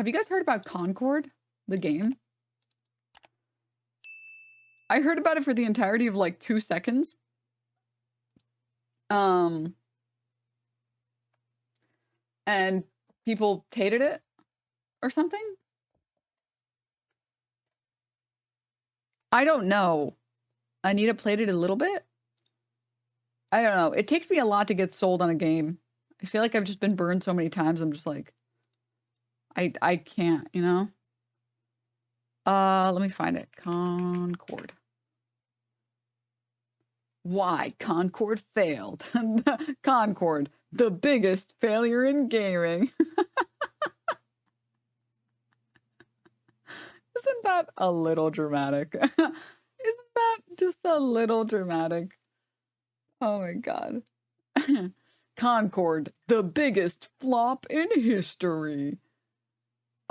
Have you guys heard about Concord, the game? I heard about it for the entirety of like 2 seconds. And people hated it or something. I don't know. Anita played it a little bit. I don't know. It takes me a lot to get sold on a game. I feel like I've just been burned so many times. I'm just like, I can't, you know? Let me find it. Concord. Why Concord failed. Concord, the biggest failure in gaming. Isn't that a little dramatic? Isn't that just a little dramatic? Oh my god. Concord, the biggest flop in history.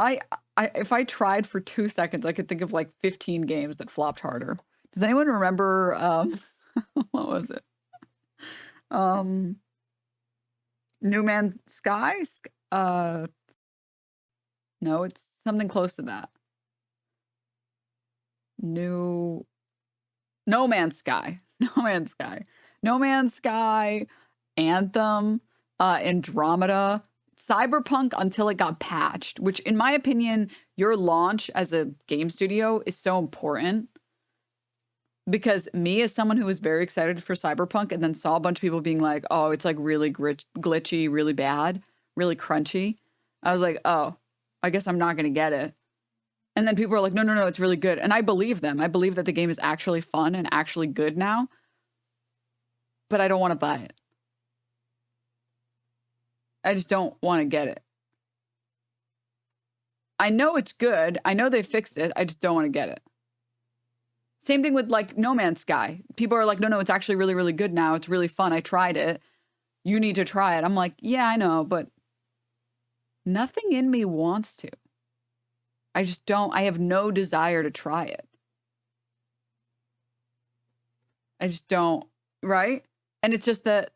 If I tried for 2 seconds, I could think of like 15 games that flopped harder. Does anyone remember what was it? New Man Sky? No, it's something close to that. No Man's Sky. No Man's Sky. No Man's Sky, Anthem, Andromeda, Cyberpunk until it got patched, which in my opinion, your launch as a game studio is so important. Because me, as someone who was very excited for Cyberpunk and then saw a bunch of people being like, oh, it's like really glitchy, really bad, really crunchy. I was like, oh, I guess I'm not going to get it. And then people were like, no, it's really good. And I believe them. I believe that the game is actually fun and actually good now. But I don't want to buy it. I just don't want to get it. I know it's good. I know they fixed it. I just don't want to get it. Same thing with like No Man's Sky. People are like, no, it's actually really, really good now. It's really fun. I tried it. You need to try it. I'm like, yeah, I know, but nothing in me wants to. I just don't. I have no desire to try it. I just don't. Right? And it's just that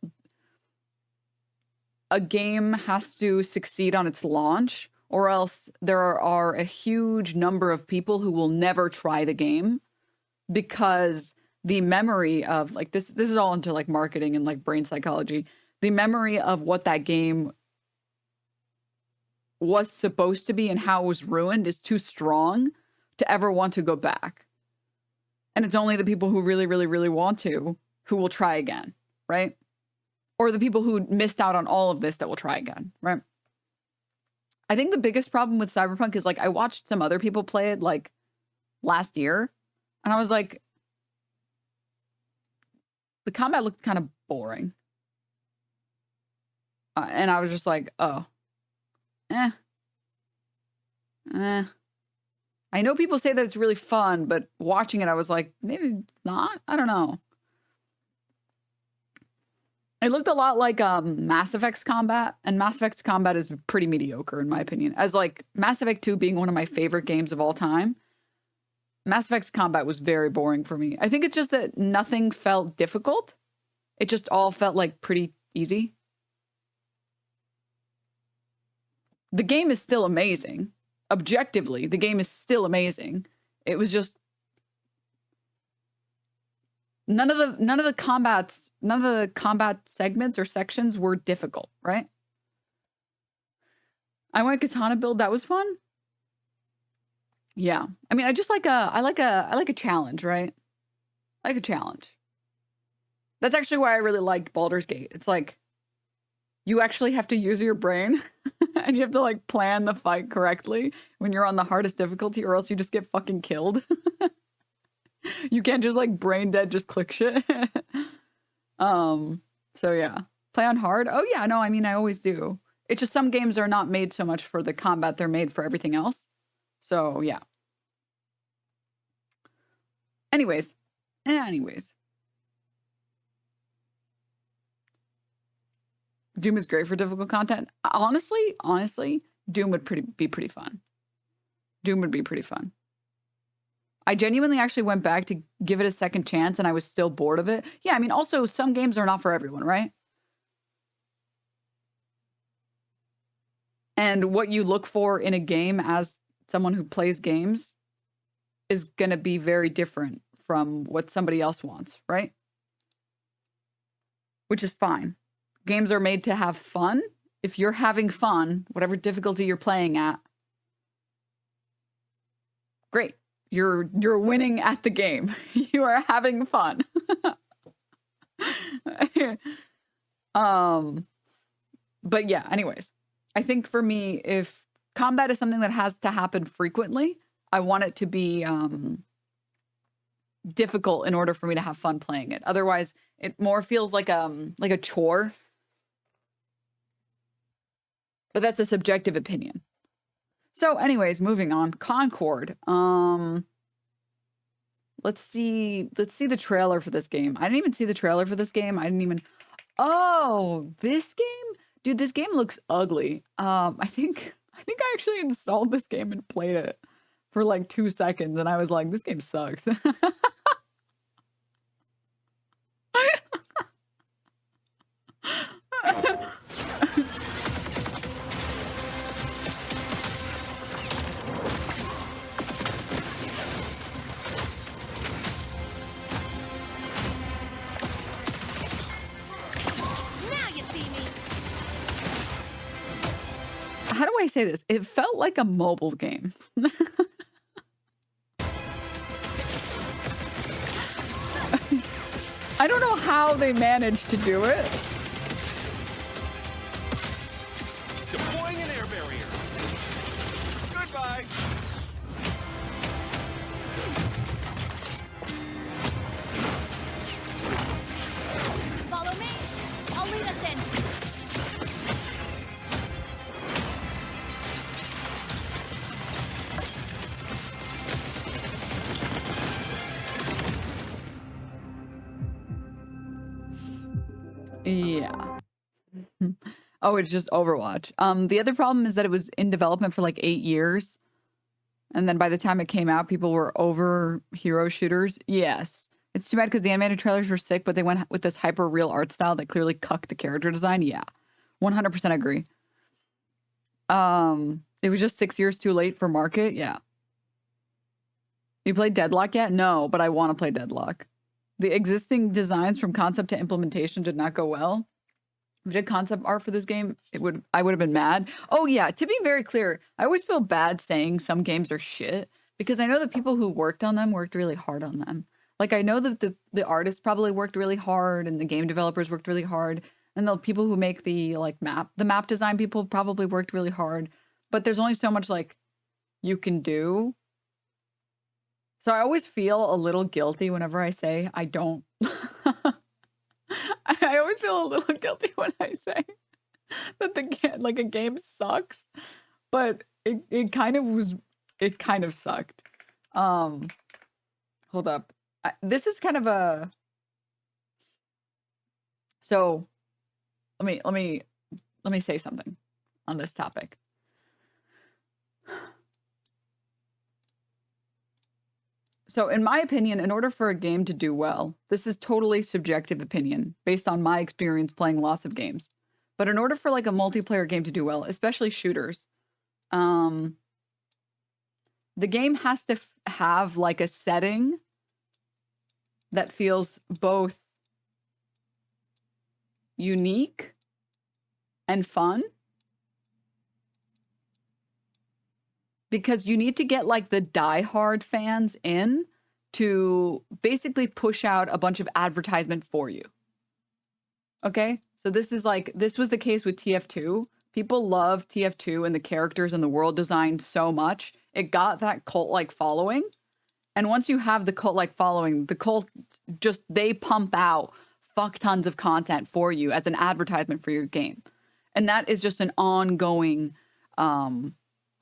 a game has to succeed on its launch, or else there are a huge number of people who will never try the game. Because the memory of like this is all into like marketing and like brain psychology. The memory of what that game was supposed to be and how it was ruined is too strong to ever want to go back. And it's only the people who really, really, really want to who will try again, right? Or the people who missed out on all of this that will try again, right? I think the biggest problem with Cyberpunk is like I watched some other people play it like last year. And I was like, the combat looked kind of boring. And I was just like, oh, I know people say that it's really fun, but watching it, I was like, maybe not. I don't know. It looked a lot like Mass Effect's combat, and Mass Effect's combat is pretty mediocre in my opinion. As like Mass Effect 2 being one of my favorite games of all time, Mass Effect's combat was very boring for me. I think it's just that nothing felt difficult. It just all felt like pretty easy. The game is still amazing. Objectively, the game is still amazing. It was just none of the combat segments or sections were difficult, right? I went katana build, that was fun. Yeah. I mean, I like a challenge, right? I like a challenge. That's actually why I really liked Baldur's Gate. It's like you actually have to use your brain and you have to like plan the fight correctly when you're on the hardest difficulty, or else you just get fucking killed. You can't just like brain dead, just click shit. So yeah. Play on hard? Oh yeah, no, I mean I always do. It's just some games are not made so much for the combat, they're made for everything else. So, yeah. Anyways. Doom is great for difficult content. Honestly, Doom would be pretty fun. Doom would be pretty fun. I genuinely actually went back to give it a second chance and I was still bored of it. Yeah, I mean, also, some games are not for everyone, right? And what you look for in a game as someone who plays games is going to be very different from what somebody else wants, right? Which is fine. Games are made to have fun. If you're having fun, whatever difficulty you're playing at, great. You're winning at the game. You are having fun. But yeah, anyways, I think for me, if combat is something that has to happen frequently, I want it to be difficult in order for me to have fun playing it. Otherwise, it more feels like a chore. But that's a subjective opinion. So anyways, moving on. Concord. Let's see the trailer for this game. I didn't even see the trailer for this game. Oh, this game? Dude, this game looks ugly. I think I actually installed this game and played it for like 2 seconds, and I was like, this game sucks. How do I say this? It felt like a mobile game. I don't know how they managed to do it. Deploying an air barrier. Goodbye. Follow me. I'll lead us in. Yeah. Oh, it's just Overwatch. The other problem is that it was in development for like 8 years. And then by the time it came out, people were over hero shooters. Yes. It's too bad because the animated trailers were sick, but they went with this hyper real art style that clearly cucked the character design. Yeah. 100% agree. It was just 6 years too late for market. Yeah. You played Deadlock yet? No, but I want to play Deadlock. The existing designs from concept to implementation did not go well. If we did concept art for this game, I would have been mad. Oh yeah, to be very clear, I always feel bad saying some games are shit because I know the people who worked on them worked really hard on them. Like I know that the artists probably worked really hard and the game developers worked really hard and the people who make the map design people probably worked really hard, but there's only so much like you can do. So I always feel a little guilty whenever I say I don't. I always feel a little guilty when I say that a game sucks, but it kind of sucked. Hold up. This is kind of a. So, let me say something on this topic. So in my opinion, in order for a game to do well, this is totally subjective opinion based on my experience playing lots of games. But in order for like a multiplayer game to do well, especially shooters, the game has to have like a setting that feels both unique and fun. Because you need to get like the diehard fans in to basically push out a bunch of advertisement for you. Okay? So this was the case with TF2. People love TF2 and the characters and the world design so much. It got that cult-like following. And once you have the cult-like following, the cult they pump out fuck tons of content for you as an advertisement for your game. And that is just an ongoing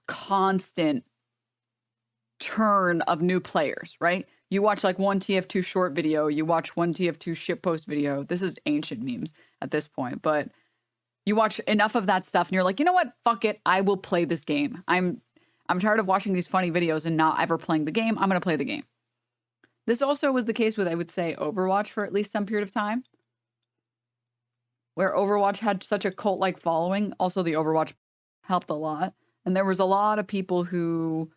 constant churn of new players, right? You watch like one TF2 short video, you watch one TF2 shitpost video. This is ancient memes at this point, but you watch enough of that stuff and you're like, you know what? Fuck it. I will play this game. I'm tired of watching these funny videos and not ever playing the game. I'm going to play the game. This also was the case with, I would say, Overwatch for at least some period of time, where Overwatch had such a cult-like following. Also, the Overwatch helped a lot. And there was a lot of people who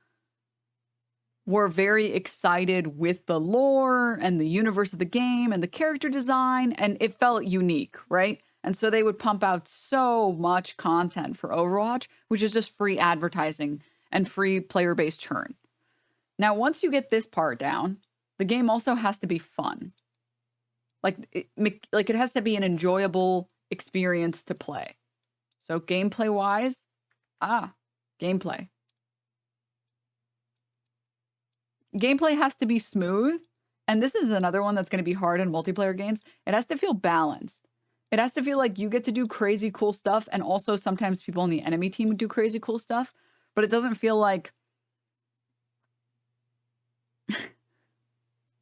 were very excited with the lore and the universe of the game and the character design, and it felt unique, right? And so they would pump out so much content for Overwatch, which is just free advertising and free player-based churn. Now, once you get this part down, the game also has to be fun. Like it has to be an enjoyable experience to play. So gameplay-wise, gameplay. Gameplay has to be smooth, and this is another one that's going to be hard in multiplayer games. It has to feel balanced. It has to feel like you get to do crazy cool stuff, and also sometimes people on the enemy team do crazy cool stuff, but it doesn't feel like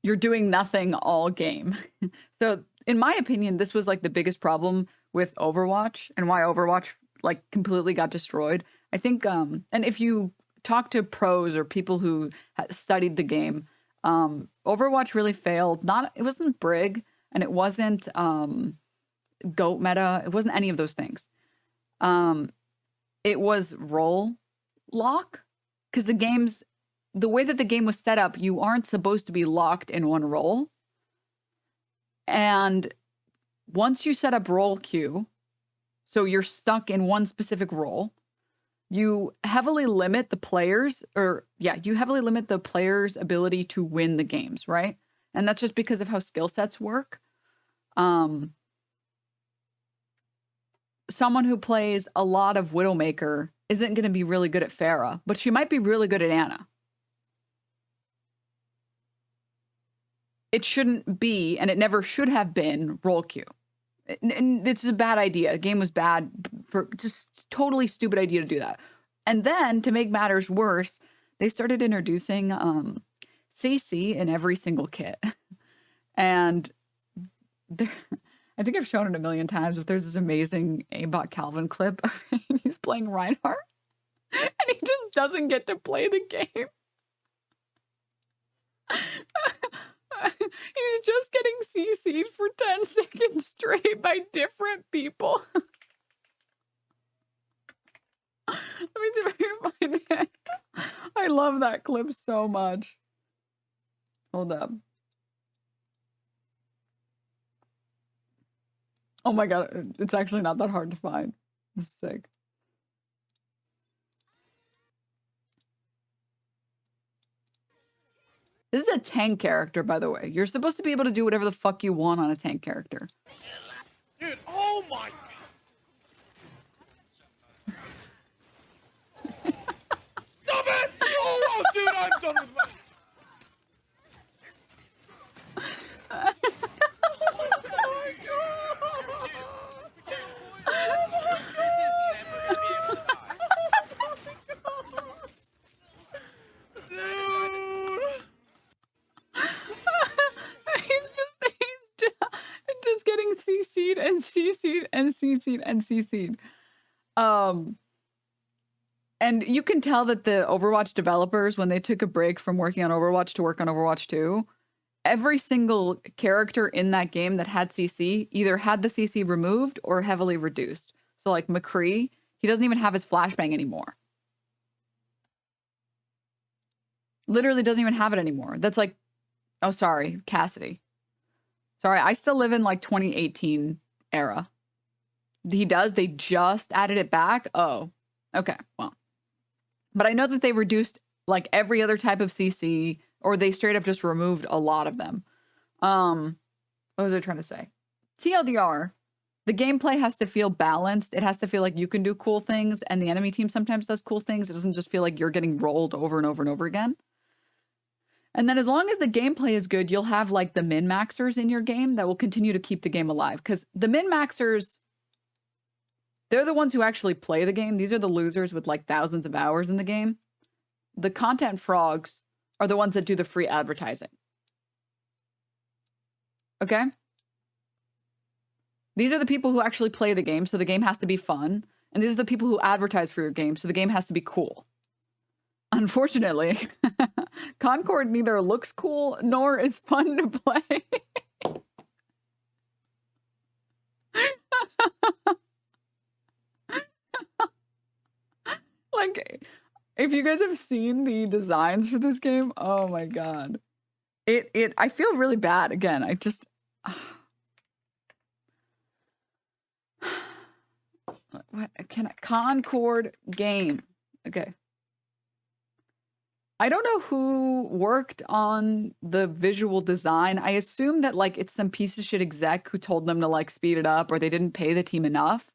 you're doing nothing all game. So in my opinion, this was like the biggest problem with Overwatch and why Overwatch like completely got destroyed. I think, and if you talk to pros or people who studied the game, Overwatch really failed. It wasn't Brig, and it wasn't GOAT meta. It wasn't any of those things. It was role lock, because the way that the game was set up, you aren't supposed to be locked in one role. And once you set up role queue, so you're stuck in one specific role, you heavily limit the players' ability to win the games, right? And that's just because of how skill sets work. Someone who plays a lot of Widowmaker isn't going to be really good at Pharah, but she might be really good at Ana. It shouldn't be, and it never should have been, role queue. And it's a bad idea. The game was bad, for just totally stupid idea to do that. And then to make matters worse, they started introducing CC in every single kit. And I think I've shown it a million times, but there's this amazing aimbot Calvin clip of he's playing Reinhardt and he just doesn't get to play the game. He's just getting CC'd for 10 seconds straight by different people. Let me see if I can find it. I love that clip so much. Hold up. Oh my god, it's actually not that hard to find. This is sick. This is a tank character, by the way. You're supposed to be able to do whatever the fuck you want on a tank character. Dude, oh my god. Stop it! Oh, dude, I'm done with my... Just getting CC'd and CC'd and CC'd and CC'd. And you can tell that the Overwatch developers, when they took a break from working on Overwatch to work on Overwatch 2, every single character in that game that had CC either had the CC removed or heavily reduced. So like McCree, he doesn't even have his flashbang anymore. Literally doesn't even have it anymore. That's like, oh, sorry, Cassidy. Sorry, I still live in like 2018 era. He does. They just added it back. Oh, okay. Well, but I know that they reduced like every other type of CC, or they straight up just removed a lot of them. What was I trying to say? TLDR, the gameplay has to feel balanced. It has to feel like you can do cool things, and the enemy team sometimes does cool things. It doesn't just feel like you're getting rolled over and over and over again. And then as long as the gameplay is good, you'll have like the min-maxers in your game that will continue to keep the game alive. Because the min-maxers, they're the ones who actually play the game. These are the losers with like thousands of hours in the game. The content frogs are the ones that do the free advertising. Okay? These are the people who actually play the game, so the game has to be fun. And these are the people who advertise for your game, so the game has to be cool. Unfortunately, Concord neither looks cool nor is fun to play. Like, if you guys have seen the designs for this game, oh my god. I feel really bad again. I just what can I Concord game. Okay. I don't know who worked on the visual design. I assume that like it's some piece of shit exec who told them to like speed it up or they didn't pay the team enough.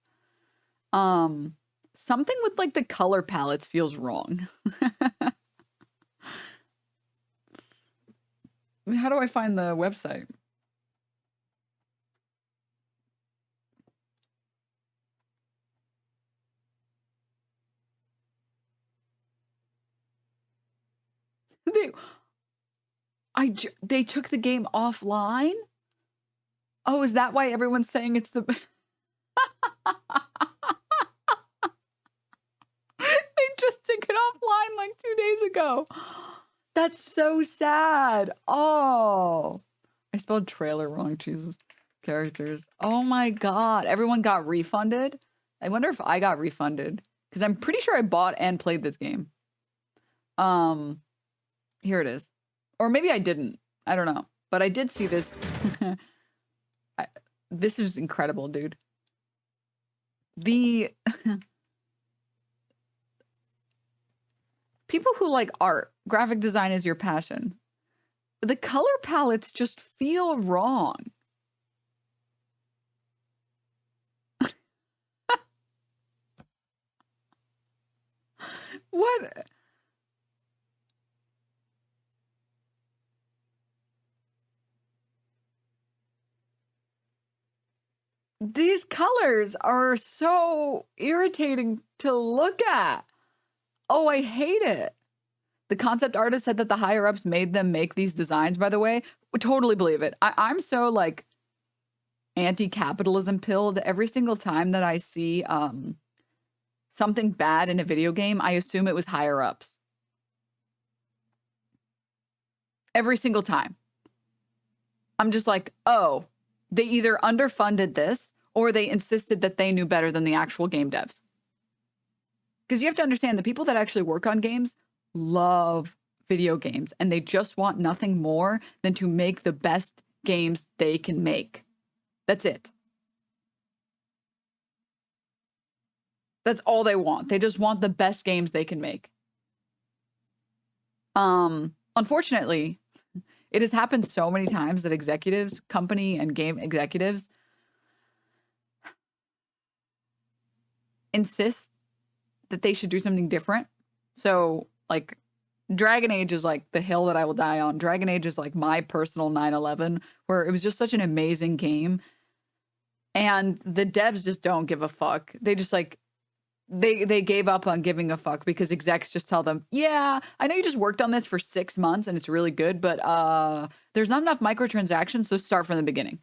Something with like the color palettes feels wrong. How do I find the website? They took the game offline? Oh, is that why everyone's saying it's the They just took it offline like 2 days ago. That's so sad. Oh. I spelled trailer wrong. Jesus. Characters. Oh my god. Everyone got refunded? I wonder if I got refunded. Because I'm pretty sure I bought and played this game. Here it is. Or maybe I didn't. I don't know. But I did see this. This is incredible, dude. The people who like art, graphic design is your passion. The color palettes just feel wrong. What? These colors are so irritating to look at. Oh, I hate it. The concept artist said that the higher ups made them make these designs, by the way. Would totally believe it. I'm so like anti-capitalism pilled. Every single time that I see something bad in a video game, I assume it was higher ups. Every single time. I'm just like, oh, they either underfunded this or they insisted that they knew better than the actual game devs. Because you have to understand, the people that actually work on games love video games and they just want nothing more than to make the best games they can make. That's it. That's all they want. They just want the best games they can make. Unfortunately, it has happened so many times that executives, company and game executives insist that they should do something different. So, like, Dragon Age is like the hill that I will die on. Dragon Age is like my personal 9/11, where it was just such an amazing game. And the devs just don't give a fuck. They just like, they gave up on giving a fuck because execs just tell them, yeah, I know you just worked on this for 6 months and it's really good, but there's not enough microtransactions, so start from the beginning.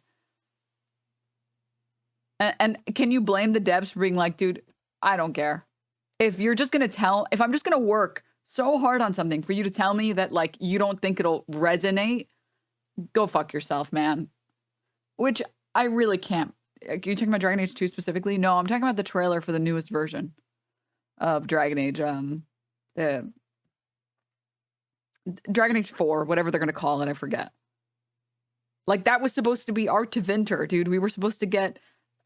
And can you blame the devs for being like, dude, I don't care. If I'm just going to work so hard on something for you to tell me that like you don't think it'll resonate, go fuck yourself, man. Which I really can't. Are you talking about Dragon Age 2 specifically? No, I'm talking about the trailer for the newest version of Dragon Age. The Dragon Age 4, whatever they're going to call it, I forget. Like, that was supposed to be Art to Vinter, dude. We were supposed to get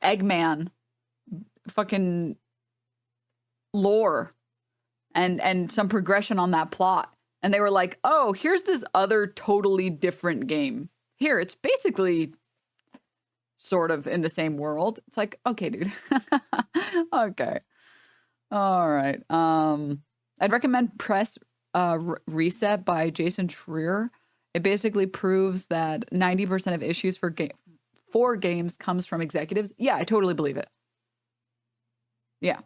Eggman fucking lore and some progression on that plot. And they were like, oh, here's this other totally different game. Here, it's basically sort of in the same world. It's like, okay, dude. Okay. All right. I'd recommend Press Reset by Jason Schreier. It basically proves that 90% of issues for games comes from executives. Yeah, I totally believe it. Yeah.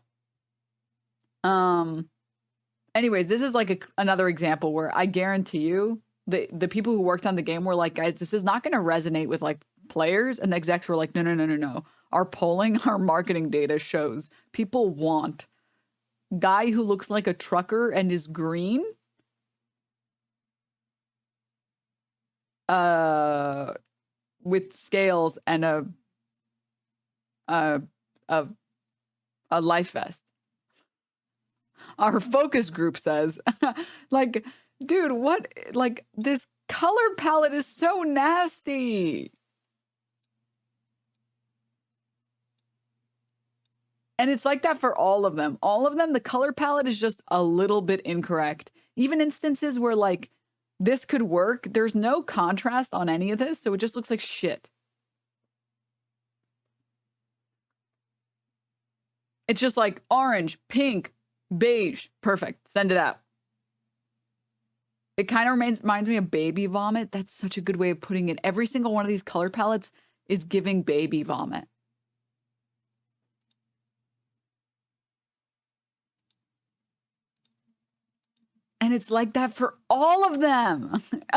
Anyways, this is like another example where I guarantee you the people who worked on the game were like, guys, this is not going to resonate with like players, and the execs were like, no. Our polling, our marketing data shows people want guy who looks like a trucker and is green, with scales and a life vest. our focus group says. Like, dude, what? Like, this color palette is so nasty. And it's like that for all of them. All of them, the color palette is just a little bit incorrect. Even instances where, like, this could work, there's no contrast on any of this, so it just looks like shit. It's just like orange, pink, beige. Perfect. Send it out. It kind of reminds me of baby vomit. That's such a good way of putting it. Every single one of these color palettes is giving baby vomit. And it's like that for all of them.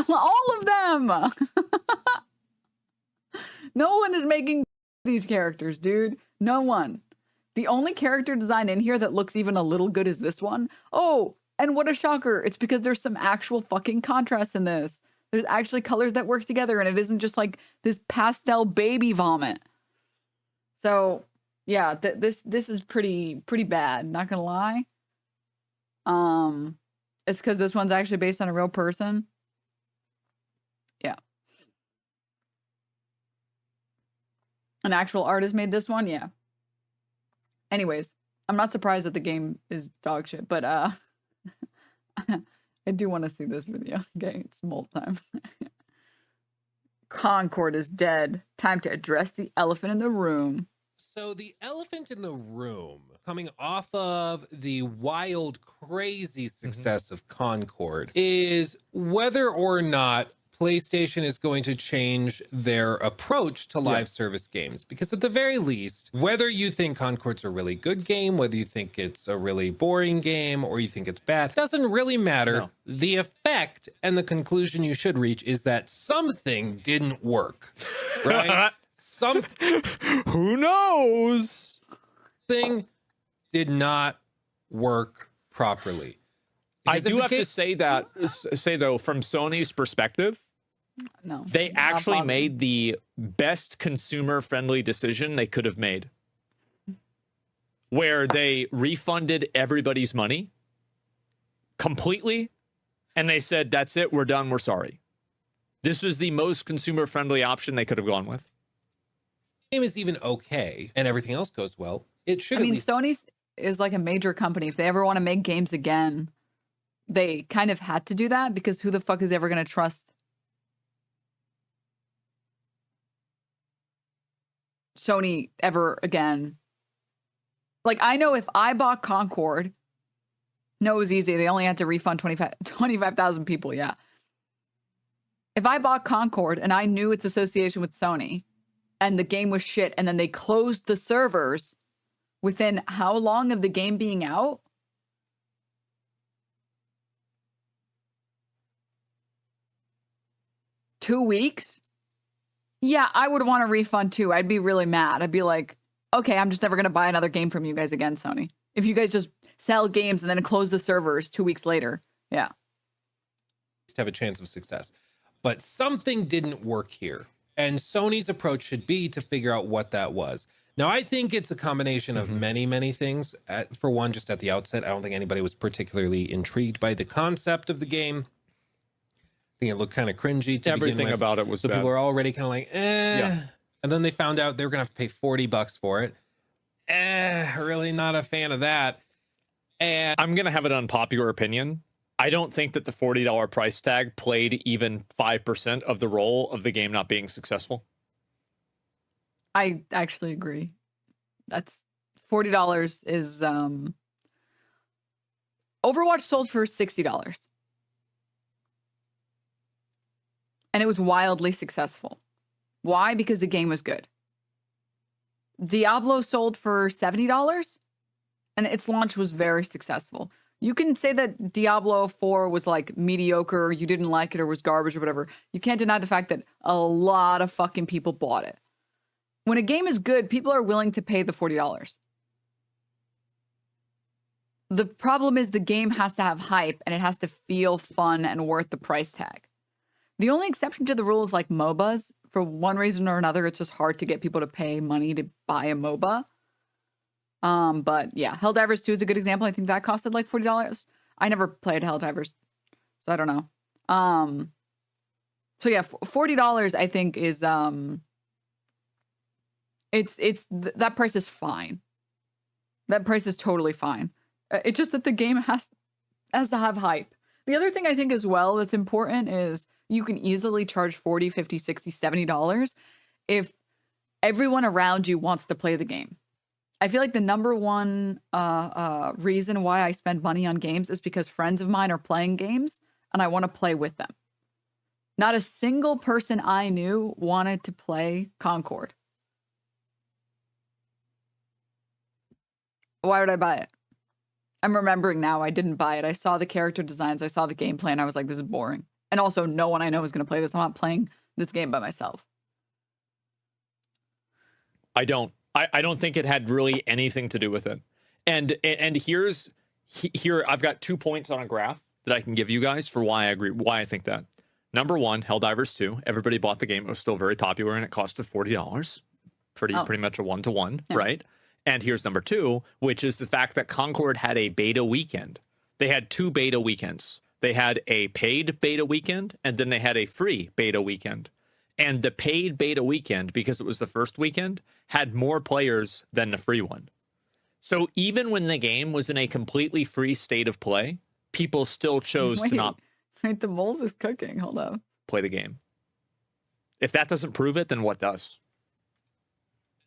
All of them. No one is making these characters, dude. No one. The only character design in here that looks even a little good is this one. Oh, and what a shocker. It's because there's some actual fucking contrast in this. There's actually colors that work together, and it isn't just like this pastel baby vomit. So, yeah, this is pretty bad, not gonna lie. It's because this one's actually based on a real person. Yeah. An actual artist made this one? Yeah. Anyways, I'm not surprised that the game is dog shit, but I do want to see this video. Okay, it's mold time. Concord is dead. Time to address the elephant in the room. So the elephant in the room, coming off of the wild, crazy success of Concord, is whether or not PlayStation is going to change their approach to live service games. Because at the very least, whether you think Concord's a really good game, whether you think it's a really boring game, or you think it's bad, doesn't really matter. No. The effect and the conclusion you should reach is that something didn't work, right? Who knows? Thing did not work properly. Because I do have to say though, from Sony's perspective, no, they actually made the best consumer-friendly decision they could have made, where they refunded everybody's money completely, and they said, "That's it, we're done, we're sorry." This was the most consumer-friendly option they could have gone with. Game is even okay, and everything else goes well. It should. I mean, Sony is like a major company. If they ever want to make games again, they kind of had to do that, because who the fuck is ever going to trust Sony ever again? Like, I know if I bought Concord, no, it was easy. They only had to refund 25,000 people. Yeah. If I bought Concord and I knew its association with Sony and the game was shit, and then they closed the servers within how long of the game being out? Two weeks? Yeah, I would want a refund too. I'd be really mad. I'd be like, okay, I'm just never going to buy another game from you guys again, Sony. If you guys just sell games and then close the servers 2 weeks later. Yeah. Have a chance of success. But something didn't work here. And Sony's approach should be to figure out what that was. Now, I think it's a combination of many, many things. For one, just at the outset, I don't think anybody was particularly intrigued by the concept of the game. I think it looked kind of cringy to Everything begin with. about it was so bad. People were already kind of like, eh. Yeah. And then they found out they were going to have to pay $40 for it. Really not a fan of that. And I'm going to have an unpopular opinion. I don't think that the $40 price tag played even 5% of the role of the game not being successful. I actually agree. That's $40 is Overwatch sold for $60. And it was wildly successful. Why? Because the game was good. Diablo sold for $70 and its launch was very successful. You can say that Diablo 4 was like mediocre, or you didn't like it, or was garbage or whatever. You can't deny the fact that a lot of fucking people bought it. When a game is good, people are willing to pay the $40. The problem is the game has to have hype and it has to feel fun and worth the price tag. The only exception to the rule is like MOBAs. For one reason or another, it's just hard to get people to pay money to buy a MOBA. But yeah, Helldivers 2 is a good example. I think that costed like $40. I never played Helldivers, so I don't know. So yeah, $40 I think is that price is fine. That price is totally fine. It's just that the game has to have hype. The other thing I think as well that's important is you can easily charge $40, $50, $60, $70 if everyone around you wants to play the game. I feel like the number one reason why I spend money on games is because friends of mine are playing games and I want to play with them. Not a single person I knew wanted to play Concord. Why would I buy it? I'm remembering now I didn't buy it. I saw the character designs. I saw the gameplay and I was like, this is boring. And also no one I know is going to play this. I'm not playing this game by myself. I don't think it had really anything to do with it. And here I've got 2 points on a graph that I can give you guys for why I agree, why I think that. Number one, Helldivers 2. Everybody bought the game. It was still very popular and it costed $40. Pretty much a 1-to-1, right? And here's number two, which is the fact that Concord had a beta weekend. They had 2 beta weekends. They had a paid beta weekend, and then they had a free beta weekend. And the paid beta weekend, because it was the first weekend, had more players than the free one. So even when the game was in a completely free state of play, people still chose to not Wait, the moles is cooking. Hold up. play the game. If that doesn't prove it, then what does?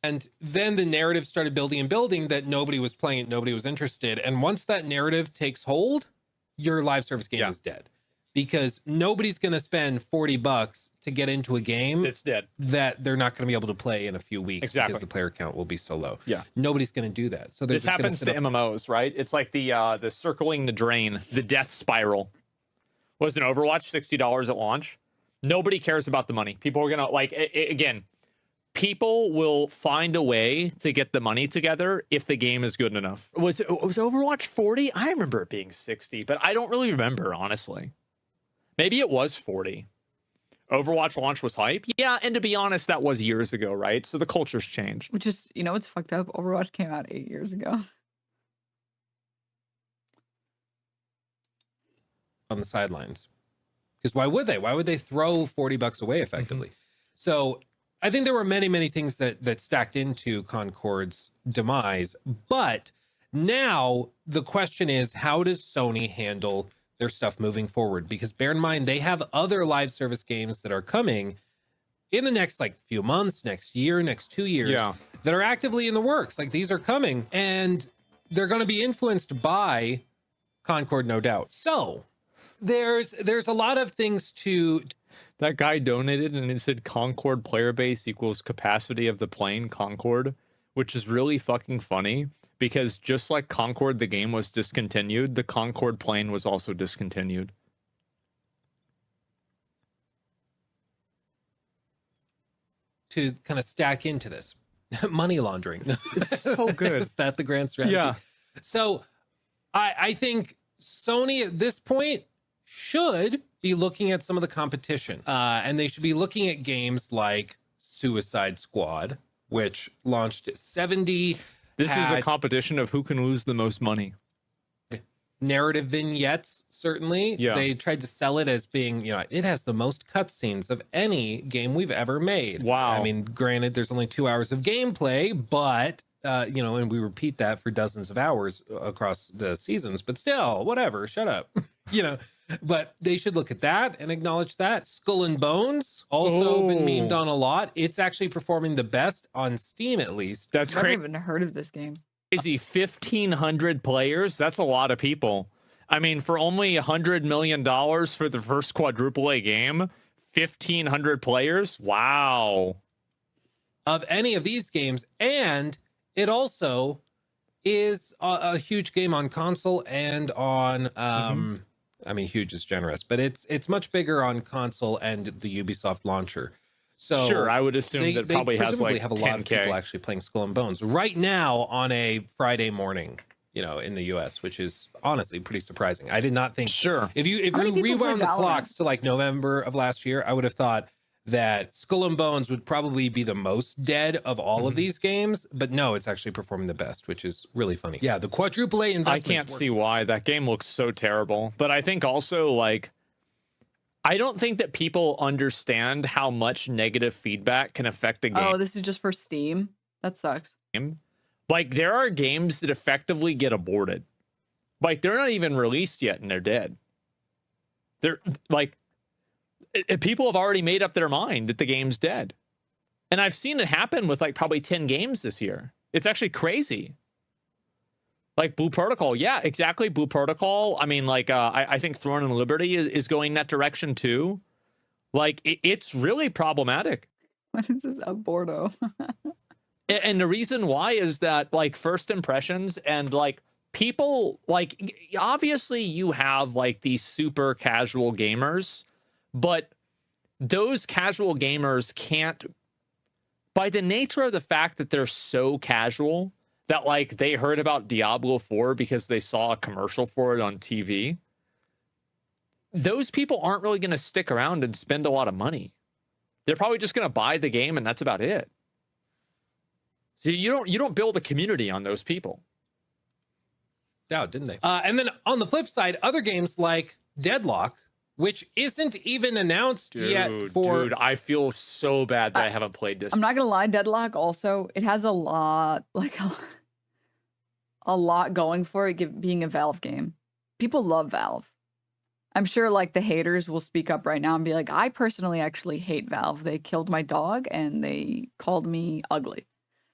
And then the narrative started building and building that nobody was playing it, nobody was interested. And once that narrative takes hold, your live service game is dead. Because nobody's going to spend $40 to get into a game It's dead. that they're not going to be able to play in a few weeks Exactly. because the player count will be so low. Yeah. Nobody's going to do that. So This happens to MMOs, right? It's like the circling the drain, the death spiral. Was an Overwatch $60 at launch? Nobody cares about the money. People are going to, again, people will find a way to get the money together if the game is good enough. Was Overwatch 40? I remember it being 60, but I don't really remember, honestly. Maybe it was 40. Overwatch launch was hype. Yeah, and to be honest, that was years ago, right? So the culture's changed. Which is, you know, it's fucked up. Overwatch came out 8 years ago. On the sidelines. Because why would they? Why would they throw $40 away effectively? So I think there were many, many things that stacked into Concord's demise. But now the question is, how does Sony handle their stuff moving forward? Because bear in mind, they have other live service games that are coming in the next few months, next year, next 2 years, that are actively in the works. Like these are coming and they're going to be influenced by Concord, no doubt. So there's a lot of things to... That guy donated and it said Concord player base equals capacity of the plane Concord, which is really fucking funny because just like Concord, the game was discontinued, the Concord plane was also discontinued. To kind of stack into this. Money laundering. It's so good. Is that the grand strategy? Yeah. So I think Sony at this point should be looking at some of the competition. And they should be looking at games like Suicide Squad, which launched at 70. This is a competition of who can lose the most money. Narrative vignettes, certainly. Yeah. They tried to sell it as being, it has the most cutscenes of any game we've ever made. Wow. I mean, granted, there's only 2 hours of gameplay, but, and we repeat that for dozens of hours across the seasons, but still, whatever, shut up. But they should look at that and acknowledge that. Skull and Bones, also been memed on a lot. It's actually performing the best on Steam, at least. That's I've crazy. never even heard of this game. 1,500 players. That's a lot of people. I mean, for only $100 million for the first quadruple A game, 1,500 players. Wow. Of any of these games, and it also is a huge game on console and on I mean, huge is generous, but it's much bigger on console and the Ubisoft launcher. So sure, I would assume that probably has presumably like have a 10K. lot of people actually playing Skull and Bones right now on a Friday morning, in the US, which is honestly pretty surprising. I did not think. Sure. If you How many people play rewound the Valorant? clocks to like November of last year, I would have thought that Skull and Bones would probably be the most dead of all of these games, but no, it's actually performing the best, which is really funny. Yeah, the quadruple A investments. I can't see why. That game looks so terrible. But I think also, like, I don't think that people understand how much negative feedback can affect a game. Oh, this is just for Steam? That sucks. Like, there are games that effectively get aborted. Like, they're not even released yet and they're dead. They're like, people have already made up their mind that the game's dead. And I've seen it happen with like probably 10 games this year. It's actually crazy. Like Blue Protocol. Yeah, exactly. Blue Protocol. I mean, like, I think Throne and Liberty is going that direction too. Like, it's really problematic. What is this? Aborto. And the reason why is that, like, first impressions and, like, people, like, obviously you have, like, these super casual gamers, but those casual gamers can't, by the nature of the fact that they're so casual that, like, they heard about Diablo 4 because they saw a commercial for it on TV, those people aren't really going to stick around and spend a lot of money. They're probably just going to buy the game and that's about it. So you don't build a community on those people. Doubt, didn't they? And then on the flip side, other games like Deadlock, which isn't even announced yet for... Dude, I feel so bad that I haven't played this. I'm not gonna lie, Deadlock also, it has a lot, like a lot going for it being a Valve game. People love Valve. I'm sure like the haters will speak up right now and be like, I personally actually hate Valve. They killed my dog and they called me ugly.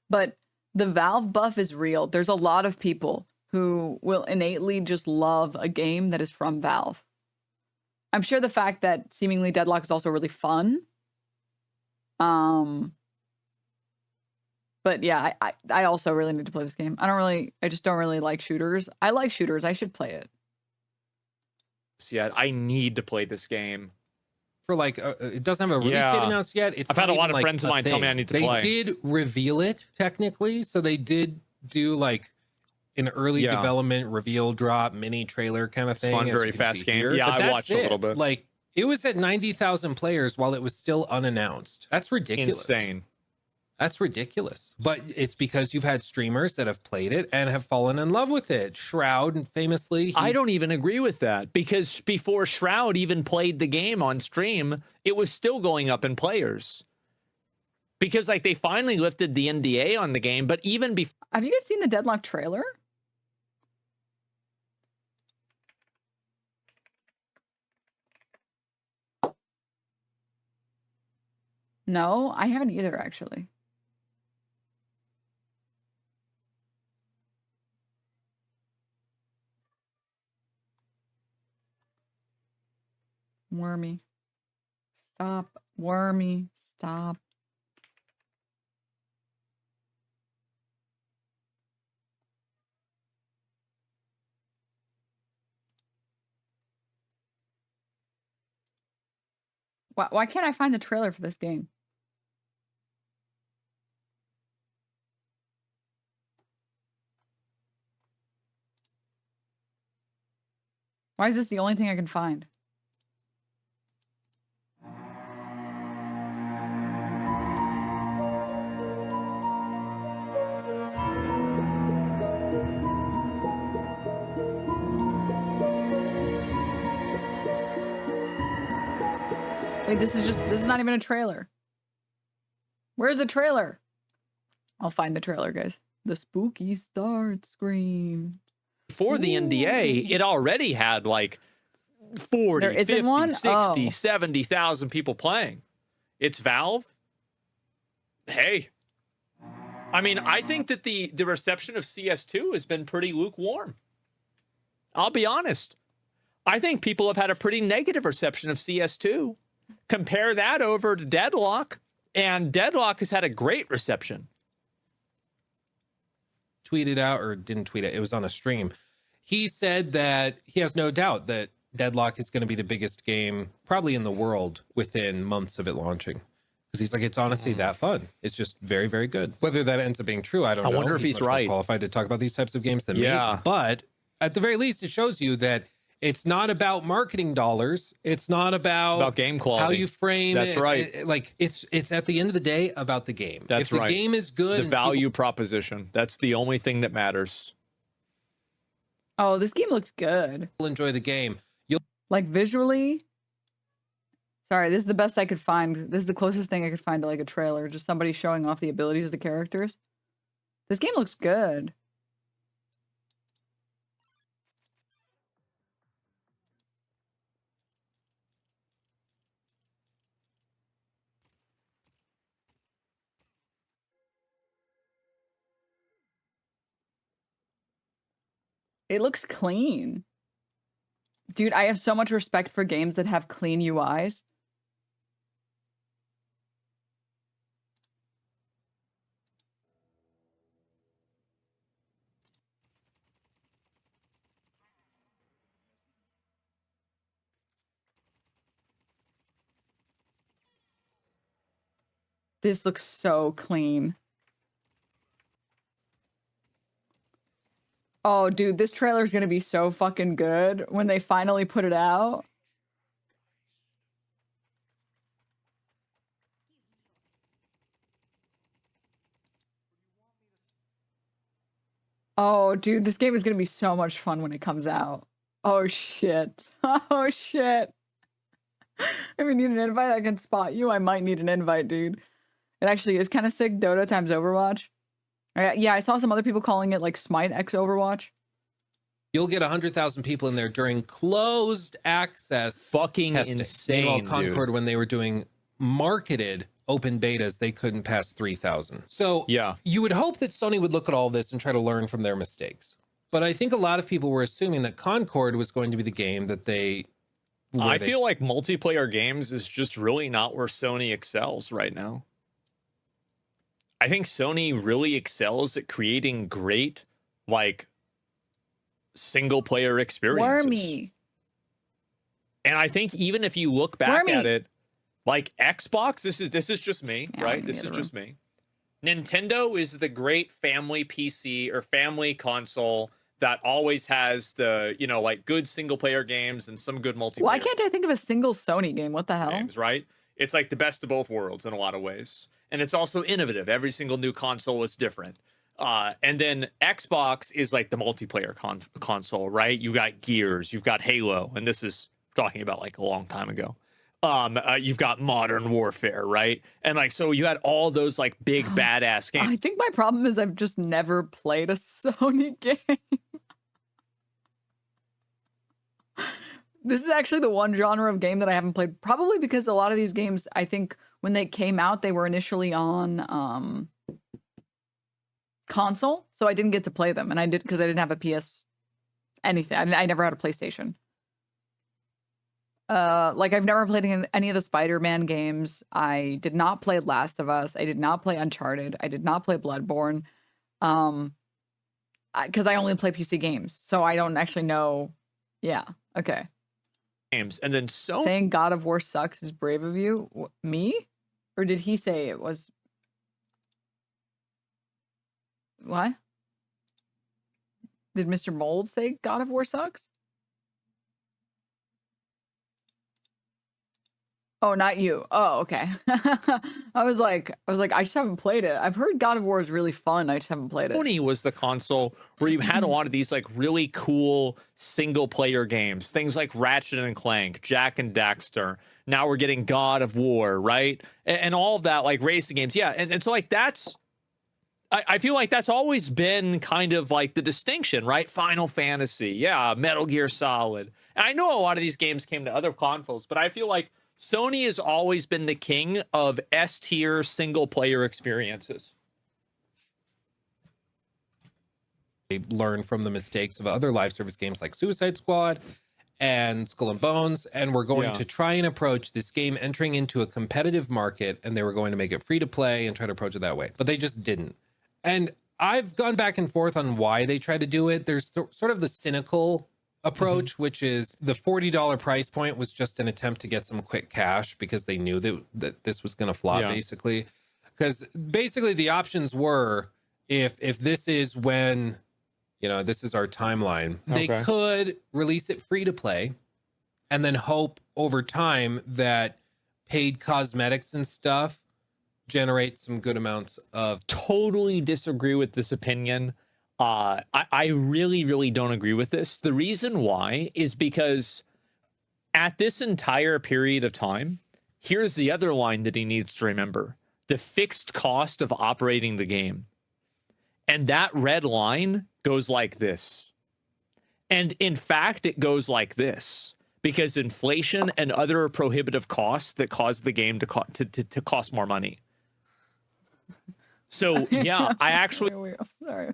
But the Valve buff is real. There's a lot of people who will innately just love a game that is from Valve. I'm sure the fact that seemingly Deadlock is also really fun. But yeah, I also really need to play this game. I just don't really like shooters. I like shooters. I should play it. Yet I need to play this game. For like, it doesn't have a release date announced yet. It's I've had a lot of like friends of mine tell me I need to play. They did reveal it technically, so they did do like an early development reveal drop mini trailer kind of thing. Fun, very fast game. Here. Yeah, but I watched a little bit. Like, it was at 90,000 players while it was still unannounced. That's ridiculous. Insane. That's ridiculous. But it's because you've had streamers that have played it and have fallen in love with it. Shroud, famously. I don't even agree with that, because before Shroud even played the game on stream, it was still going up in players. Because like they finally lifted the NDA on the game, but even before... Have you guys seen the Deadlock trailer? No, I haven't either, actually. Wormy. Stop. Wormy. Stop. Why can't I find the trailer for this game? Why is this the only thing I can find? Wait, this is not even a trailer. Where's the trailer? I'll find the trailer, guys. The spooky start screen. Before the NDA, it already had like 40, 50, 60, 70,000 people playing. It's Valve. Hey. I mean, I think that the reception of CS2 has been pretty lukewarm. I'll be honest. I think people have had a pretty negative reception of CS2. Compare that over to Deadlock, and Deadlock has had a great reception. Tweeted out, or didn't tweet it, it was on a stream. He said that he has no doubt that Deadlock is going to be the biggest game probably in the world within months of it launching. Because he's like, it's honestly that fun. It's just very, very good. Whether that ends up being true, I don't know. I wonder if he's much more right. qualified to talk about these types of games than me. But at the very least, it shows you that It's not about marketing dollars. It's not about, It's about game quality. how you frame That's it. right. Like it's at the end of the day about the game. That's if the right. game is good, The and value proposition. That's the only thing that matters. Oh, this game looks good. people enjoy the game, you'll Like visually. Sorry, this is the best I could find. This is the closest thing I could find to like a trailer. Just somebody showing off the abilities of the characters. This game looks good. It looks clean. Dude, I have so much respect for games that have clean UIs. This looks so clean. Oh, dude, this trailer is going to be so fucking good when they finally put it out. Oh, dude, this game is going to be so much fun when it comes out. Oh, shit. Oh, shit. If you need an invite, I can spot you. I might need an invite, dude. It actually is kind of sick. Dota times Overwatch. Yeah, I saw some other people calling it like Smite X Overwatch. You'll get 100,000 people in there during closed access. Fucking testing. insane, Meanwhile, dude. Concord, when they were doing marketed open betas, they couldn't pass 3,000. So Yeah. you would hope that Sony would look at all this and try to learn from their mistakes. But I think a lot of people were assuming that Concord was going to be the game that they. I feel like multiplayer games is just really not where Sony excels right now. I think Sony really excels at creating great, like, single player experiences. Wormy. And I think even if you look back Wormy. at it, like Xbox, this is just me, Yeah, right? I'm This in is the just me. Nintendo is the great family PC or family console that always has the, you know, like good single player games and some good multiplayer Why can't I think of a single Sony game? What the hell? games, right? It's like the best of both worlds in a lot of ways. And it's also innovative. Every single new console is different. And then Xbox is like the multiplayer console, right? You got Gears, you've got Halo, and this is talking about like a long time ago. You've got Modern Warfare, right? And like, so you had all those like big badass games. I think my problem is I've just never played a Sony game. This is actually the one genre of game that I haven't played, probably because a lot of these games, I think when they came out, they were initially on console, so I didn't get to play them, and I did because I didn't have a PS anything. I never had a PlayStation. Like I've never played any of the Spider-Man games. I did not play Last of Us. I did not play Uncharted. I did not play Bloodborne. Because I only play PC games, so I don't actually know. Yeah. Okay. Games. And then so Saying God of War sucks is brave of you. Me? Or did he say it was? What? Did Mr. Mold say God of War sucks? Oh, not you. Oh, okay. I was like, I just haven't played it. I've heard God of War is really fun. I just haven't played it. Sony was the console where you had a lot of these like really cool single player games, things like Ratchet and Clank, Jack and Daxter. Now we're getting God of War, right? And all of that, like racing games. Yeah. And so like I feel like that's always been kind of like the distinction, right? Final Fantasy. Yeah. Metal Gear Solid. And I know a lot of these games came to other consoles, but I feel like Sony has always been the king of S-tier single-player experiences. They learn from the mistakes of other live service games like Suicide Squad and Skull and Bones, and we're going to try and approach this game entering into a competitive market, and they were going to make it free to play and try to approach it that way, but they just didn't. And I've gone back and forth on why they try to do it. There's sort of the cynical approach, which is the $40 price point was just an attempt to get some quick cash because they knew that this was going to flop, basically. Because basically the options were, if this is when you know, this is our timeline. They Okay. could release it free to play and then hope over time that paid cosmetics and stuff generate some good amounts of. Totally disagree with this opinion. I really, really don't agree with this. The reason why is because at this entire period of time, here's the other line that he needs to remember: the fixed cost of operating the game. And that red line goes like this. And in fact, it goes like this because inflation and other prohibitive costs that cause the game to cost more money. So yeah, I actually Wait, sorry.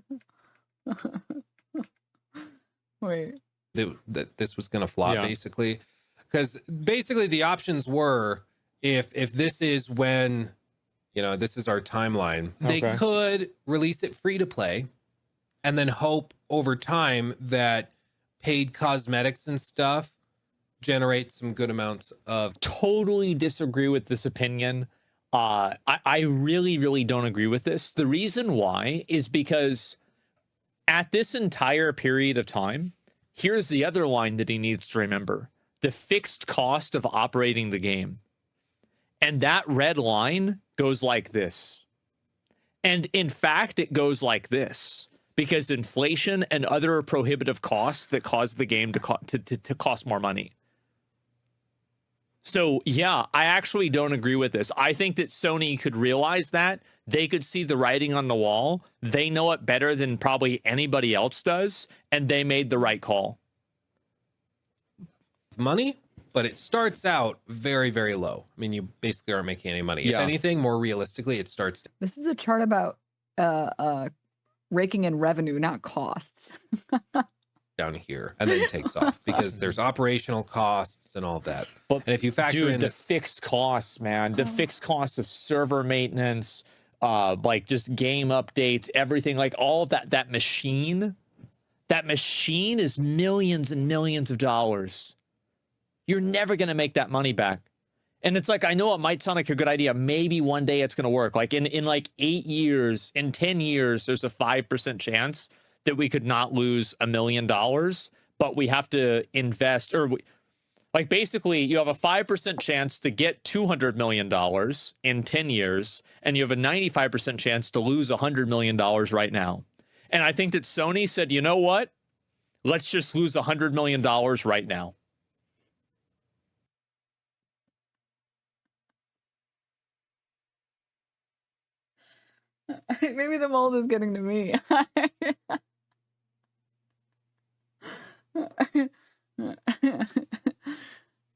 Wait. That this was going to flop, Yeah. basically, because basically the options were, if this is when, you know, this is our timeline, they Okay. could release it free to play and then hope over time that paid cosmetics and stuff generate some good amounts of. totally disagree with this opinion. I really, really don't agree with this. The reason why is because at this entire period of time, here's the other line that he needs to remember: the fixed cost of operating the game. And that red line goes like this. And in fact, it goes like this because inflation and other prohibitive costs that cause the game to cost more money. So yeah, I actually don't agree with this. I think that Sony could realize that. They could see the writing on the wall. They know it better than probably anybody else does, and they made the right call. Money, but it starts out very, very low. I mean, you basically aren't making any money. Yeah. If anything, more realistically, it starts This is a chart about raking in revenue, not costs. down here and then takes off because there's operational costs and all that. But And if you factor dude, in the fixed costs, man, the fixed costs of server maintenance, like just game updates, everything, like all of that machine is millions and millions of dollars. You're never going to make that money back. And it's like, I know it might sound like a good idea. Maybe one day it's going to work. Like in like 8 years, in 10 years, there's a 5% chance that we could not lose $1 million, but we have to invest, or like basically you have a 5% chance to get $200 million in 10 years, and you have a 95% chance to lose $100 million right now. And I think that Sony said, you know what? Let's just lose $100 million right now. Maybe the mold is getting to me.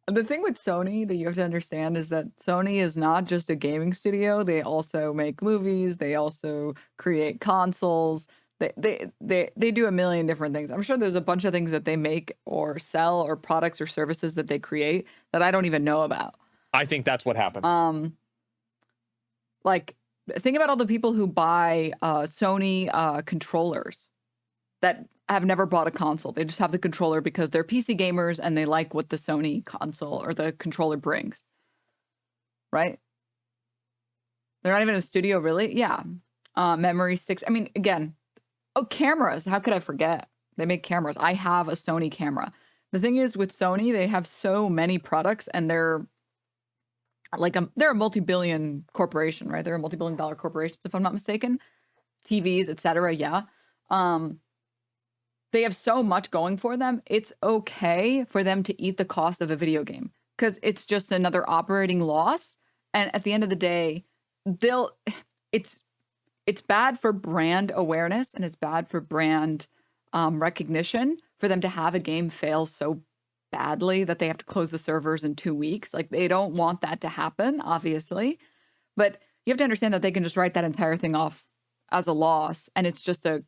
The thing with Sony that you have to understand is that Sony is not just a gaming studio. They also make movies. They also create consoles. They do a million different things. I'm sure there's a bunch of things that they make or sell or products or services that they create that I don't even know about. I think that's what happened. Like, think about all the people who buy Sony controllers that have never bought a console. They just have the controller because they're PC gamers and they like what the Sony console or the controller brings. Right? They're not even a studio, really? Yeah. Memory sticks. I mean, again, cameras. How could I forget? They make cameras. I have a Sony camera. The thing is with Sony, they have so many products and they're a multi-billion corporation, right? They're a multi-billion-dollar corporation, if I'm not mistaken. TVs, etc. Yeah. They have so much going for them. It's okay for them to eat the cost of a video game because it's just another operating loss. And at the end of the day, it's bad for brand awareness and it's bad for brand recognition for them to have a game fail so badly that they have to close the servers in 2 weeks. Like, they don't want that to happen, obviously. But you have to understand that they can just write that entire thing off as a loss, and it's just a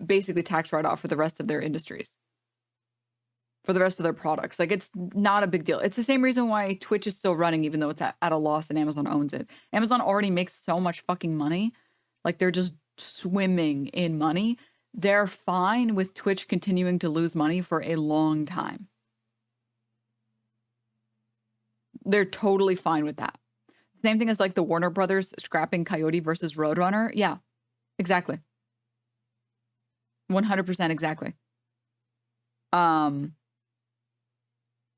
basically tax write-off for the rest of their industries, for the rest of their products. Like, it's not a big deal. It's the same reason why Twitch is still running, even though it's at a loss and Amazon owns it. Amazon already makes so much fucking money. Like, they're just swimming in money. They're fine with Twitch continuing to lose money for a long time. They're totally fine with that. Same thing as like the Warner Brothers scrapping Coyote versus Roadrunner. Yeah, exactly. 100% exactly.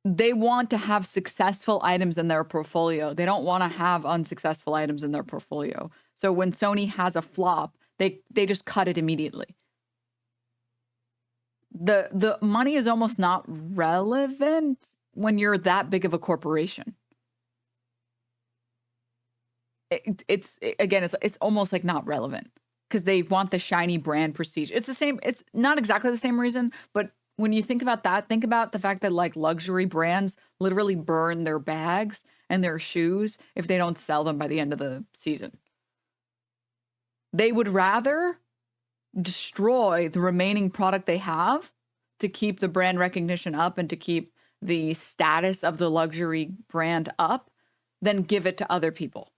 They want to have successful items in their portfolio. They don't want to have unsuccessful items in their portfolio. So when Sony has a flop, they just cut it immediately. The money is almost not relevant when you're that big of a corporation. It's almost like not relevant because they want the shiny brand prestige. It's the same. It's not exactly the same reason, but when you think about that, think about the fact that like luxury brands literally burn their bags and their shoes if they don't sell them by the end of the season. They would rather destroy the remaining product they have to keep the brand recognition up and to keep the status of the luxury brand up than give it to other people.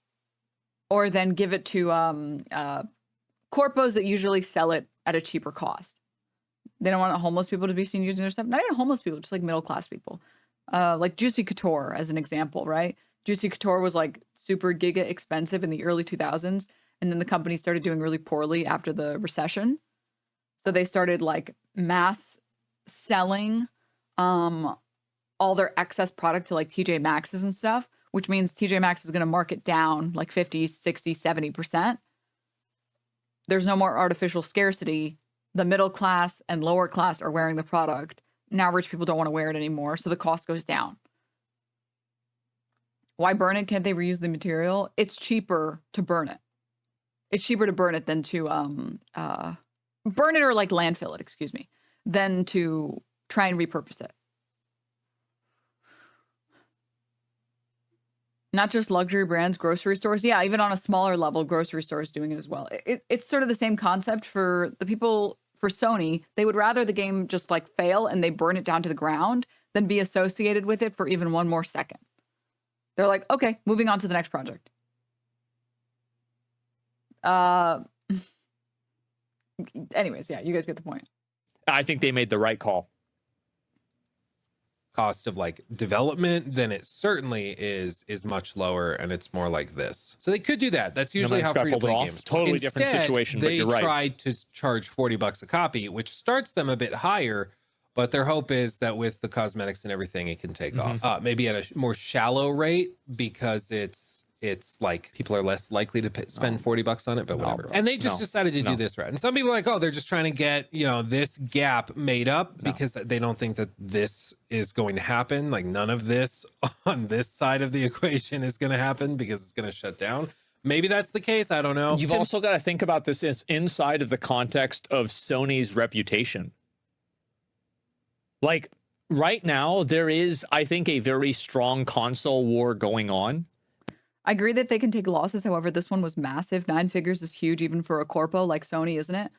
Or then give it to corpos that usually sell it at a cheaper cost. They don't want homeless people to be seen using their stuff. Not even homeless people, just like middle-class people. Like Juicy Couture as an example, right? Juicy Couture was like super giga expensive in the early 2000s. And then the company started doing really poorly after the recession. So they started like mass selling all their excess product to like TJ Maxx's and stuff, which means TJ Maxx is going to mark it down like 50, 60, 70%. There's no more artificial scarcity. The middle class and lower class are wearing the product. Now rich people don't want to wear it anymore, so the cost goes down. Why burn it? Can't they reuse the material? It's cheaper to burn it. It's cheaper to burn it than to burn it or like landfill it, excuse me, than to try and repurpose it. Not just luxury brands, grocery stores. Yeah, even on a smaller level, grocery stores doing it as well. It's sort of the same concept for the people, for Sony. They would rather the game just like fail and they burn it down to the ground than be associated with it for even one more second. They're like, okay, moving on to the next project. Anyways, yeah, you guys get the point. I think they made the right call. Cost of like development, then it certainly is much lower, and it's more like this. So they could do that. That's usually how free to play games. Totally different situation, but you're right. They tried to charge $40 a copy, which starts them a bit higher, but their hope is that with the cosmetics and everything, it can take off. Maybe at a more shallow rate because it's like people are less likely to spend $40 on it, but whatever. And they just decided to do this right. And some people are like, oh, they're just trying to get, this gap made up because they don't think that this is going to happen. Like none of this on this side of the equation is going to happen because it's going to shut down. Maybe that's the case. I don't know. You've also got to think about this as inside of the context of Sony's reputation. Like right now, there is, I think, a very strong console war going on. I agree that they can take losses. However, this one was massive. 9 figures is huge even for a corpo like Sony, isn't it?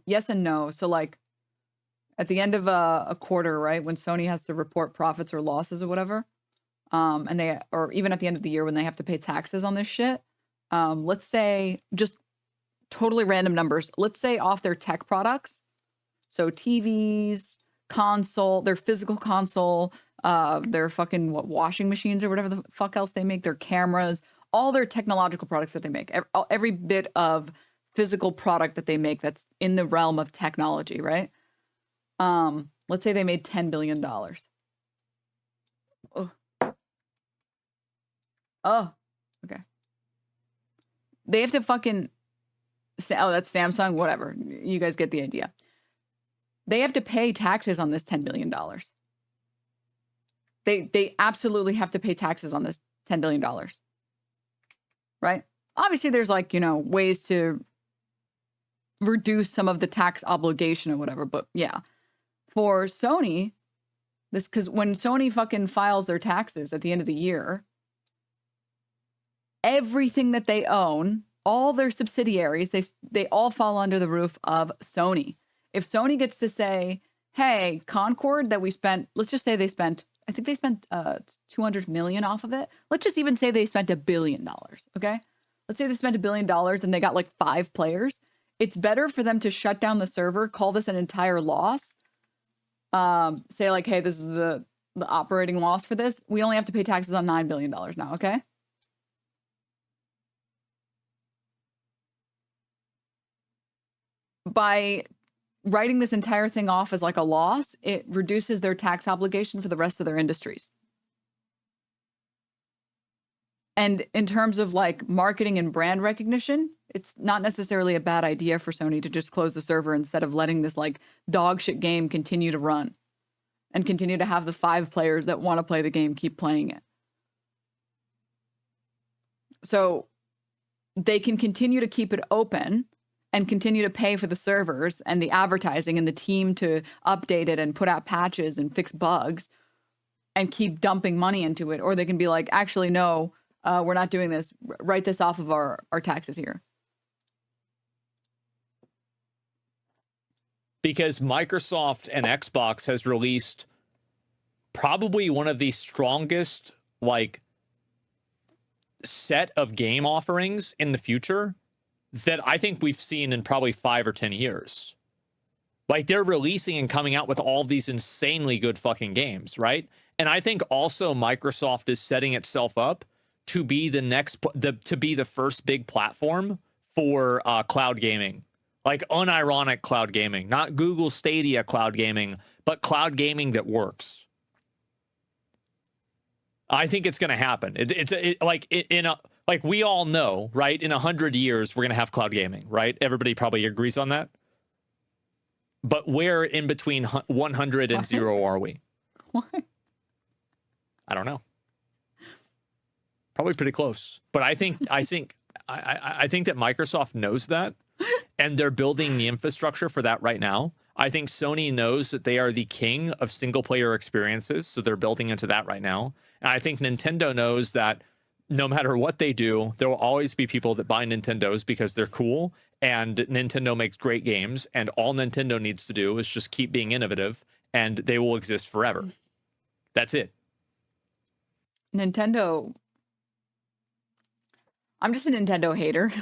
Yes and no. So like at the end of a quarter, right, when Sony has to report profits or losses or whatever, or even at the end of the year when they have to pay taxes on this shit, let's say just totally random numbers. Let's say off their tech products, so TVs, console, their physical console, their fucking washing machines or whatever the fuck else they make, their cameras, all their technological products that they make, every bit of physical product that they make that's in the realm of technology, right? Let's say they made $10 billion. Oh, okay. They have to fucking say, oh, that's Samsung, whatever. You guys get the idea. They have to pay taxes on this $10 billion. They absolutely have to pay taxes on this $10 billion. Right? Obviously, there's like, ways to reduce some of the tax obligation or whatever. But yeah, for Sony, because when Sony fucking files their taxes at the end of the year, everything that they own, all their subsidiaries, they all fall under the roof of Sony. If Sony gets to say, hey, Concord that we spent, let's just say they spent, I think they spent 200 million off of it. Let's just even say they spent $1 billion, okay? Let's say they spent $1 billion and they got like 5 players. It's better for them to shut down the server, call this an entire loss, say like, hey, this is the operating loss for this. We only have to pay taxes on $9 billion now, okay? By writing this entire thing off as like a loss, it reduces their tax obligation for the rest of their industries. And in terms of like marketing and brand recognition, it's not necessarily a bad idea for Sony to just close the server instead of letting this like dog shit game continue to run and continue to have the 5 players that want to play the game keep playing it. So they can continue to keep it open and continue to pay for the servers and the advertising and the team to update it and put out patches and fix bugs and keep dumping money into it. Or they can be like, actually, no, we're not doing this. Write this off of our taxes here. Because Microsoft and Xbox has released probably one of the strongest like set of game offerings in the future that I think we've seen in probably 5 or 10 years. Like they're releasing and coming out with all these insanely good fucking games, right? And I think also Microsoft is setting itself up to be the next, to be the first big platform for cloud gaming, like unironic cloud gaming, not Google Stadia cloud gaming, but cloud gaming that works. I think it's going to happen. Like we all know, right? In 100 years, we're going to have cloud gaming, right? Everybody probably agrees on that. But where in between 100 and 0 are we? Why? I don't know. Probably pretty close. But I think that Microsoft knows that, and they're building the infrastructure for that right now. I think Sony knows that they are the king of single-player experiences, so they're building into that right now. And I think Nintendo knows that no matter what they do, there will always be people that buy Nintendos because they're cool, and Nintendo makes great games, and all Nintendo needs to do is just keep being innovative, and they will exist forever. That's it. Nintendo. I'm just a Nintendo hater.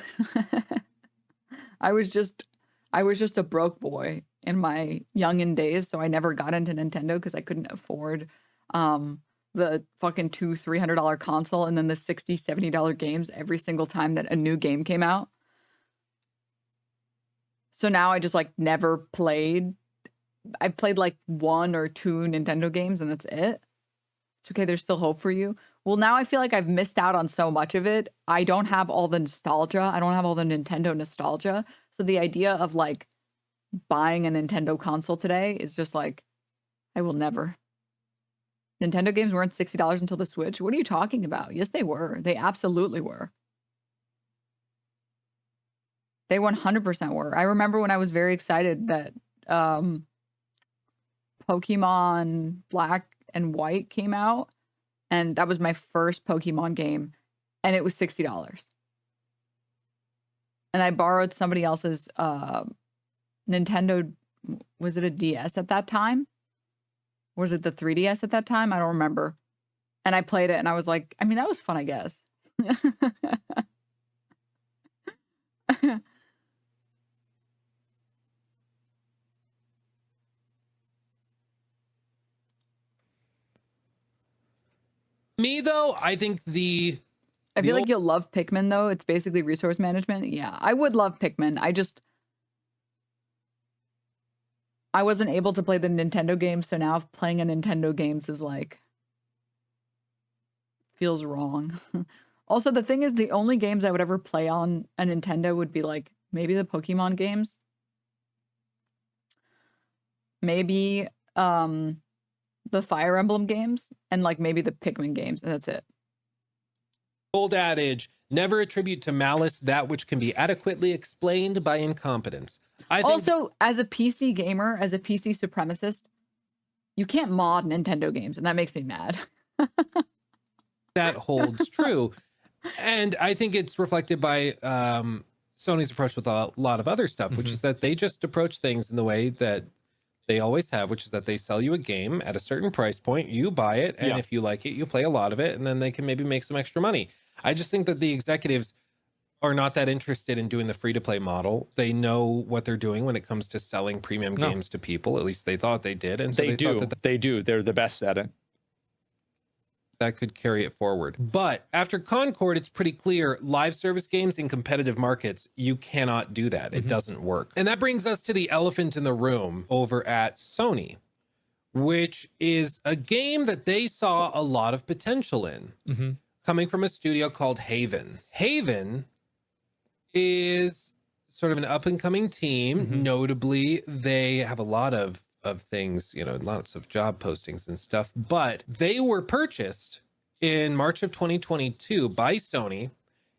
I was just a broke boy in my youngin' days, so I never got into Nintendo because I couldn't afford the fucking $200-$300 console and then the $60-$70 games every single time that a new game came out. So now I just like never played. I've played like 1 or 2 Nintendo games and that's it. It's okay, there's still hope for you. Well, now I feel like I've missed out on so much of it. I don't have all the nostalgia. I don't have all the Nintendo nostalgia. So the idea of like buying a Nintendo console today is just like, I will never. Nintendo games weren't $60 until the Switch. What are you talking about? Yes, they were. They absolutely were. They 100% were. I remember when I was very excited that Pokemon Black and White came out, and that was my first Pokemon game, and it was $60. And I borrowed somebody else's Nintendo, was it a DS at that time? Or was it the 3DS at that time? I don't remember. And I played it, and I was like, I mean, that was fun, I guess. Me, though, I think I feel like you'll love Pikmin, though. It's basically resource management. Yeah, I would love Pikmin. I wasn't able to play the Nintendo games, so now playing a Nintendo games is like, feels wrong. Also, the thing is, the only games I would ever play on a Nintendo would be like, maybe the Pokemon games. Maybe the Fire Emblem games, and like maybe the Pikmin games, and that's it. old adage, never attribute to malice that which can be adequately explained by incompetence. I think Also, as a PC gamer, as a PC supremacist, you can't mod Nintendo games, and that makes me mad. that holds true. And I think it's reflected by Sony's approach with a lot of other stuff, which is that they just approach things in the way that they always have, which is that they sell you a game at a certain price point, you buy it, and if you like it, you play a lot of it, and then they can maybe make some extra money. I just think that the executives are not that interested in doing the free-to-play model. They know what they're doing when it comes to selling premium games to people. At least they thought they did. And so they do. They do. They're the best at it. that could carry it forward. But after Concord, it's pretty clear live service games in competitive markets, you cannot do that. It doesn't work. And that brings us to the elephant in the room over at Sony, which is a game that they saw a lot of potential in, coming from a studio called Haven. Haven is sort of an up-and-coming team. Notably, they have a lot of things, you know, lots of job postings and stuff, but they were purchased in March of 2022 by Sony.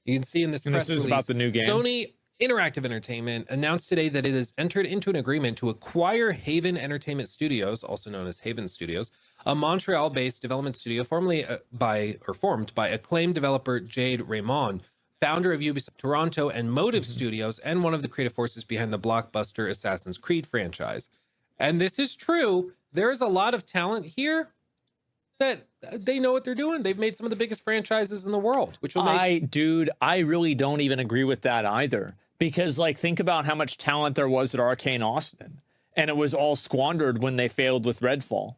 You can see in this press release about the new game. Sony Interactive Entertainment announced today that it has entered into an agreement to acquire Haven Entertainment Studios, also known as Haven Studios, a Montreal-based development studio formed by acclaimed developer Jade Raymond, founder of Ubisoft Toronto and Motive Studios, and one of the creative forces behind the blockbuster Assassin's Creed franchise. And this is true. There is a lot of talent here that they know what they're doing. They've made some of the biggest franchises in the world, which will make... I really don't even agree with that either. Because, like, think about how much talent there was at Arcane Austin. And it was all squandered when they failed with Redfall.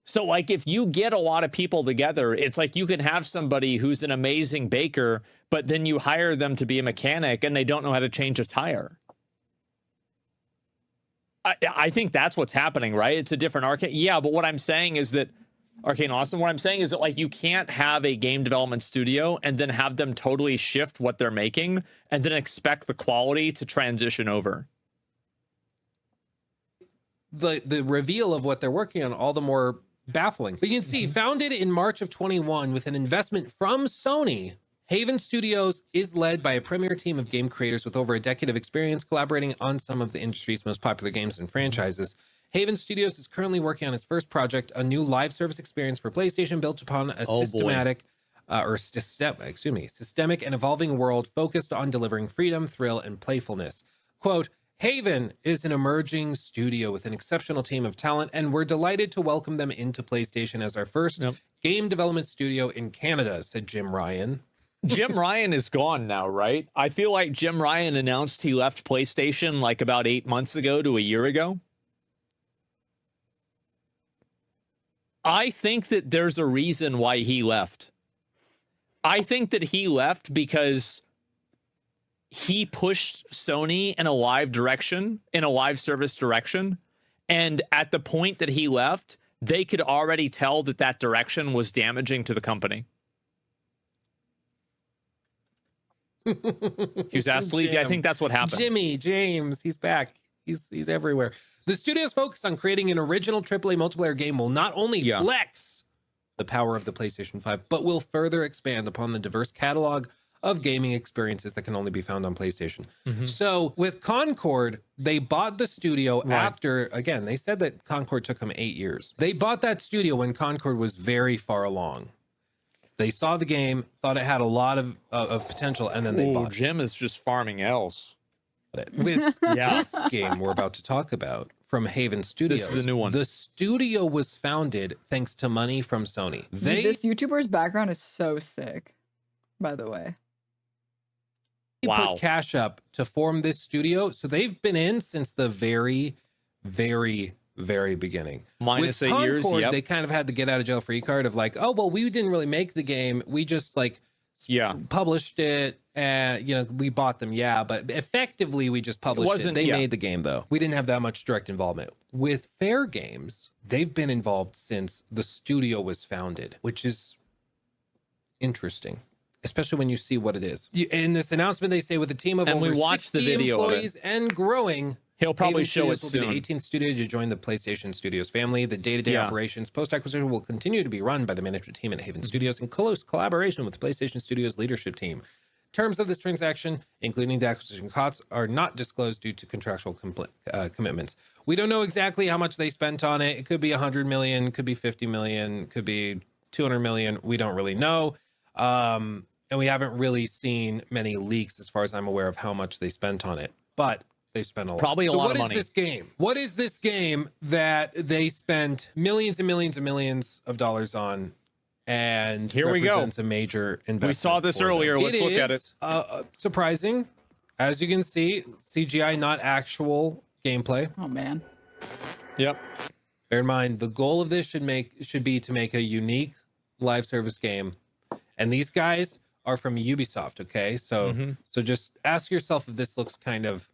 So, like, if you get a lot of people together, it's like you can have somebody who's an amazing baker, but then you hire them to be a mechanic and they don't know how to change a tire. I think that's what's happening, right? It's a different Arcane. Yeah, but what I'm saying is that Arcane Austin, what I'm saying is that, like, you can't have a game development studio and then have them totally shift what they're making and then expect the quality to transition over. The reveal of what they're working on, all the more baffling. But you can see, founded in March of 21 with an investment from Sony, Haven Studios is led by a premier team of game creators with over a decade of experience collaborating on some of the industry's most popular games and franchises. Haven Studios is currently working on its first project, a new live service experience for PlayStation built upon a systemic and evolving world focused on delivering freedom, thrill, and playfulness. Quote, Haven is an emerging studio with an exceptional team of talent, and we're delighted to welcome them into PlayStation as our first game development studio in Canada, said Jim Ryan. Jim Ryan is gone now, right? I feel like Jim Ryan announced he left PlayStation like about 8 months ago to a year ago. I think that there's a reason why he left. I think that he left because he pushed Sony in a live direction, in a live service direction. And at the point that he left, they could already tell that that direction was damaging to the company. He was asked to leave. Yeah, I think that's what happened. Jimmy, James, he's back. He's everywhere. The studio's focus on creating an original AAA multiplayer game will not only flex the power of the PlayStation 5, but will further expand upon the diverse catalog of gaming experiences that can only be found on PlayStation. So with Concord, they bought the studio after, again, they said that Concord took them 8 years. They bought that studio when Concord was very far along. They saw the game, thought it had a lot of potential, and then they bought it. Jim is just farming else. With this game we're about to talk about from Haven Studios, this is the new one. The studio was founded thanks to money from Sony. This YouTuber's background is so sick, by the way. They put cash up to form this studio, so they've been in since the very, very, very beginning. Minus With 8 years, Concord, they kind of had the get out of jail free card of like, oh, well, we didn't really make the game. We just like published it and, you know, we bought them. Yeah. But effectively we just published it. They made the game though. We didn't have that much direct involvement. With Fair Games, they've been involved since the studio was founded, which is interesting, especially when you see what it is. In this announcement, they say with a team of over 60 employees and growing, he'll probably show it will soon. be the 18th studio to join the PlayStation Studios family. The day-to-day operations post-acquisition will continue to be run by the management team at Haven Studios in close collaboration with the PlayStation Studios leadership team. Terms of this transaction, including the acquisition costs, are not disclosed due to contractual commitments. We don't know exactly how much they spent on it. It could be 100 million, could be 50 million, could be 200 million. We don't really know. And we haven't really seen many leaks as far as I'm aware of how much they spent on it. But they've spent a lot. Probably a lot of money. So what is this game? What is this game that they spent millions and millions and millions of dollars on? And here we go. Represents a major investment. We saw this earlier. Let's look at it. Surprising. As you can see, CGI, not actual gameplay. Oh, man. Yep. Bear in mind, the goal of this should be to make a unique live service game, and these guys are from Ubisoft. Okay, so so just ask yourself if this looks kind of.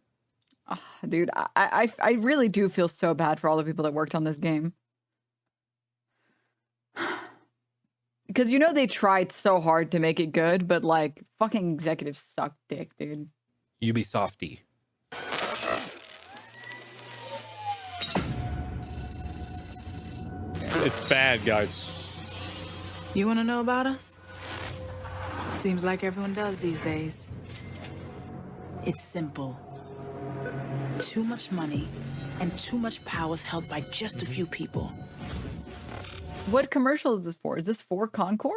Dude, I really do feel so bad for all the people that worked on this game. Because you know they tried so hard to make it good, but like fucking executives suck dick, dude. Ubisofty. It's bad, guys. You want to know about us? Seems like everyone does these days. It's simple. Too much money and too much power is held by just a few people. What commercial is this for? Is this for Concord?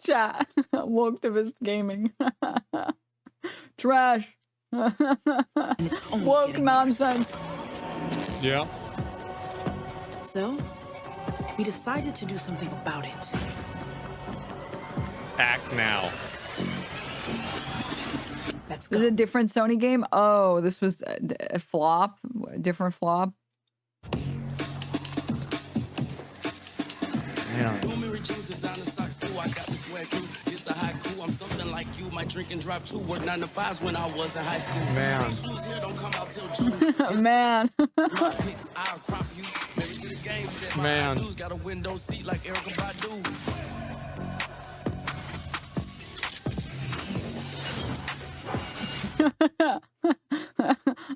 Chat. Woketivist gaming. Trash. It's only Woke getting nonsense. Yeah. So, we decided to do something about it. Act now. Let's This go. is a different Sony game? Oh, this was a flop? A different flop? Yeah. I'm something like you. My drink and drive too. Work 9 to 5s when I was in high school. Man. Shoes here don't come out till June. Man. I'll crop you. Maybe to the game. Said my Man. blues got a window seat like Erica Badu.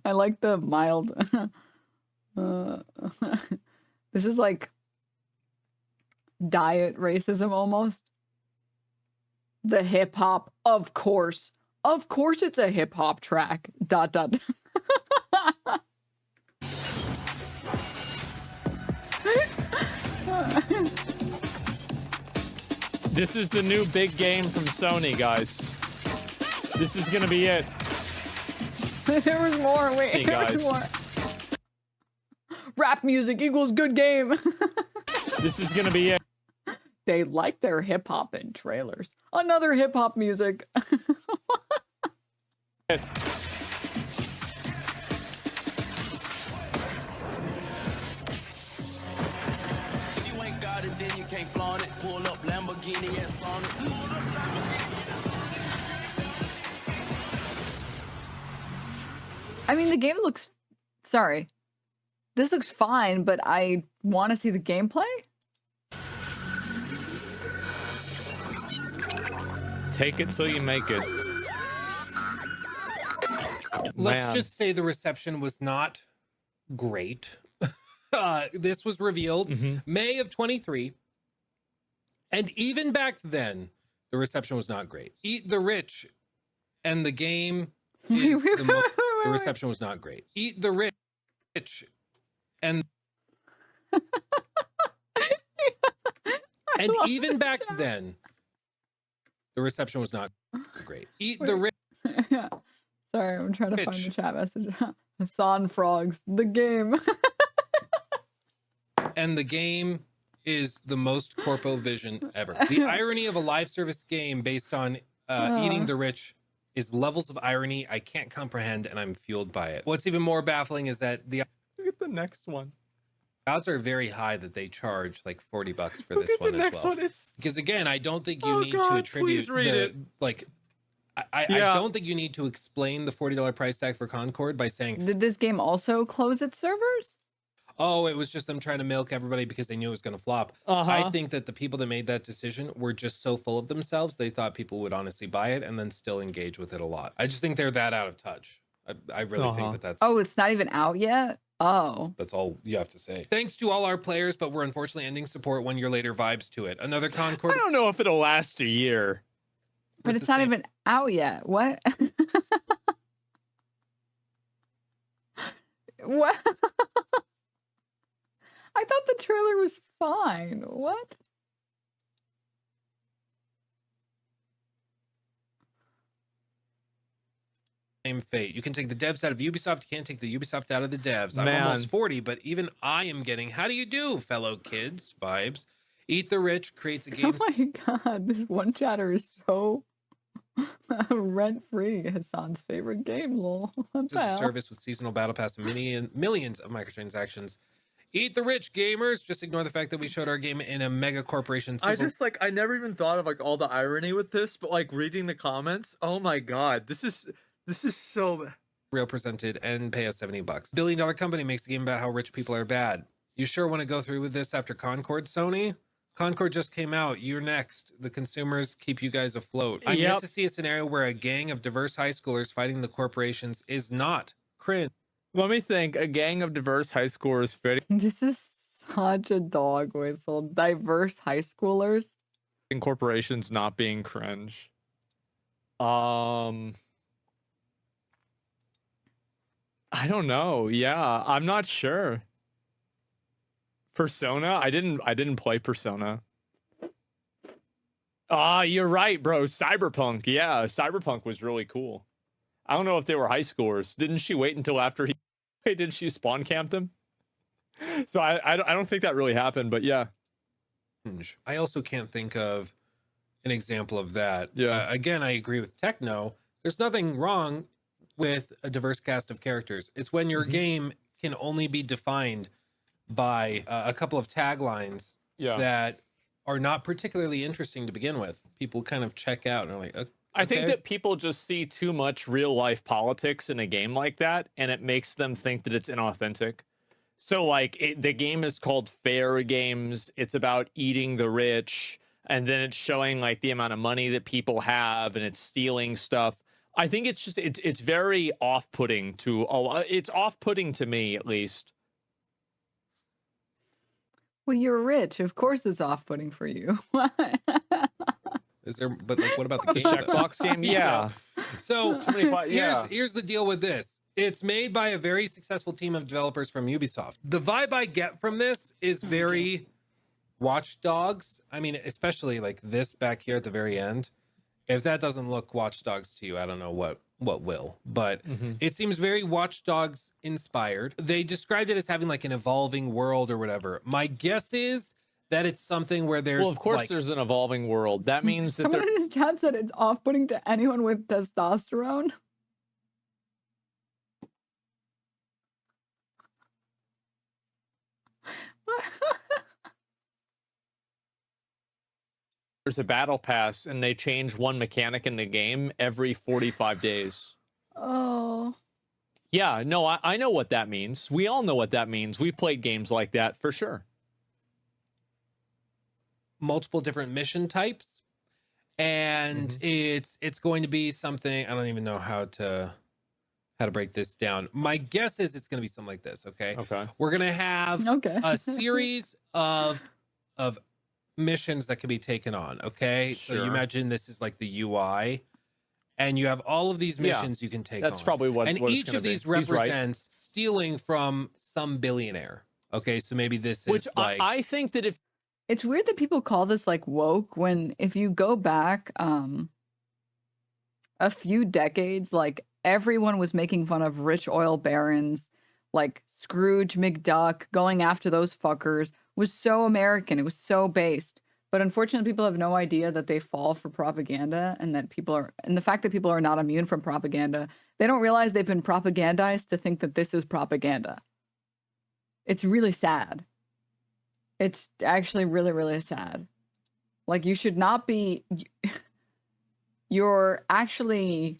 I like the mild. This is like diet racism almost. The hip hop, of course. Of course it's a hip hop track. Dot dot. This is the new big game from Sony, guys. This is gonna be it. There was more. Wait, Hey, there was guys. more. Rap music equals good game. This is gonna be it. They like their hip hop in trailers. Another hip hop music. If you ain't got it, then you can't flaunt it. Pull up Lamborghini and Sonic. I mean, the game looks. Sorry. This looks fine, but I want to see the gameplay. Take it till you make it. Let's Man. just say the reception was not great. This was revealed May of 23. And even back then, the reception was not great. Eat the Rich and the game is the most. The reception was not great. Eat the Rich and and even back then, the reception was not great. Eat the Rich. Yeah. Sorry, I'm trying to find the Rich. chat message. Son Frogs, the game. And the game is the most corpo vision ever. The irony of a live service game based on eating the rich is levels of irony I can't comprehend, and I'm fueled by it. What's even more baffling is that the Look at the next one. odds are very high that they charge like $40 for Look this at one the as next well. one. It's Because again, I don't think you Oh, need to God, attribute please read the it. like. I Yeah. don't think you need to explain the $40 price tag for Concord by saying, Did this game also close its servers? oh, it was just them trying to milk everybody because they knew it was going to flop. I think that the people that made that decision were just so full of themselves, they thought people would honestly buy it and then still engage with it a lot. I just think they're that out of touch. I really think that that's Oh, it's not even out yet? Oh. that's all you have to say. Thanks to all our players, but we're unfortunately ending support 1 year later vibes to it. Another Concord. I don't know if it'll last a year. But with it's the not same- even out yet. What? What? I thought the trailer was fine. What? Same fate. You can take the devs out of Ubisoft. You can't take the Ubisoft out of the devs. I'm Man. almost 40, but even I am getting, how do you do, fellow kids? Vibes. Eat the Rich creates a game. Oh my god, this one chatter is so rent free. Hassan's favorite game, lol. What the As a hell? service with seasonal battle pass and millions of microtransactions. Eat the rich, gamers. Just ignore the fact that we showed our game in a mega corporation. I just like, I never even thought of like all the irony with this, but like reading the comments, oh my god, this is so. Real presented and pay us $70. $1 billion company makes a game about how rich people are bad. You sure want to go through with this after Concord, Sony? Concord just came out. You're next. The consumers keep you guys afloat. I'm yet to see a scenario where a gang of diverse high schoolers fighting the corporations is not cringe. Let me think. A gang of diverse high schoolers fighting This is such a dog whistle. Diverse high schoolers. corporations not being cringe. I don't know. Yeah, I'm not sure. Persona? I didn't play Persona. Ah, you're right, bro. Cyberpunk. Yeah, Cyberpunk was really cool. I don't know if they were high schoolers. Didn't she wait until after he did she spawn camped him? So I don't think that really happened, but yeah. I also can't think of an example of that. Yeah. Again, I agree with Techno. There's nothing wrong with a diverse cast of characters. It's when your game can only be defined by a couple of taglines that are not particularly interesting to begin with. People kind of check out and are like, okay. I think that people just see too much real life politics in a game like that, and it makes them think that it's inauthentic. So like the game is called Fair Games. It's about eating the rich, and then it's showing like the amount of money that people have, and it's stealing stuff. I think it's just it's very off-putting to it's off-putting to me at least. Well, you're rich. Of course it's off-putting for you. Is there, but like, what about the game? Checkbox game? Yeah. So yeah. here's the deal with this. It's made by a very successful team of developers from Ubisoft. The vibe I get from this is very Watch Dogs. I mean, especially like this back here at the very end. If that doesn't look Watch Dogs to you, I don't know what will. But it seems very Watch Dogs inspired. They described it as having like an evolving world or whatever. My guess is that it's something where there's, well, of course, like, there's an evolving world. That means that Someone in his chat said it's off-putting to anyone with testosterone. there's a battle pass, and they change one mechanic in the game every 45 days. Oh. Yeah, no, I know what that means. We all know what that means. We've played games like that for sure. multiple different mission types, and it's going to be something, I don't even know how to break this down. My guess is it's going to be something like this. Okay. We're going to have a series of missions that can be taken on. Okay. So you imagine this is like the UI, and you have all of these missions you can take on. That's probably what. And what each of these represents stealing from some billionaire. Okay. So maybe this is like, I think that if it's weird that people call this like woke, when if you go back a few decades, like everyone was making fun of rich oil barons, like Scrooge McDuck. Going after those fuckers was so American. It was so based. But unfortunately, people have no idea that they fall for propaganda, and that and the fact that people are not immune from propaganda, they don't realize they've been propagandized to think that this is propaganda. It's really sad. It's actually really, really sad. Like, you should not be, you're actually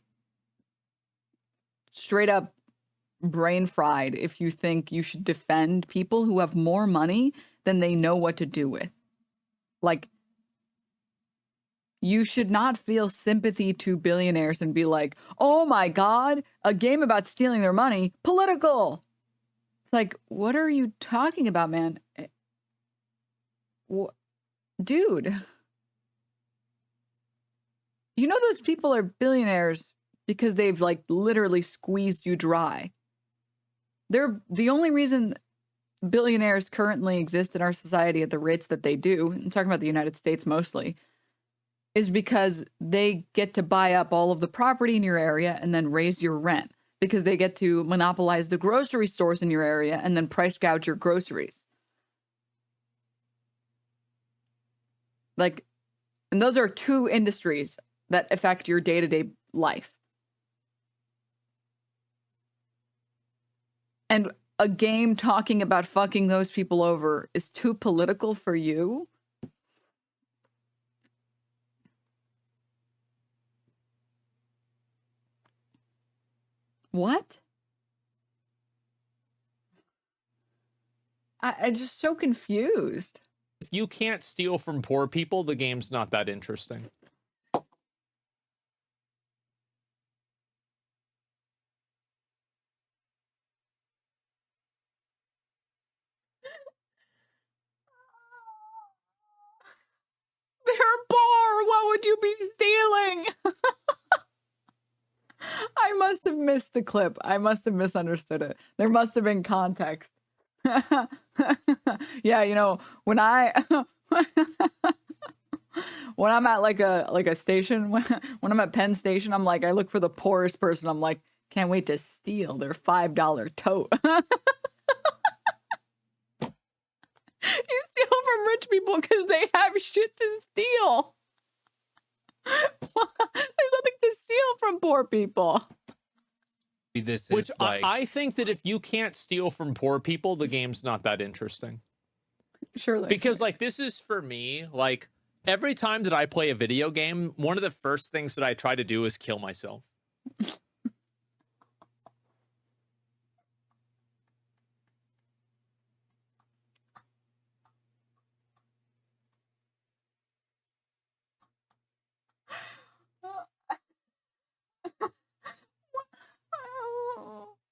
straight up brain fried if you think you should defend people who have more money than they know what to do with. Like, you should not feel sympathy to billionaires and be like, oh my God, a game about stealing their money, political. Like, what are you talking about, man? Dude, you know those people are billionaires because they've like literally squeezed you dry. They're the only reason billionaires currently exist in our society at the rates that they do, I'm talking about the United States mostly, is because they get to buy up all of the property in your area and then raise your rent, because they get to monopolize the grocery stores in your area and then price gouge your groceries. Like, and those are two industries that affect your day-to-day life. And a game talking about fucking those people over is too political for you? What? I'm just so confused. If you can't steal from poor people, the game's not that interesting. They're poor. What would you be stealing? I must have missed the clip. I must have misunderstood it. There must have been context. Yeah, you know, when I'm at like a station, when I'm at Penn Station, I'm like, I look for the poorest person. I'm like, can't wait to steal their $5 tote. You steal from rich people because they have shit to steal. There's nothing to steal from poor people. This Which is like I think that if you can't steal from poor people, the game's not that interesting. Surely. Because like this is for me, like every time that I play a video game, one of the first things that I try to do is kill myself.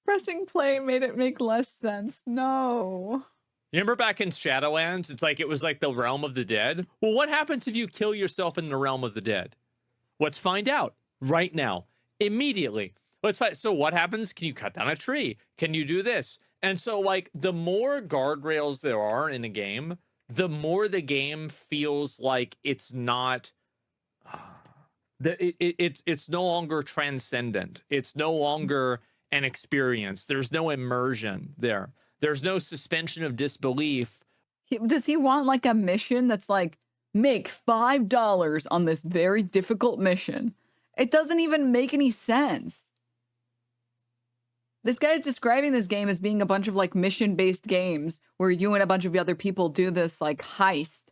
Pressing play made it make less sense. No. You remember back in Shadowlands, it's like it was like the realm of the dead? Well, what happens if you kill yourself in the realm of the dead? Let's find out right now. Immediately. Let's find. So what happens? Can you cut down a tree? Can you do this? And so like the more guardrails there are in a game, the more the game feels like it's not it's no longer transcendent. It's no longer an experience. There's no immersion there. There's no suspension of disbelief. Does he want like a mission that's like, make $5 on this very difficult mission? It doesn't even make any sense. This guy's describing this game as being a bunch of like mission-based games where you and a bunch of other people do this like heist.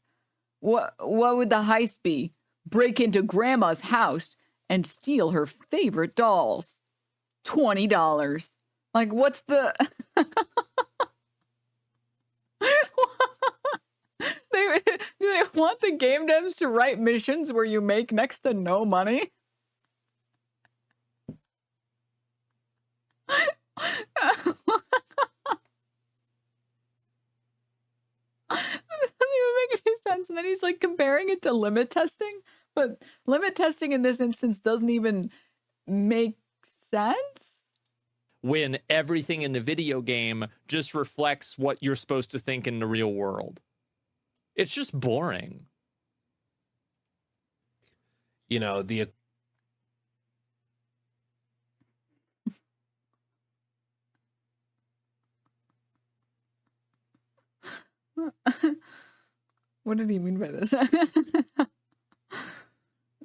What would the heist be? Break into grandma's house and steal her favorite dolls. $20. Like, what's the... Do they want the game devs to write missions where you make next to no money? Doesn't even make any sense. And then he's like comparing it to limit testing, but limit testing in this instance doesn't even make sense. When everything in the video game just reflects what you're supposed to think in the real world. It's just boring. You know, the What did he mean by this?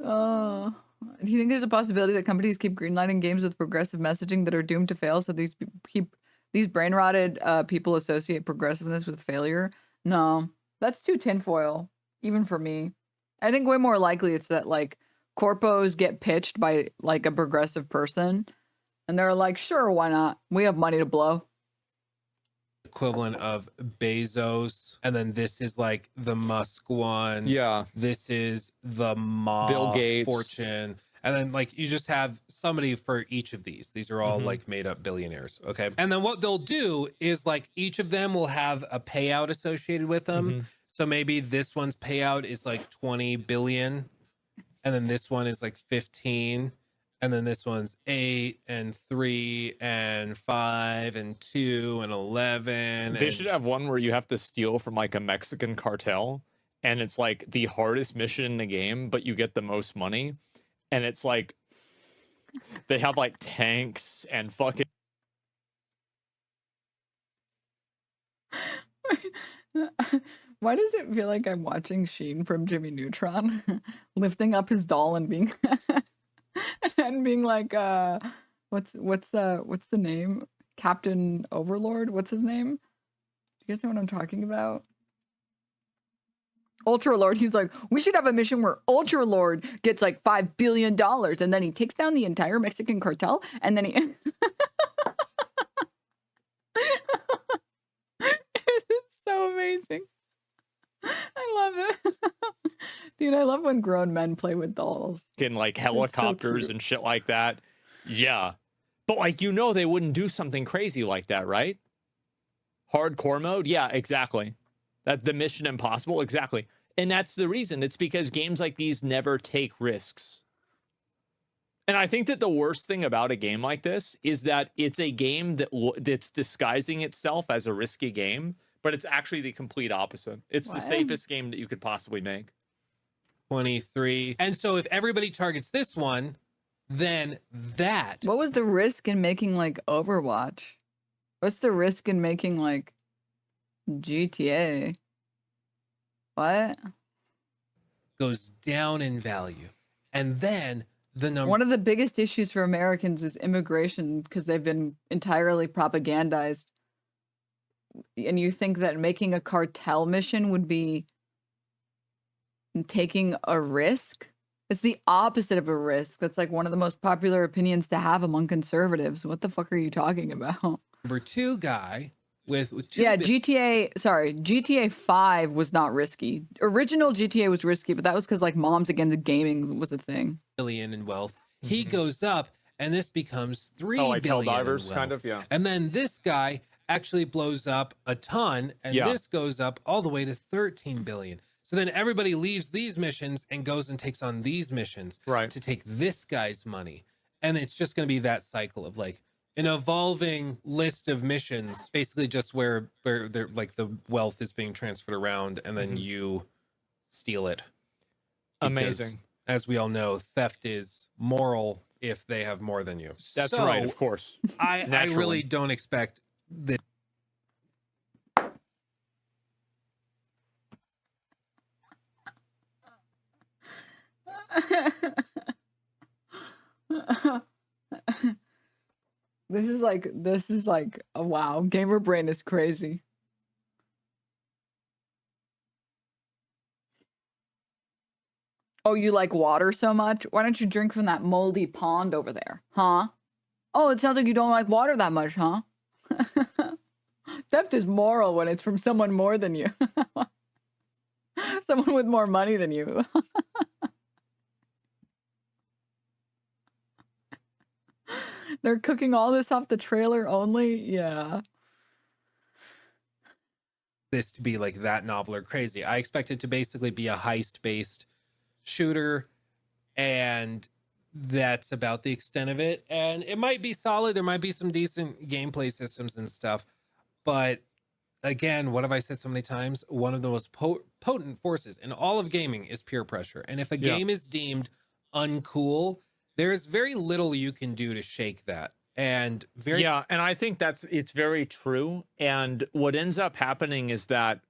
Oh, do you think there's a possibility that companies keep greenlighting games with progressive messaging that are doomed to fail? So these brain rotted people associate progressiveness with failure? No, that's too tinfoil, even for me. I think way more likely it's that like corpos get pitched by like a progressive person, and they're like, sure, why not? We have money to blow. equivalent of Bezos, and then this is like the Musk one. Yeah. This is the Ma Bill Gates. fortune. And then like you just have somebody for each of these. These are all like made up billionaires. Okay. And then what they'll do is like each of them will have a payout associated with them. So maybe this one's payout is like 20 billion. And then this one is like 15. And then this one's 8 and 3 and 5 and 2 and 11. They should have one where you have to steal from like a Mexican cartel, and it's like the hardest mission in the game, but you get the most money. And it's like they have like tanks and fucking Why does it feel like I'm watching Sheen from Jimmy Neutron lifting up his doll and being and being like what's the name? Captain Overlord. What's his name? Do you guys know what I'm talking about? Ultra Lord. He's like, we should have a mission where Ultra Lord gets like $5 billion, and then he takes down the entire Mexican cartel, and then he. It's so amazing. I love it. Dude, I love when grown men play with dolls. In like helicopters cute. and shit like that. Yeah. But like, you know, they wouldn't do something crazy like that, right? Hardcore mode? Yeah, exactly. That the Mission Impossible? Exactly. And that's the reason. It's because games like these never take risks. And I think that the worst thing about a game like this is that it's a game that's disguising itself as a risky game, but it's actually the complete opposite. It's the safest game that you could possibly make. 23. And so if everybody targets this one, then that. What was the risk in making like Overwatch? What's the risk in making like GTA? What? Goes down in value. And then the number. One of the biggest issues for Americans is immigration because they've been entirely propagandized. And you think that making a cartel mission would be taking a risk? It's the opposite of a risk. That's like one of the most popular opinions to have among conservatives. What the fuck are you talking about? Number 2 guy with two GTA 5 was not risky. Original GTA was risky, but that was because like moms against gaming was a thing. billion in wealth. He goes up and this becomes 3 like billion in Helldivers, wealth. kind of, yeah. And then this guy actually blows up a ton, and this goes up all the way to 13 billion. So then everybody leaves these missions and goes and takes on these missions to take this guy's money. And it's just going to be that cycle of like an evolving list of missions, basically just where they're like the wealth is being transferred around and then you steal it. Because, Amazing. as we all know, theft is moral if they have more than you. That's right, of course. I really don't expect that. This is like a wow. Gamer brain is crazy. Oh, you like water so much? Why don't you drink from that moldy pond over there? Huh? Oh, it sounds like you don't like water that much, huh? Theft is moral when it's from someone more than you. Someone with more money than you. They're cooking all this off the trailer only? Yeah. This to be like that novel or crazy. I expect it to basically be a heist-based shooter, and that's about the extent of it. And it might be solid. There might be some decent gameplay systems and stuff. But again, what have I said so many times? One of the most potent forces in all of gaming is peer pressure. And if a game is deemed uncool, there's very little you can do to shake that. And and I think it's very true. And what ends up happening is that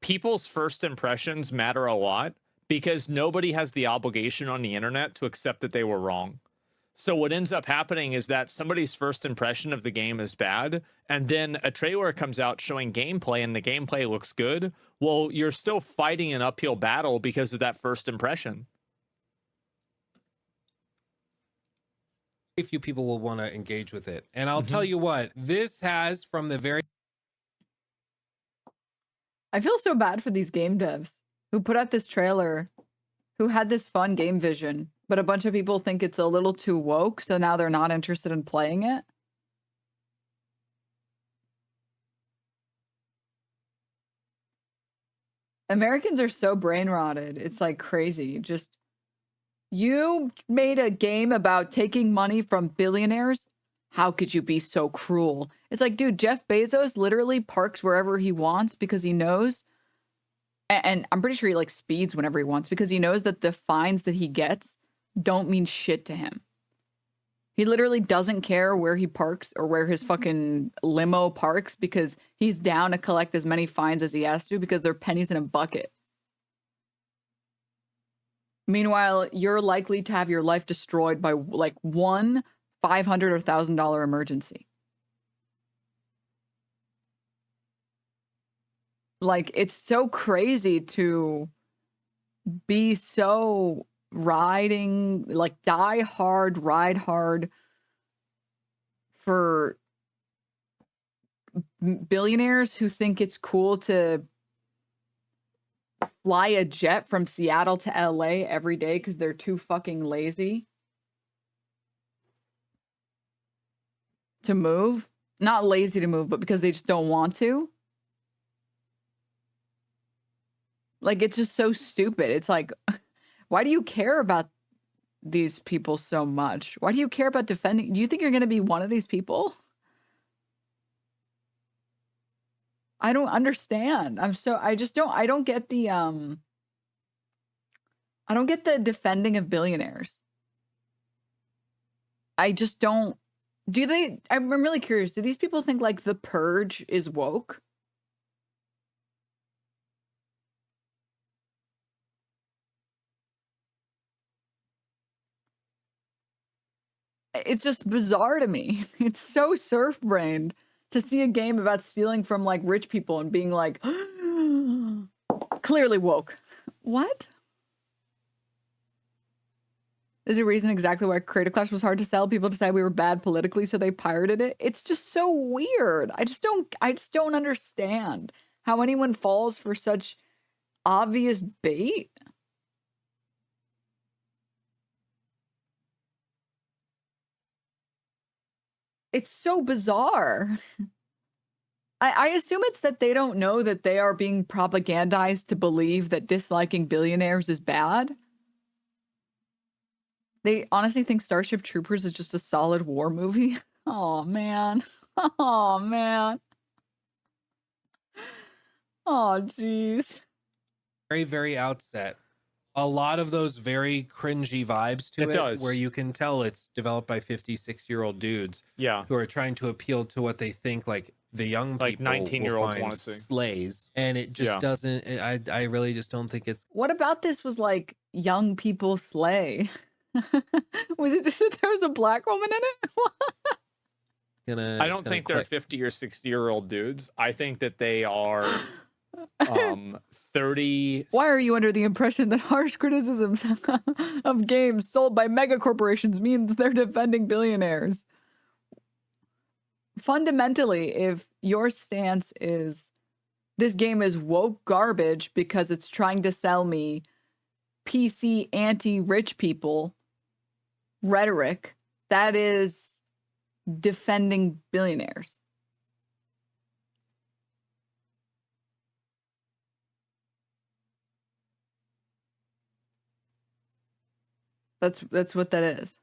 people's first impressions matter a lot because nobody has the obligation on the internet to accept that they were wrong. So what ends up happening is that somebody's first impression of the game is bad, and then a trailer comes out showing gameplay and the gameplay looks good. Well, you're still fighting an uphill battle because of that first impression. very few people will want to engage with it. And I'll tell you what, this has from the very... I feel so bad for these game devs who put out this trailer, who had this fun game vision, but a bunch of people think it's a little too woke, so now they're not interested in playing it. Americans are so brain rotted. It's like crazy. Just, you made a game about taking money from billionaires? How could you be so cruel? It's like, dude, Jeff Bezos literally parks wherever he wants because he knows, and I'm pretty sure he like speeds whenever he wants because he knows that the fines that he gets don't mean shit to him. He literally doesn't care where he parks or where his fucking limo parks because he's down to collect as many fines as he has to because they're pennies in a bucket. Meanwhile, you're likely to have your life destroyed by like one $500 or $1,000 emergency. like, it's so crazy to be so die hard, ride hard for billionaires who think it's cool to fly a jet from Seattle to LA every day because they're too fucking lazy to move. Not lazy to move, but because they just don't want to. Like, it's just so stupid. It's like, why do you care about these people so much? Why do you care about defending? Do you think you're going to be one of these people? I don't understand. I don't get the defending of billionaires. I just don't. I'm really curious. Do these people think like The Purge is woke? It's just bizarre to me. It's so surf-brained to see a game about stealing from like rich people and being like, clearly woke. What? There's a reason exactly why Creative Clash was hard to sell. People decided we were bad politically, so they pirated it. It's just so weird. I just don't understand how anyone falls for such obvious bait. It's so bizarre. I assume it's that they don't know that they are being propagandized to believe that disliking billionaires is bad. They honestly think Starship Troopers is just a solid war movie. Oh, man. Oh, man. Oh, jeez. Very, very outset. A lot of those very cringy vibes to it, where you can tell it's developed by 56-year-old dudes who are trying to appeal to what they think like the young people, like 19-year-olds want to see, slays, and it just doesn't. I really just don't think it's. What about this was like young people slay? Was it just that there was a black woman in it? I don't think they're 50 or 60-year-old dudes. I think that they are 30. Why are you under the impression that harsh criticisms of games sold by mega corporations means they're defending billionaires? Fundamentally, if your stance is this game is woke garbage because it's trying to sell me PC anti-rich people rhetoric, that is defending billionaires. That's what that is.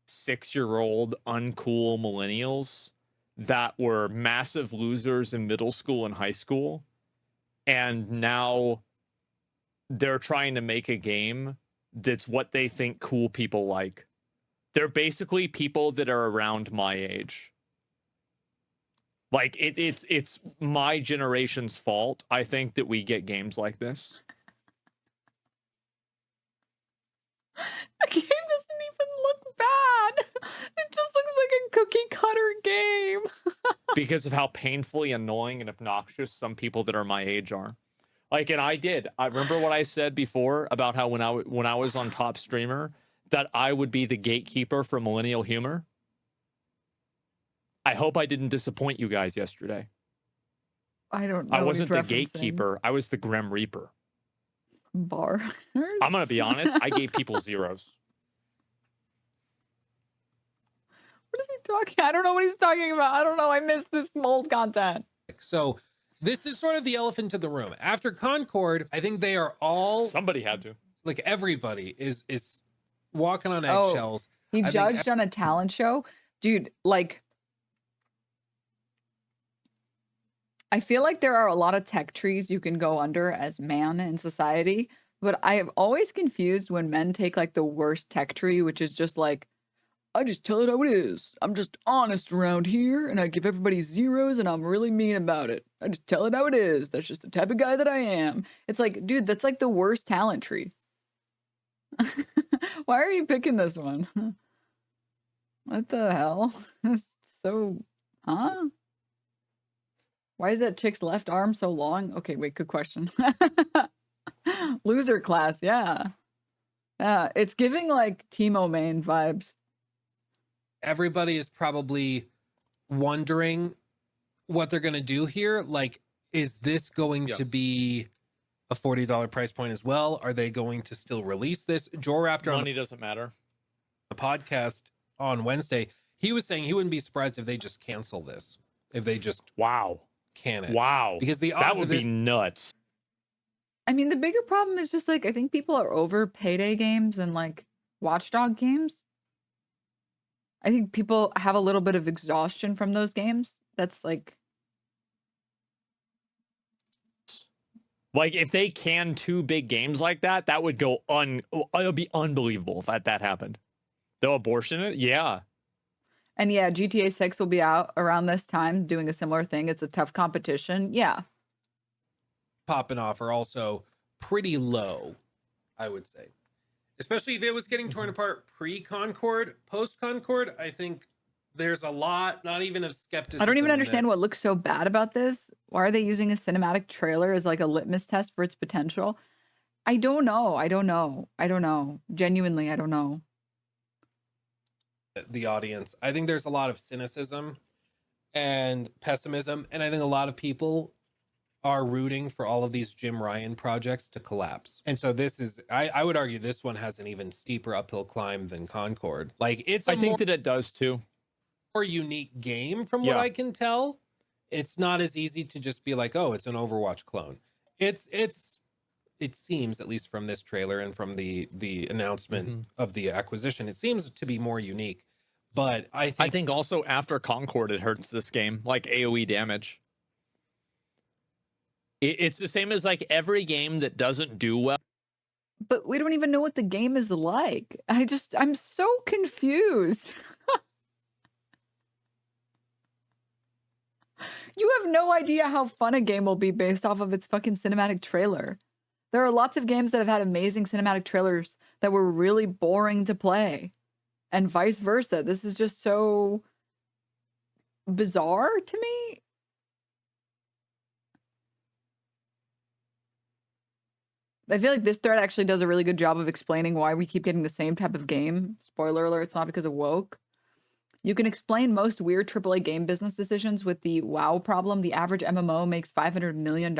Six-year-old uncool millennials that were massive losers in middle school and high school, and now they're trying to make a game that's what they think cool people like. They're basically people that are around my age. Like it's my generation's fault, I think, that we get games like this. The game doesn't even look bad. It just looks like a cookie cutter game. Because of how painfully annoying and obnoxious some people that are my age are. Like, and I remember what I said before about how when I was on Top Streamer, that I would be the gatekeeper for millennial humor. I hope I didn't disappoint you guys yesterday. I don't know. I wasn't the gatekeeper. I was the Grim Reaper. Bar. I'm going to be honest. I gave people zeros. What is he talking? I don't know what he's talking about. I don't know. I missed this mold content. So this is sort of the elephant in the room. After Concord, I think they are all... Somebody had to. Like, everybody is walking on eggshells. He judged on a talent show? Dude, like... I feel like there are a lot of tech trees you can go under as man in society, but I have always confused when men take like the worst tech tree, which is just like, I just tell it how it is. I'm just honest around here, and I give everybody zeros, and I'm really mean about it. I just tell it how it is. That's just the type of guy that I am. It's like, dude, that's like the worst talent tree. Why are you picking this one? What the hell? That's so, huh? Why is that chick's left arm so long? Okay, wait, good question. Loser class, yeah. Yeah, it's giving like Timo main vibes. Everybody is probably wondering what they're going to do here. Like, is this going to be a $40 price point as well? Are they going to still release this? Joe Raptor Money doesn't matter. the podcast on Wednesday, he was saying he wouldn't be surprised if they just cancel this, if they just Wow. can it. Wow. Because the odds that of would this be nuts. I mean, the bigger problem is just like, I think people are over payday games and like watchdog games. I think people have a little bit of exhaustion from those games. That's like, Like, if they can 2 big games like that, that would go it would be unbelievable if that happened. They'll abortion it? Yeah. and yeah, GTA 6 will be out around this time doing a similar thing. It's a tough competition. Yeah. popping off are also pretty low, I would say. Especially if it was getting torn apart pre-Concord, post-Concord, I think there's a lot, not even of skepticism. I don't even in understand what looks so bad about this. Why are they using a cinematic trailer as like a litmus test for its potential? I don't know. I don't know. I don't know. Genuinely, I don't know. the audience. I think there's a lot of cynicism and pessimism, and I think a lot of people are rooting for all of these Jim Ryan projects to collapse. And so this is, I would argue this one has an even steeper uphill climb than Concord. Like, it's a I think that it does too. more unique game from what Yeah. I can tell. It's not as easy to just be like, oh, it's an Overwatch clone. It seems, at least from this trailer and from the announcement of the acquisition, it seems to be more unique. But I think also after Concord, it hurts this game, like AoE damage. It's the same as like every game that doesn't do well. But we don't even know what the game is like. I'm so confused. You have no idea how fun a game will be based off of its fucking cinematic trailer. There are lots of games that have had amazing cinematic trailers that were really boring to play, and vice versa. This is just so bizarre to me. I feel like this thread actually does a really good job of explaining why we keep getting the same type of game. Spoiler alert, it's not because of woke. You can explain most weird AAA game business decisions with the WoW problem. The average MMO makes $500 million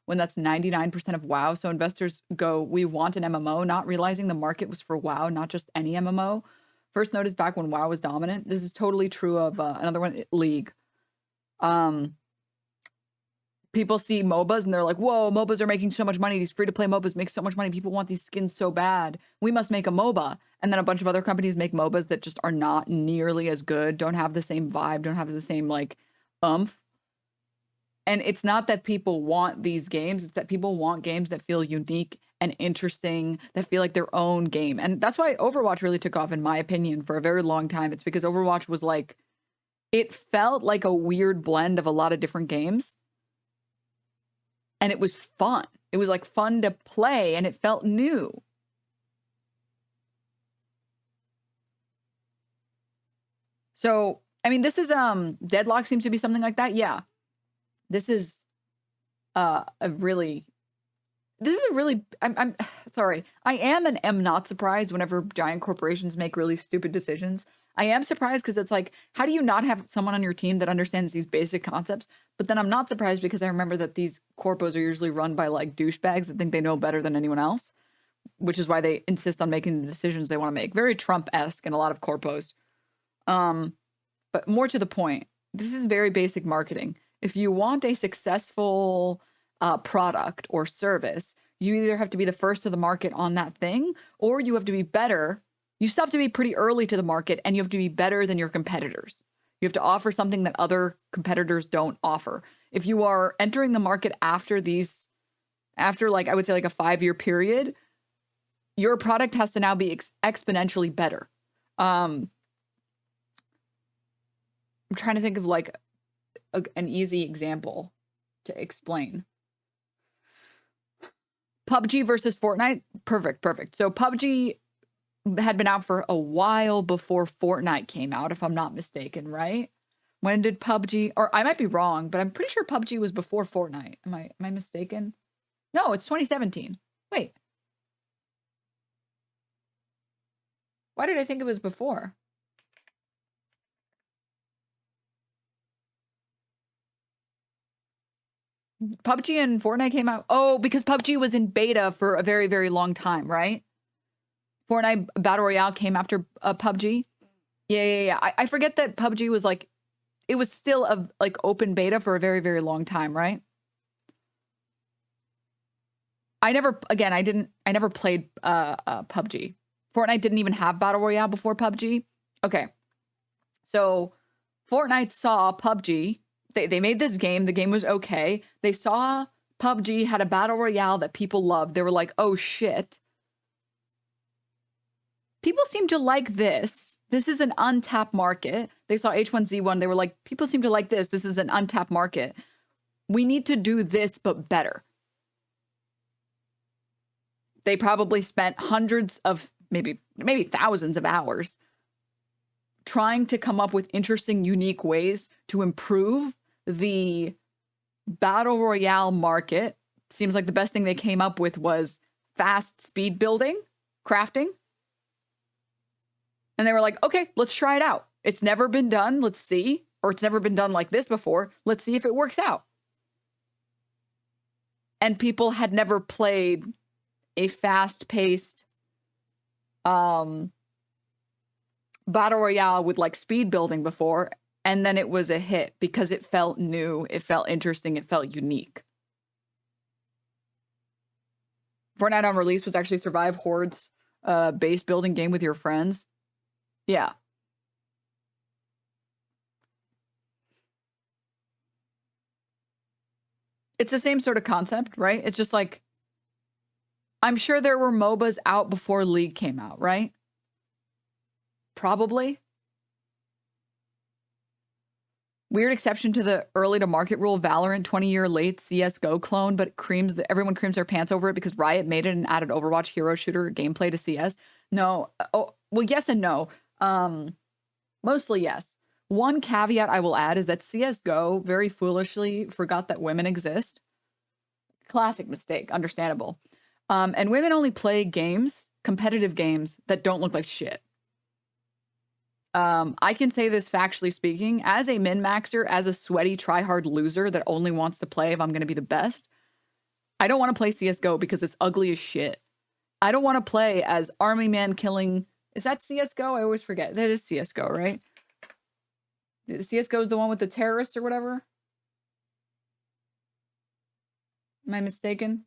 when that's 99% of WoW. So investors go, we want an MMO, not realizing the market was for WoW, not just any MMO. First noticed back when WoW was dominant. This is totally true of another one, League. People see MOBAs and they're like, whoa, MOBAs are making so much money. These free-to-play MOBAs make so much money. People want these skins so bad. We must make a MOBA. And then a bunch of other companies make MOBAs that just are not nearly as good, don't have the same vibe, don't have the same, like, oomph. And it's not that people want these games. It's that people want games that feel unique and interesting, that feel like their own game. And that's why Overwatch really took off, in my opinion, for a very long time. It's because Overwatch was like, it felt like a weird blend of a lot of different games. And it was fun. It was like fun to play and it felt new. So, I mean, this is, Deadlock seems to be something like that. Yeah. This is I'm sorry. I am not surprised whenever giant corporations make really stupid decisions. I am surprised because it's like, how do you not have someone on your team that understands these basic concepts? But then I'm not surprised because I remember that these corpos are usually run by like douchebags that think they know better than anyone else, which is why they insist on making the decisions they want to make. Very Trump-esque in a lot of corpos. But more to the point, this is very basic marketing. If you want a successful product or service, you either have to be the first to the market on that thing, or you have to be better. You still have to be pretty early to the market, and you have to be better than your competitors. You have to offer something that other competitors don't offer. If you are entering the market after like, I would say like a 5-year period, your product has to now be exponentially better. I'm trying to think of like an easy example to explain. PUBG versus Fortnite. Perfect. So PUBG had been out for a while before Fortnite came out, if I'm not mistaken, right? When did PUBG, or I might be wrong, but I'm pretty sure PUBG was before Fortnite. Am I mistaken? No, it's 2017. Wait. Why did I think it was before? PUBG and Fortnite came out. Oh, because PUBG was in beta for a very, very long time, right? Fortnite Battle Royale came after PUBG. Yeah. I forget that PUBG was like, it was still a like open beta for a very, very long time, right? I never played PUBG. Fortnite didn't even have Battle Royale before PUBG. Okay. So Fortnite saw PUBG. They made this game. The game was okay. They saw PUBG had a Battle Royale that people loved. They were like, oh shit. People seem to like this. This is an untapped market. They saw H1Z1. They were like, people seem to like this. This is an untapped market. We need to do this, but better. They probably spent hundreds of, maybe thousands of hours trying to come up with interesting, unique ways to improve the Battle Royale market. Seems like the best thing they came up with was fast speed building, crafting. And they were like, okay, let's try it out. It's never been done. Let's see. Or it's never been done like this before. Let's see if it works out. And people had never played a fast-paced Battle Royale with like speed building before. And then it was a hit because it felt new. It felt interesting. It felt unique. Fortnite on release was actually Survive Horde's base building game with your friends. Yeah. It's the same sort of concept, right? It's just like, I'm sure there were MOBAs out before League came out, right? Probably. Weird exception to the early to market rule. Valorant 20-year late CSGO clone, but everyone creams their pants over it because Riot made it and added Overwatch hero shooter gameplay to CS. No. Oh, well, yes and no. Mostly yes. One caveat I will add is that CSGO very foolishly forgot that women exist. Classic mistake, understandable. And women only play games, competitive games, that don't look like shit. I can say this factually speaking, as a min-maxer, as a sweaty try-hard loser that only wants to play if I'm going to be the best, I don't want to play CSGO because it's ugly as shit. I don't want to play as army man killing... Is that CSGO? I always forget. That is CSGO, right? CSGO is the one with the terrorists or whatever? Am I mistaken?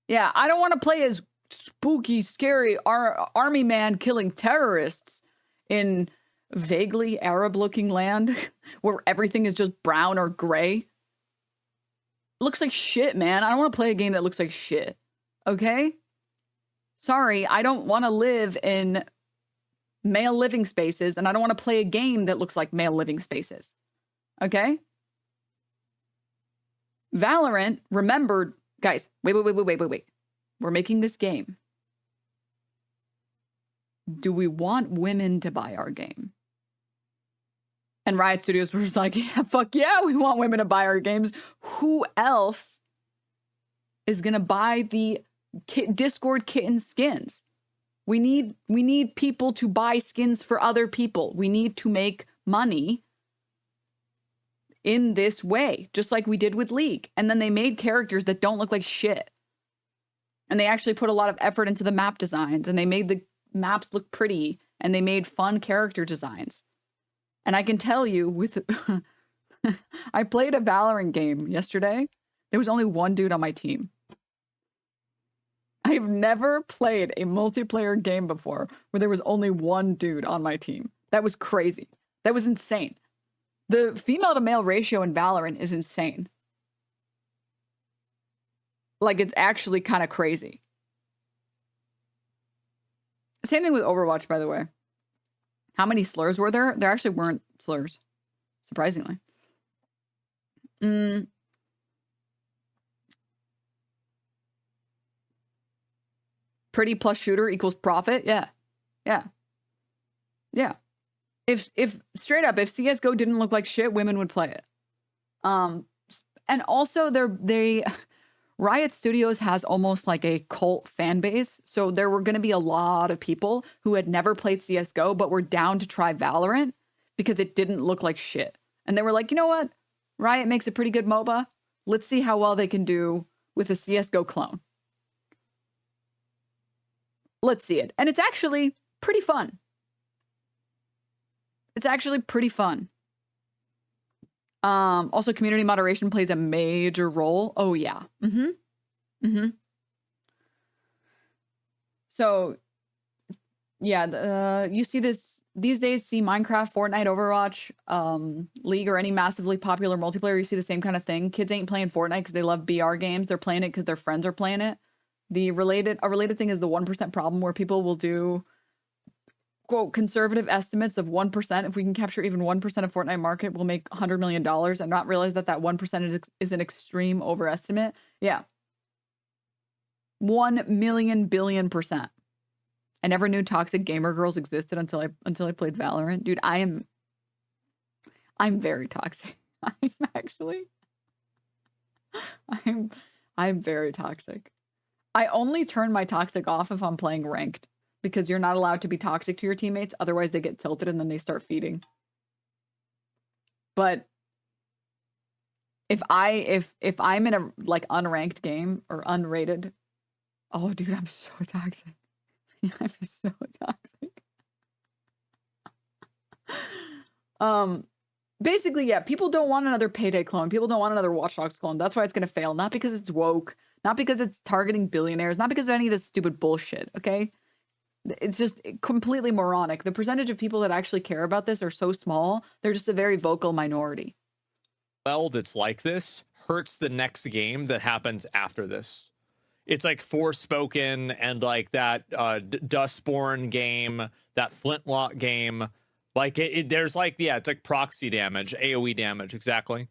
Yeah, I don't want to play as spooky, scary army man killing terrorists in vaguely Arab-looking land where everything is just brown or gray. Looks like shit, man. I don't want to play a game that looks like shit. Okay? Sorry, I don't want to live in male living spaces, and I don't want to play a game that looks like male living spaces. Okay? Valorant remembered, guys, wait. We're making this game. Do we want women to buy our game? And Riot Studios were just like, yeah, fuck yeah, we want women to buy our games. Who else is going to buy the Discord kitten skins? We need people to buy skins for other people. We need to make money in this way, just like we did with League. And then they made characters that don't look like shit. And they actually put a lot of effort into the map designs, and they made the maps look pretty, and they made fun character designs. And I can tell you with I played a Valorant game yesterday. There was only one dude on my team. I've never played a multiplayer game before where there was only one dude on my team. That was crazy. That was insane. The female to male ratio in Valorant is insane. Like, it's actually kind of crazy. Same thing with Overwatch, by the way. How many slurs were there? There actually weren't slurs. surprisingly. Pretty plus shooter equals profit. Yeah. If straight up, if CS:GO didn't look like shit, women would play it. And also Riot Studios has almost like a cult fan base. So there were going to be a lot of people who had never played CS:GO, but were down to try Valorant because it didn't look like shit. And they were like, you know what? Riot makes a pretty good MOBA. Let's see how well they can do with a CS:GO clone. Let's see it. And it's actually pretty fun. Also, community moderation plays a major role. Oh, yeah. So, yeah, you see this these days, see Minecraft, Fortnite, Overwatch, League, or any massively popular multiplayer, you see the same kind of thing. Kids ain't playing Fortnite because they love BR games. They're playing it because their friends are playing it. A related thing is the 1% problem, where people will do, quote, conservative estimates of 1%. If we can capture even 1% of Fortnite market, we'll make $100 million, and not realize that 1% is an extreme overestimate. Yeah. 1 million billion %. I never knew toxic gamer girls existed until I played Valorant. Dude, I'm very toxic. I'm very toxic. I only turn my toxic off if I'm playing ranked, because you're not allowed to be toxic to your teammates. Otherwise they get tilted and then they start feeding. But if I'm in a like unranked game or unrated, oh dude, I'm so toxic. I'm so toxic. Basically, yeah, people don't want another Payday clone. People don't want another Watch Dogs clone. That's why it's going to fail. Not because it's woke, not because it's targeting billionaires, not because of any of this stupid bullshit, okay? It's just completely moronic. The percentage of people that actually care about this are so small. They're just a very vocal minority. Well, that's like this hurts the next game that happens after this. It's like Forspoken and like that Dustborn game, that Flintlock game. Like there's like, yeah, it's like proxy damage, AoE damage, exactly.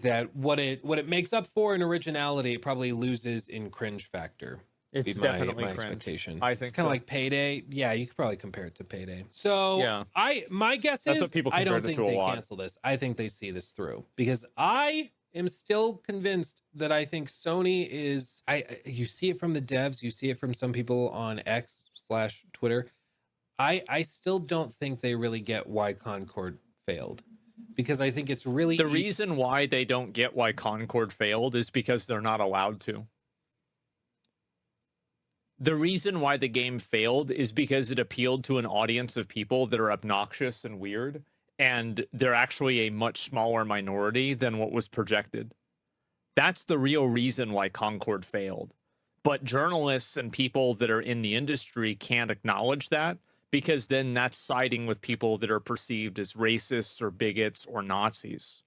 That what it makes up for in originality, it probably loses in cringe factor. It's my definitely cringe. expectation. I think it's kind of so. like Payday. Yeah, you could probably compare it to Payday. So yeah, my guess that's is what people I don't compared it think to a they lot. cancel this. I think they see this through, because I am still convinced that I think Sony is. You see it from the devs. You see it from some people on X/Twitter. I still don't think they really get why Concord failed, because I think it's really the reason why they don't get why Concord failed is because they're not allowed to. The reason why the game failed is because it appealed to an audience of people that are obnoxious and weird, and they're actually a much smaller minority than what was projected. That's the real reason why Concord failed. But journalists and people that are in the industry can't acknowledge that, because then that's siding with people that are perceived as racists or bigots or Nazis.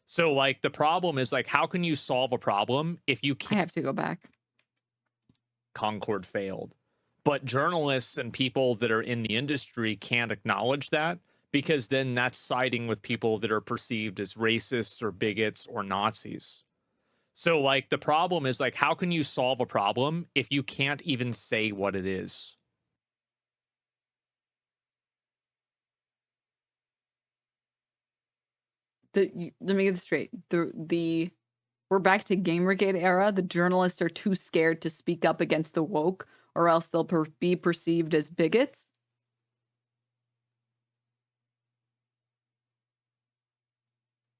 So like the problem is like, how can you solve a problem if you can't? I have to go back. Concord failed. But journalists and people that are in the industry can't acknowledge that, because then that's siding with people that are perceived as racists or bigots or Nazis. So like the problem is like, how can you solve a problem if you can't even say what it is? Let me get this straight. We're back to Gamergate era. The journalists are too scared to speak up against the woke, or else they'll be perceived as bigots.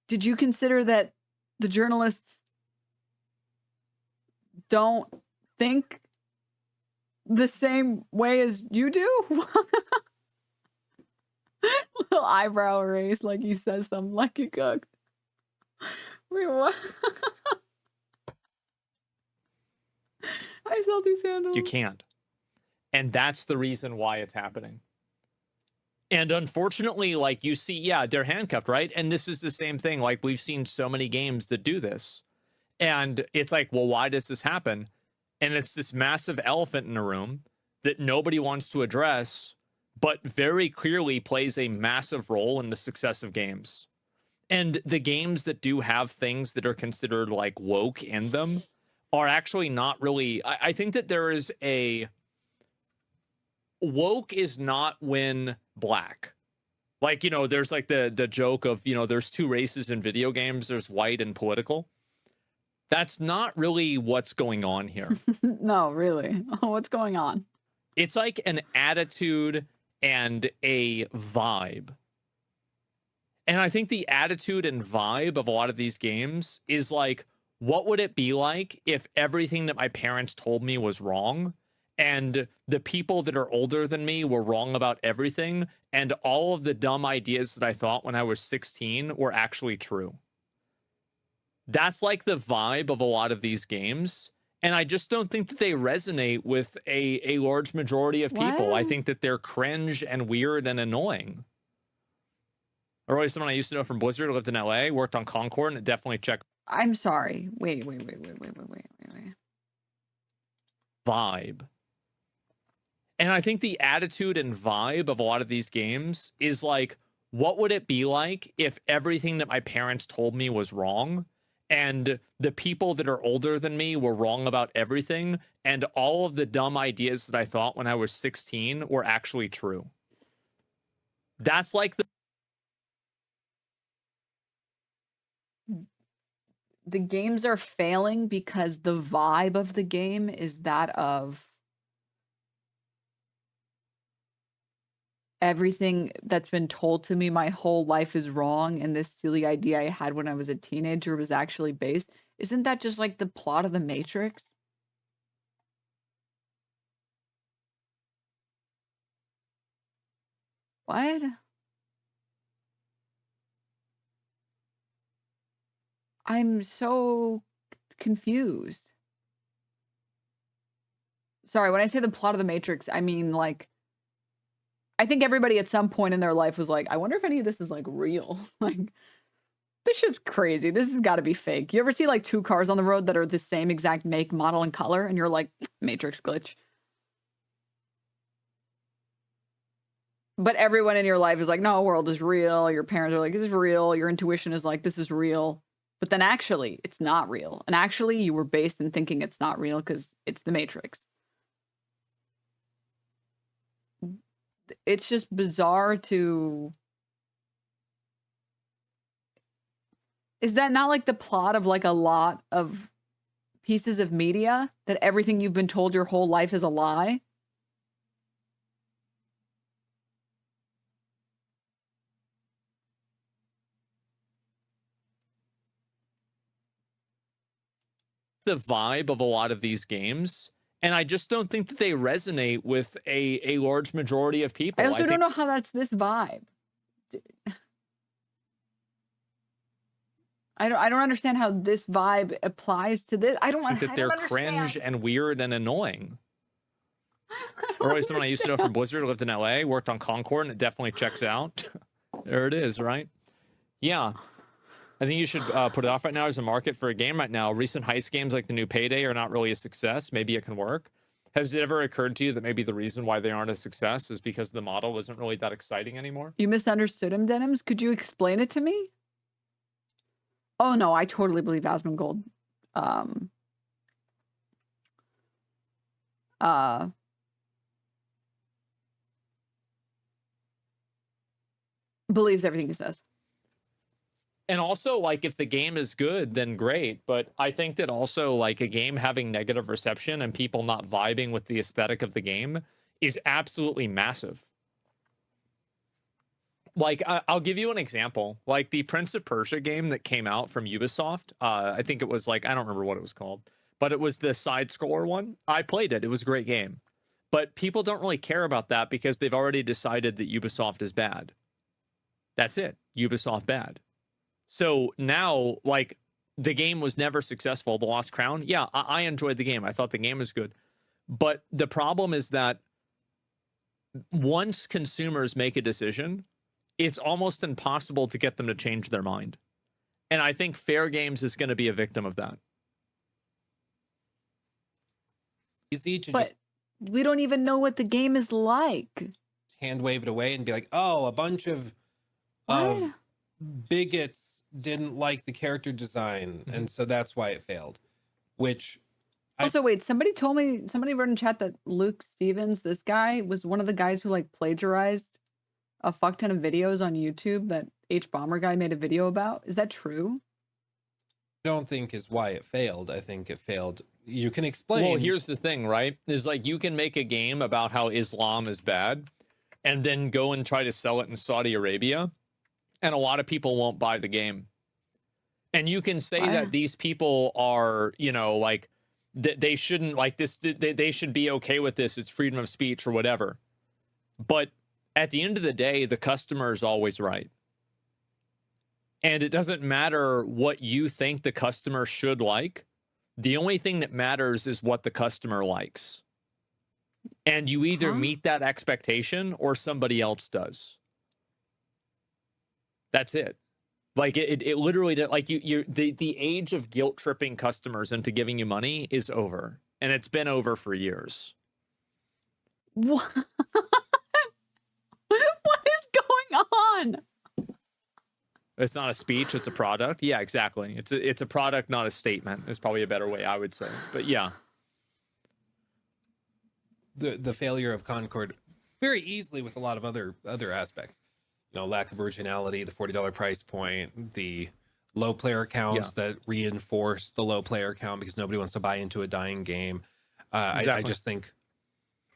Did you consider that the journalists don't think the same way as you do? Little eyebrow raise, like he says something like he cooked. Wait, what? I saw these handles. You can't. And that's the reason why it's happening. And unfortunately, like you see, yeah, they're handcuffed, right? And this is the same thing. Like we've seen so many games that do this. And it's like, well, why does this happen? And it's this massive elephant in the room that nobody wants to address, but very clearly plays a massive role in the success of games. And the games that do have things that are considered like woke in them are actually not really. I think that there is a woke is not when black. Like, you know, there's like the joke of, you know, there's two races in video games. There's white and political. That's not really what's going on here. No, really. What's going on? It's like an attitude and a vibe. And I think the attitude and vibe of a lot of these games is like, what would it be like if everything that my parents told me was wrong, and the people that are older than me were wrong about everything, and all of the dumb ideas that I thought when I was 16 were actually true? That's like the vibe of a lot of these games. And I just don't think that they resonate with a large majority of people. I What? think that they're cringe and weird and annoying. Earlier, someone I used to know from Blizzard, lived in LA, worked on Concord, and it definitely checked I'm sorry. Wait. vibe. And I think the attitude and vibe of a lot of these games is like, what would it be like if everything that my parents told me was wrong, and the people that are older than me were wrong about everything, and all of the dumb ideas that I thought when I was 16 were actually true? That's like The games are failing because the vibe of the game is that of everything that's been told to me my whole life is wrong, and this silly idea I had when I was a teenager was actually based. Isn't that just like the plot of The Matrix? What? I'm so confused. Sorry, when I say the plot of The Matrix, I mean like I think everybody at some point in their life was like, I wonder if any of this is like real. Like, this shit's crazy. This has got to be fake. You ever see like two cars on the road that are the same exact make, model, and color, and you're like, Matrix glitch. But everyone in your life is like, no, world is real. Your parents are like, this is real. Your intuition is like, this is real. But then actually, it's not real. And actually, you were based in thinking it's not real because it's the Matrix. It's just bizarre to... Is that not like the plot of like a lot of pieces of media? That everything you've been told your whole life is a lie? the vibe of a lot of these games. And I just don't think that they resonate with a large majority of people. I also don't know how that's this vibe. I don't understand how this vibe applies to this. I think that they're cringe and weird and annoying. Or someone I used to know from Blizzard, lived in LA, worked on Concord, and it definitely checks out. There it is, right? Yeah. I think you should put it off right now. There's a market for a game right now. Recent heist games like the new Payday are not really a success. Maybe it can work. Has it ever occurred to you that maybe the reason why they aren't a success is because the model isn't really that exciting anymore? You misunderstood him, Denims. Could you explain it to me? Oh no, I totally believe Asmongold. Believes everything he says. And also, like, if the game is good, then great. But I think that also, like, a game having negative reception and people not vibing with the aesthetic of the game is absolutely massive. Like, I'll give you an example. Like, the Prince of Persia game that came out from Ubisoft, I think it was, like, I don't remember what it was called, but it was the side-scroller one. I played it. It was a great game. But people don't really care about that because they've already decided that Ubisoft is bad. That's it. Ubisoft bad. So now, like, the game was never successful. The Lost Crown, yeah, I enjoyed the game. I thought the game was good. But the problem is that once consumers make a decision, it's almost impossible to get them to change their mind. And I think Fair Games is going to be a victim of that. Easy to But just we don't even know what the game is like. hand wave it away and be like, oh, a bunch of What? bigots didn't like the character design, and so that's why it failed. Which Also, wait, somebody wrote in chat that Luke Stevens, this guy, was one of the guys who like plagiarized a fuck ton of videos on YouTube that H Bomber guy made a video about. Is that true? I don't think is why it failed. I think it failed. You can explain. Well, here's the thing, right? Is like you can make a game about how Islam is bad and then go and try to sell it in Saudi Arabia, and a lot of people won't buy the game. And you can say that these people are, you know, like they shouldn't like this, they should be okay with this. It's freedom of speech or whatever. But at the end of the day, the customer is always right. And it doesn't matter what you think the customer should like. The only thing that matters is what the customer likes. And you either meet that expectation or somebody else does. That's it. Like it literally, like the age of guilt tripping customers into giving you money is over, and it's been over for years. What? What is going on? It's not a speech; it's a product. Yeah, exactly. It's a product, not a statement. Is probably a better way I would say. But yeah, the failure of Concord very easily with a lot of other aspects. You know, lack of originality, the $40 price point, the low player counts that reinforce the low player count because nobody wants to buy into a dying game. Exactly. I just think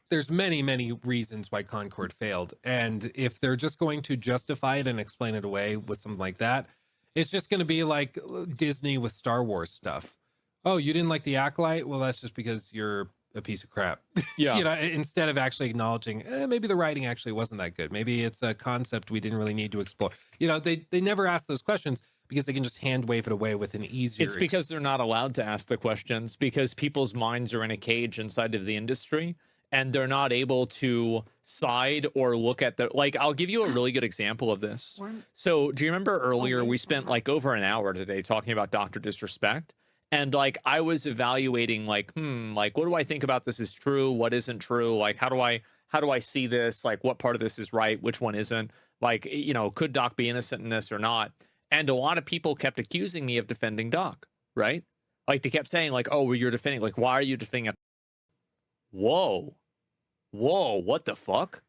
there's many reasons why Concord failed. And if they're just going to justify it and explain it away with something like that, it's just going to be like Disney with Star Wars stuff. Oh, you didn't like the Acolyte? Well, that's just because you're a piece of crap. Yeah. You know, instead of actually acknowledging maybe the writing actually wasn't that good, maybe it's a concept we didn't really need to explore. You know, they never ask those questions because they can just hand wave it away with an easier it's because they're not allowed to ask the questions because people's minds are in a cage inside of the industry and they're not able to side or look at the, like, I'll give you a really good example of this. So do you remember earlier we spent like over an hour today talking about Dr. Disrespect? And like, I was evaluating like, like, what do I think about this is true? What isn't true? Like, how do I see this? Like, what part of this is right? Which one isn't? Like, you know, could Doc be innocent in this or not? And a lot of people kept accusing me of defending Doc, right? Like, they kept saying like, oh, well, you're defending, like, why are you defending it? Whoa, what the fuck?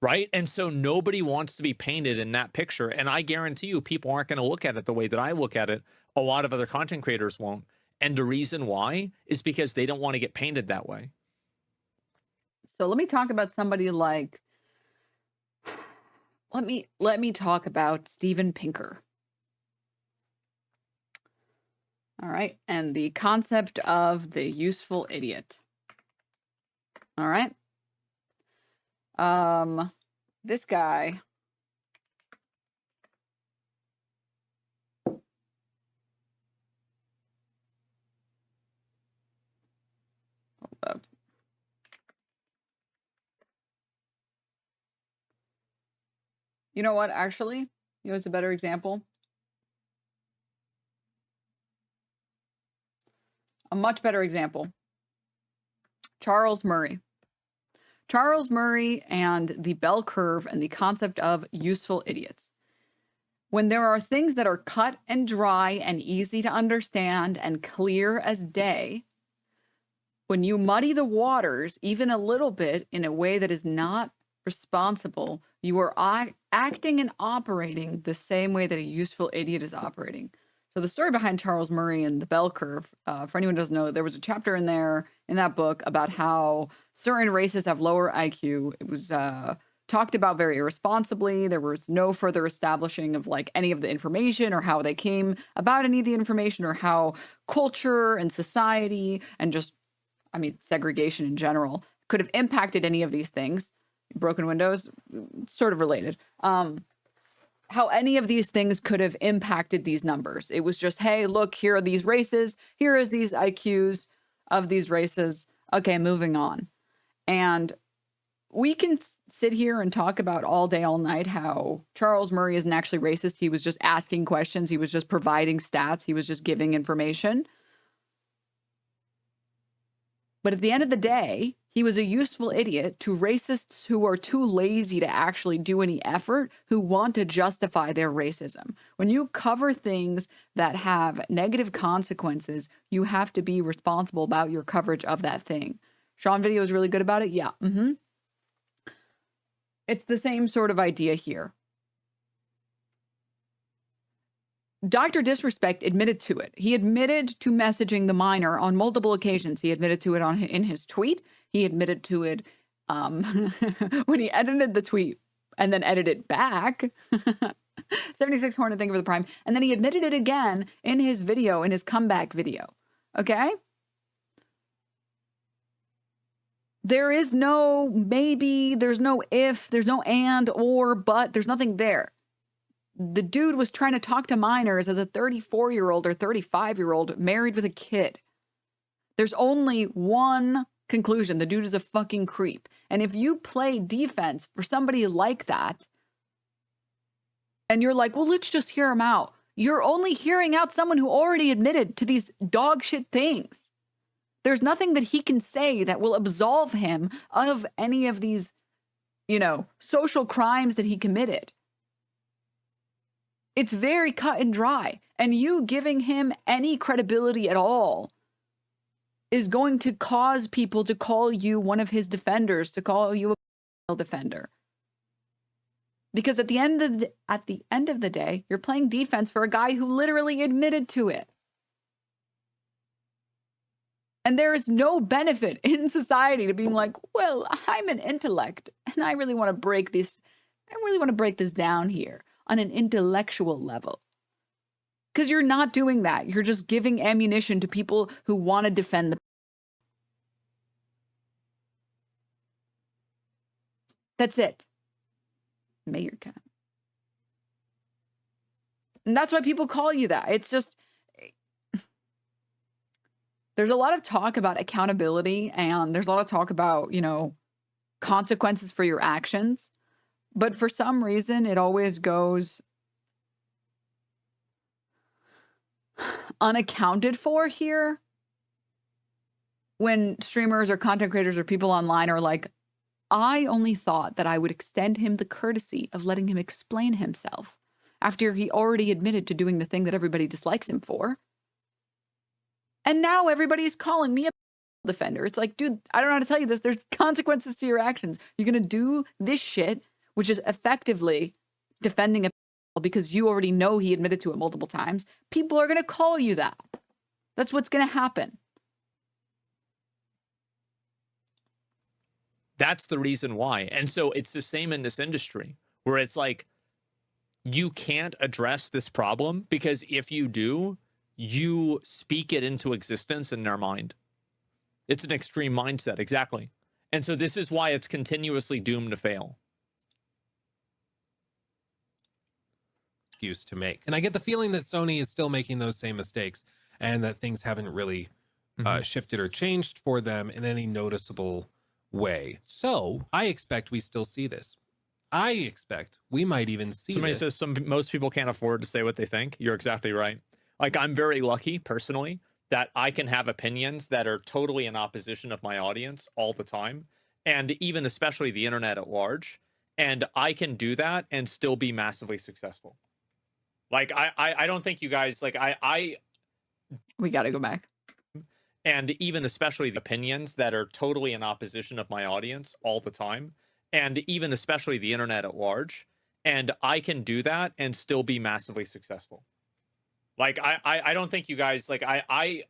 Right? And so nobody wants to be painted in that picture. And I guarantee you people aren't going to look at it the way that I look at it. A lot of other content creators won't. And the reason why is because they don't want to get painted that way. So let me talk about somebody like, let me talk about Steven Pinker. All right. And the concept of the useful idiot. All right. This guy. Hold up. You know what, actually? You know what's a better example? A much better example. Charles Murray. Charles Murray and the bell curve and the concept of useful idiots. When there are things that are cut and dry and easy to understand and clear as day, when you muddy the waters even a little bit in a way that is not responsible, you are acting and operating the same way that a useful idiot is operating. So the story behind Charles Murray and the bell curve, for anyone who doesn't know, there was a chapter in there in that book about how certain races have lower IQ. It was talked about very irresponsibly. There was no further establishing of like any of the information or how they came about any of the information or how culture and society and just, I mean, segregation in general could have impacted any of these things. Broken windows, sort of related. How any of these things could have impacted these numbers. It was just, hey, look, here are these races. Here is these IQs of these races. Okay, moving on. And we can sit here and talk about all day, all night how Charles Murray isn't actually racist. He was just asking questions. He was just providing stats. He was just giving information. But at the end of the day, He was a useful idiot to racists who are too lazy to actually do any effort, who want to justify their racism. When you cover things that have negative consequences, you have to be responsible about your coverage of that thing. Sean Video is really good about it. Yeah. It's the same sort of idea here. Dr. Disrespect admitted to it. He admitted to messaging the minor on multiple occasions. He admitted to it in his tweet. He admitted to it when he edited the tweet and then edited it back. 76 Hornet, thank you for the prime. And then he admitted it again in his video, in his comeback video. Okay? There is no maybe, there's no if, there's no and or but, there's nothing there. The dude was trying to talk to minors as a 34-year-old or 35-year-old married with a kid. There's only one conclusion. The dude is a fucking creep. And if you play defense for somebody like that, and you're like, well, let's just hear him out. You're only hearing out someone who already admitted to these dog shit things. There's nothing that he can say that will absolve him of any of these, social crimes that he committed. It's very cut and dry. And you giving him any credibility at all is going to cause people to call you one of his defenders, to call you a defender. Because at the end of the day, you're playing defense for a guy who literally admitted to it. And there is no benefit in society to being like, well, I'm an intellect and I really want to break this. I really want to break this down here on an intellectual level. Because you're not doing that. You're just giving ammunition to people who want to defend the. That's it. Mayor cat. And that's why people call you that. It's just, there's a lot of talk about accountability and there's a lot of talk about, consequences for your actions. But for some reason, it always goes unaccounted for here. When streamers or content creators or people online are like, I only thought that I would extend him the courtesy of letting him explain himself after he already admitted to doing the thing that everybody dislikes him for. And now everybody's calling me a defender. It's like, dude, I don't know how to tell you this. There's consequences to your actions. You're going to do this shit, which is effectively defending a because you already know he admitted to it multiple times. People are going to call you that. That's what's going to happen. That's the reason why. And so it's the same in this industry where it's like, you can't address this problem because if you do, you speak it into existence in their mind. It's an extreme mindset. Exactly. And so this is why it's continuously doomed to fail. Excuse to make. And I get the feeling that Sony is still making those same mistakes and that things haven't really shifted or changed for them in any noticeable way. So I expect we still see this. I expect we might even see Somebody says most people can't afford to say what they think. You're exactly right. Like, I'm very lucky personally that I can have opinions that are totally in opposition of my audience all the time. And even especially the internet at large. And I can do that and still be massively successful. Like, I don't think you guys, like, we got to go back. And even especially the opinions that are totally in opposition of my audience all the time. And even especially the internet at large. And I can do that and still be massively successful. Like, I don't think you guys, like, I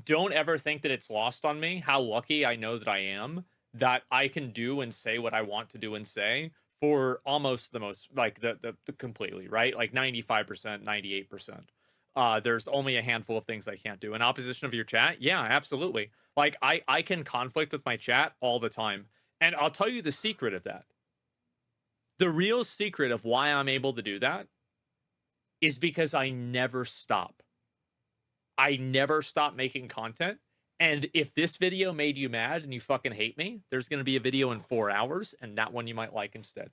don't ever think that it's lost on me how lucky I know that I am that I can do and say what I want to do and say for almost the most, like, the completely, right? Like 95%, 98%. There's only a handful of things I can't do. In opposition of your chat, yeah, absolutely. Like, I can conflict with my chat all the time. And I'll tell you the secret of that. The real secret of why I'm able to do that is because I never stop. I never stop making content. And if this video made you mad and you fucking hate me, there's going to be a video in 4 hours, and that one you might like instead.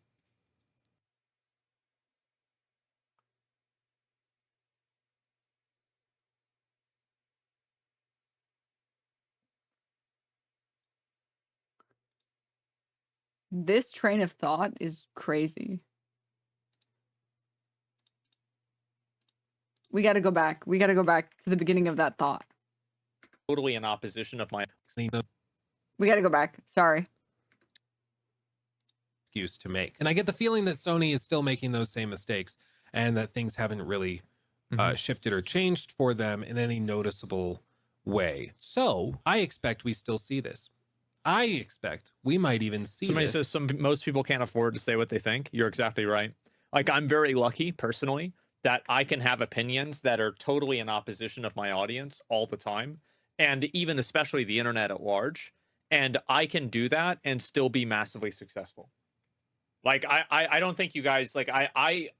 This train of thought is crazy. We got to go back. We got to go back to the beginning of that thought. Totally in opposition of my We got to go back. Sorry. excuse to make. And I get the feeling that Sony is still making those same mistakes and that things haven't really shifted or changed for them in any noticeable way. So I expect we still see this. I expect we might even see Somebody this. says most people can't afford to say what they think. You're exactly right. Like, I'm very lucky personally that I can have opinions that are totally in opposition of my audience all the time, and even especially the internet at large. And I can do that and still be massively successful. Like, I don't think you guys, like, I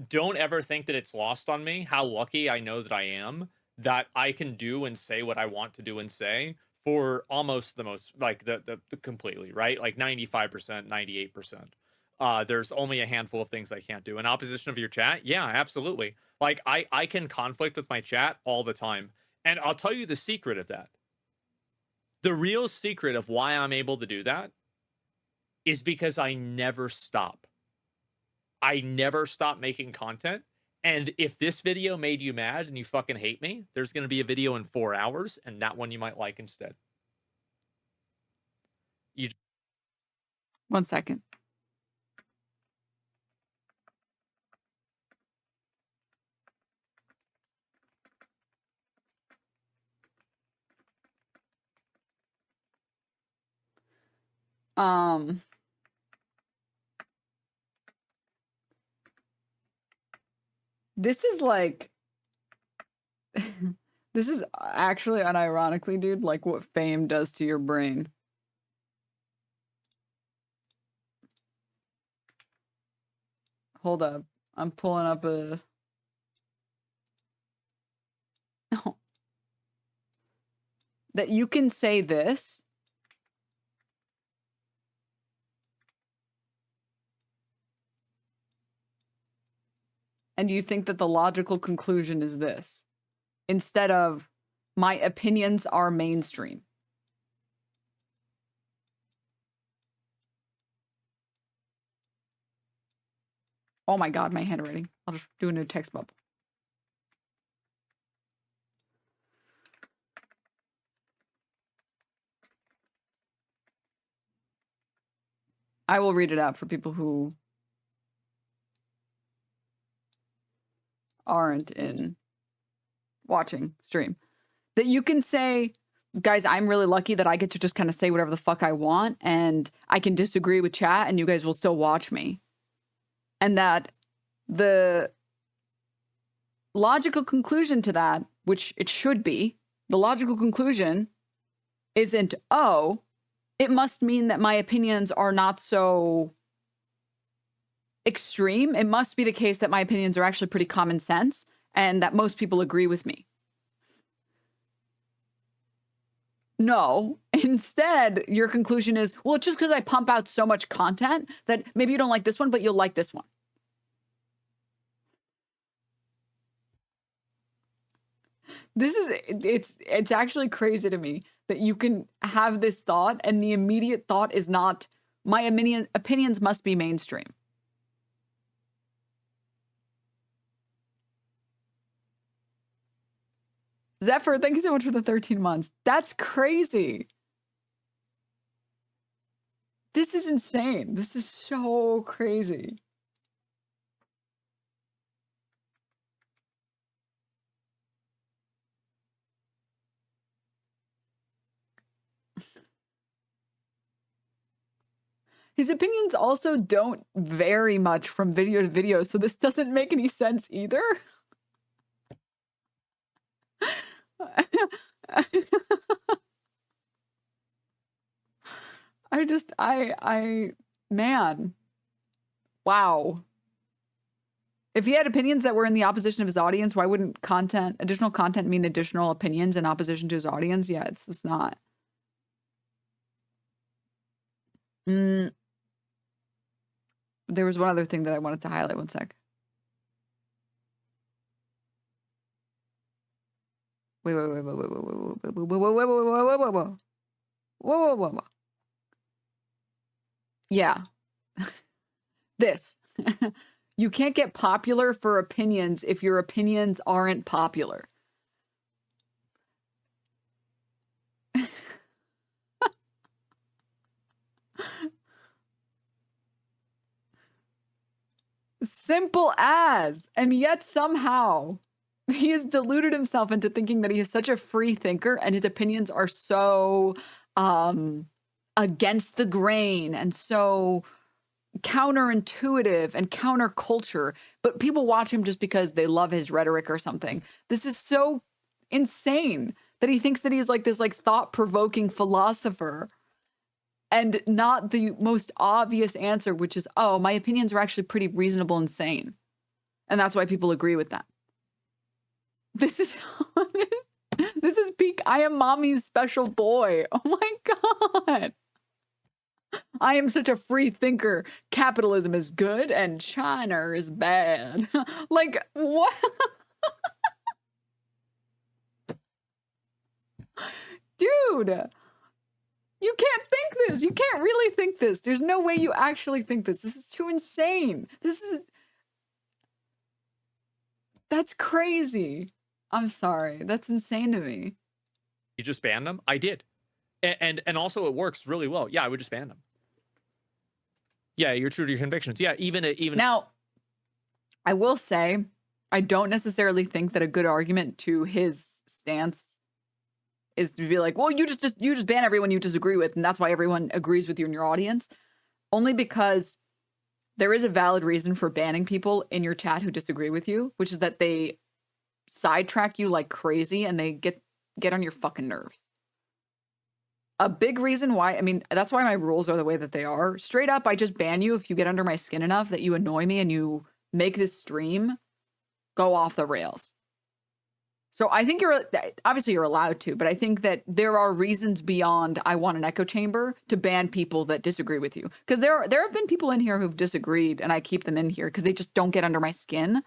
don't ever think that it's lost on me how lucky I know that I am that I can do and say what I want to do and say for almost the most, like, the completely, right? Like 95%, 98%. There's only a handful of things I can't do. In opposition of your chat, yeah, absolutely. Like, I can conflict with my chat all the time. And I'll tell you the secret of that. The real secret of why I'm able to do that is because I never stop. I never stop making content. And if this video made you mad and you fucking hate me, there's going to be a video in 4 hours, and that one you might like instead. You 1 second. This is like this is actually unironically, dude, like what fame does to your brain. Hold up. I'm pulling up a that you can say this and you think that the logical conclusion is this instead of my opinions are mainstream. Oh my God, my handwriting. I'll just do a new text bubble. I will read it out for people who aren't in watching stream. That you can say, guys, I'm really lucky that I get to just kind of say whatever the fuck I want, and I can disagree with chat and you guys will still watch me. And that the logical conclusion to that, which it should be, the logical conclusion isn't, oh, it must mean that my opinions are not so extreme. It must be the case that my opinions are actually pretty common sense and that most people agree with me. No, instead, your conclusion is, well, it's just because I pump out so much content that maybe you don't like this one, but you'll like this one. This is, it's actually crazy to me that you can have this thought and the immediate thought is not, my opinions must be mainstream. Zephyr, thank you so much for the 13 months. That's crazy. This is insane. This is so crazy. His opinions also don't vary much from video to video, so this doesn't make any sense either. Man. Wow. If he had opinions that were in the opposition of his audience, why wouldn't additional content mean additional opinions in opposition to his audience? Yeah, it's just not. There was one other thing that I wanted to highlight. 1 sec. Wait. Whoa. Yeah. This. You can't get popular for opinions if your opinions aren't popular. Simple as. And yet somehow he has deluded himself into thinking that he is such a free thinker and his opinions are so against the grain and so counterintuitive and counterculture, but people watch him just because they love his rhetoric or something. This is so insane that he thinks that he's like this like thought-provoking philosopher and not the most obvious answer, which is, oh, my opinions are actually pretty reasonable and sane. And that's why people agree with that. This is this is peak I am mommy's special boy. Oh my God. I am such a free thinker. Capitalism is good and China is bad. Like, what? Dude, you can't think this. You can't really think this. There's no way you actually think this. This is too insane. That's crazy. I'm sorry. That's insane to me. You just banned them? I did. And also it works really well. Yeah, I would just ban them. Yeah, you're true to your convictions. Yeah, even Now, I will say, I don't necessarily think that a good argument to his stance is to be like, well, you just ban everyone you disagree with, and that's why everyone agrees with you in your audience. Only because there is a valid reason for banning people in your chat who disagree with you, which is that they sidetrack you like crazy and they get on your fucking nerves. A big reason why, I mean, that's why my rules are the way that they are. Straight up, I just ban you if you get under my skin enough that you annoy me and you make this stream go off the rails. So I think obviously you're allowed to, but I think that there are reasons beyond I want an echo chamber to ban people that disagree with you. Because there have been people in here who've disagreed and I keep them in here because they just don't get under my skin.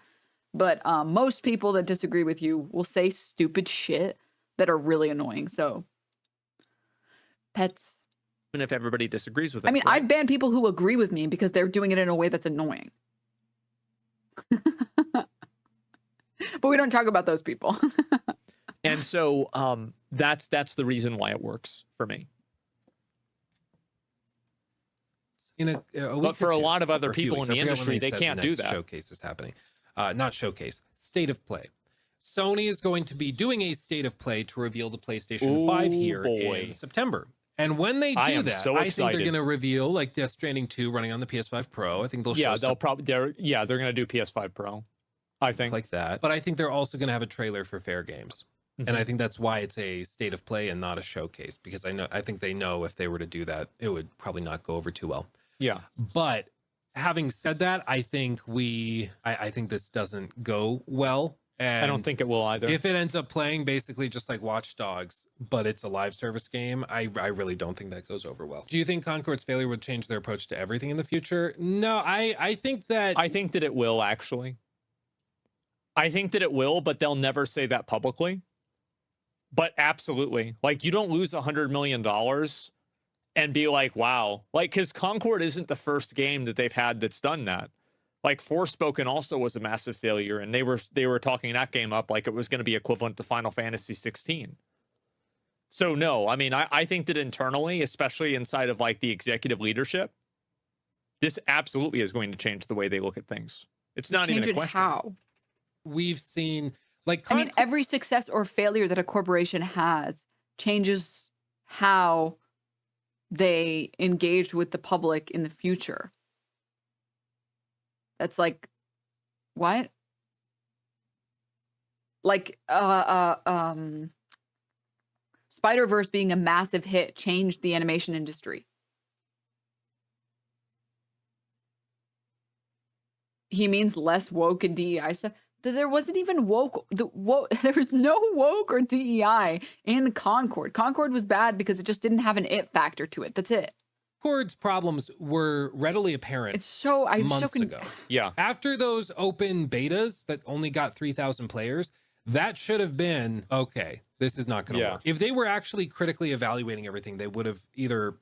But most people that disagree with you will say stupid shit that are really annoying. So pets. even if everybody disagrees with it. I mean, right? I've banned people who agree with me because they're doing it in a way that's annoying. But we don't talk about those people. And so that's the reason why it works for me. But for a lot of other people in the industry, they can't do that. Showcase is happening. Not showcase, state of play. Sony is going to be doing a state of play to reveal the PlayStation 5 here in September. And when they do that, so I think they're going to reveal like Death Stranding 2 running on the PS5 Pro. I think they'll show they'll probably they're going to do PS5 Pro. I think like that. But I think they're also going to have a trailer for Fair Games. Mm-hmm. And I think that's why it's a state of play and not a showcase, because I think they know if they were to do that, it would probably not go over too well. Yeah. But having said that, I think I think this doesn't go well. And I don't think it will either. If it ends up playing basically just like Watch Dogs, but it's a live service game, I really don't think that goes over well. Do you think Concord's failure would change their approach to everything in the future? No, I think that it will, actually. I think that it will, but they'll never say that publicly. But absolutely. Like, you don't lose $100 million and be like, wow. Like, because Concord isn't the first game that they've had that's done that. Like, Forspoken also was a massive failure, and they were talking that game up like it was going to be equivalent to Final Fantasy 16. So no, I mean, I think that internally, especially inside of like the executive leadership, this absolutely is going to change the way they look at things. It's not even a question. How? We've seen like I mean, every success or failure that a corporation has changes how they engage with the public in the future. That's like, what? Like, Spider-Verse being a massive hit changed the animation industry. He means less woke and DEI stuff. There wasn't even woke. There was no woke or DEI in Concord. Concord was bad because it just didn't have an it factor to it. That's it. Concord's problems were readily apparent months ago. Yeah. After those open betas that only got 3,000 players, that should have been, okay, this is not going to work. If they were actually critically evaluating everything, they would have either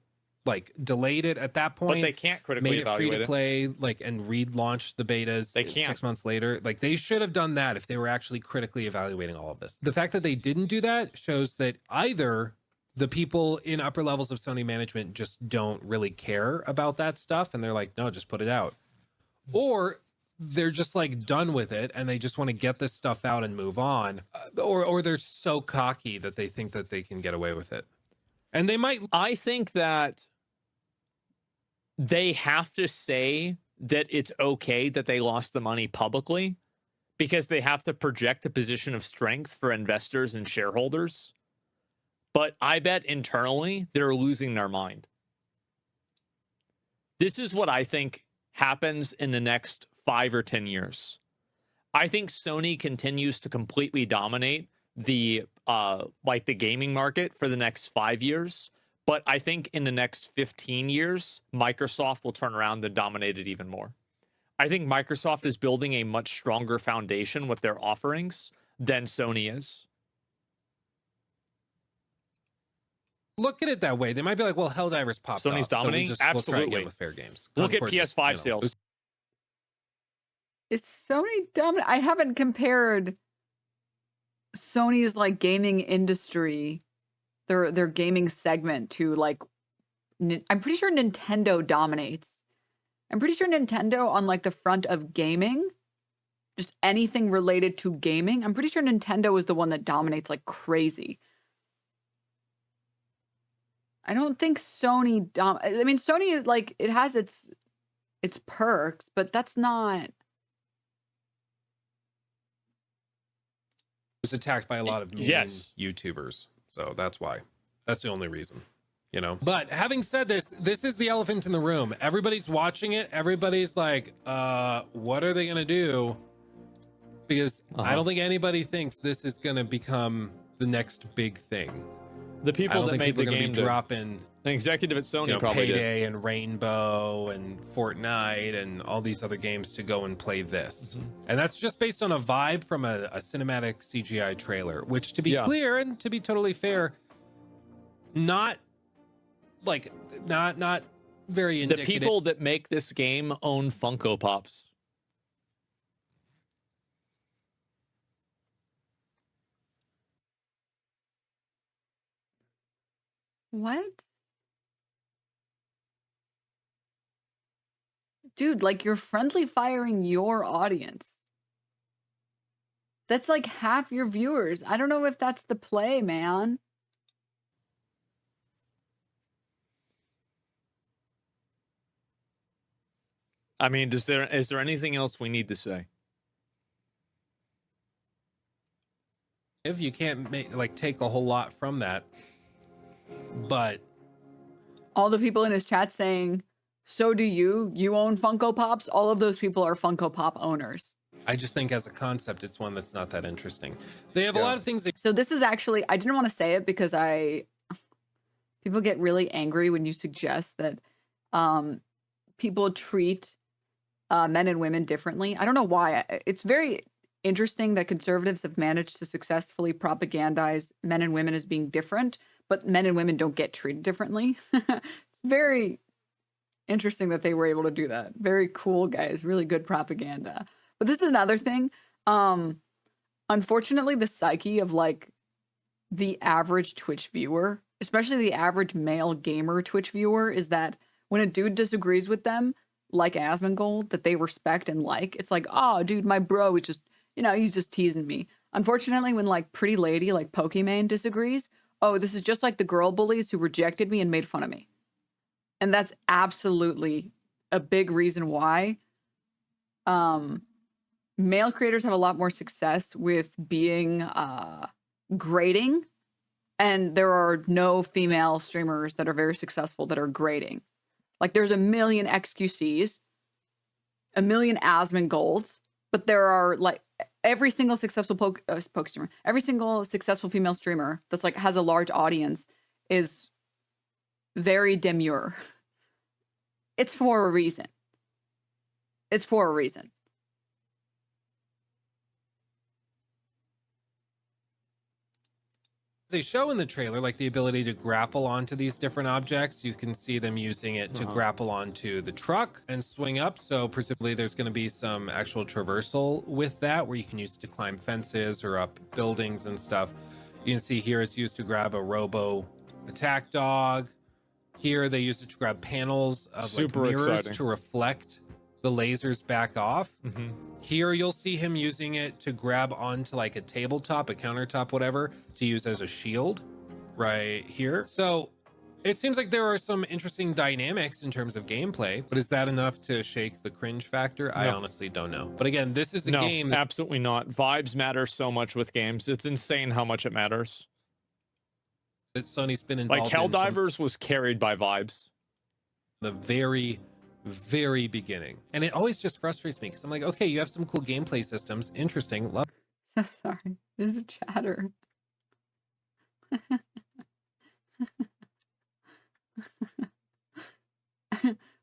like delayed it at that But point. they can't critically made it free evaluate to it. play, like, and relaunch the betas They can't. 6 months later. Like, they should have done that if they were actually critically evaluating all of this. The fact that they didn't do that shows that either the people in upper levels of Sony management just don't really care about that stuff, and they're like, no, just put it out, or they're just like done with it and they just want to get this stuff out and move on, or they're so cocky that they think that they can get away with it, and they might. I think that they have to say that it's okay that they lost the money publicly because they have to project a position of strength for investors and shareholders. But I bet internally they're losing their mind. This is what I think happens in the next 5 or 10 years. I think Sony continues to completely dominate the like the gaming market for the next 5 years. But I think in the next 15 years, Microsoft will turn around and dominate it even more. I think Microsoft is building a much stronger foundation with their offerings than Sony is. Look at it that way. They might be like, well, Helldivers popped Sony's off, dominating? we'll try Absolutely. again with fair games. Look at Concord PS5 just, you know, sales. Is Sony dominant? I haven't compared Sony's like gaming industry, their gaming segment to like. I'm pretty sure Nintendo dominates. I'm pretty sure Nintendo on like the front of gaming, just anything related to gaming. I'm pretty sure Nintendo is the one that dominates like crazy. I don't think Sony I mean, Sony, like, it has its perks, but that's not. was attacked by a lot of mean Yes. YouTubers, so that's why. That's the only reason, you know. But having said this, this is the elephant in the room. Everybody's watching it. Everybody's like, what are they gonna do? Because I don't think anybody thinks this is gonna become the next big thing. The I people don't that think made people the are gonna game be did. dropping, An executive at Sony you know, probably did. Payday and Rainbow and Fortnite and all these other games to go and play this. And that's just based on a vibe from a cinematic CGI trailer, which, to be Yeah. clear and to be totally fair, not very The indicative. people that make this game own Funko Pops. What? Dude, like, you're friendly firing your audience. That's like half your viewers. I don't know if that's the play, man. I mean, is there anything else we need to say? If you can't take a whole lot from that, but All the people in his chat saying, so do you? You own Funko Pops? All of those people are Funko Pop owners. I just think as a concept, it's one that's not that interesting. They have a lot of things that So this is actually, I didn't want to say it because people get really angry when you suggest that people treat men and women differently. I don't know why. It's very interesting that conservatives have managed to successfully propagandize men and women as being different, but men and women don't get treated differently. It's very interesting that they were able to do that. Very cool, guys. Really good propaganda. But this is another thing. Unfortunately, the psyche of like the average Twitch viewer, especially the average male gamer Twitch viewer, is that when a dude disagrees with them, like Asmongold, that they respect and like, it's like, oh, dude, my bro is just, you know, he's just teasing me. Unfortunately, when like pretty lady like Pokimane disagrees, oh, this is just like the girl bullies who rejected me and made fun of me. And that's absolutely a big reason why male creators have a lot more success with being grading, and there are no female streamers that are very successful that are grading. Like, there's a million XQCs, a million Asmongolds, but there are like every single successful poke streamer, every single successful female streamer that's like has a large audience is very demure. It's for a reason. It's for a reason. they show in the trailer, like the ability to grapple onto these different objects. You can see them using it to grapple onto the truck and swing up. So presumably there's going to be some actual traversal with that, where you can use it to climb fences or up buildings and stuff. You can see here it's used to grab a robo attack dog. Here they use it to grab panels of Super like mirrors exciting. to reflect the lasers back off. Mm-hmm. Here you'll see him using it to grab onto like a tabletop, a countertop, whatever, to use as a shield right here. So it seems like there are some interesting dynamics in terms of gameplay, but is that enough to shake the cringe factor? I honestly don't know. But again, this is a game that absolutely not. Vibes matter so much with games. It's insane how much it matters. Sony's been involved Like in from Helldivers was carried by vibes. the very beginning. And it always just frustrates me because I'm like, okay, you have some cool gameplay systems. Interesting. Love. So sorry. There's a chatter.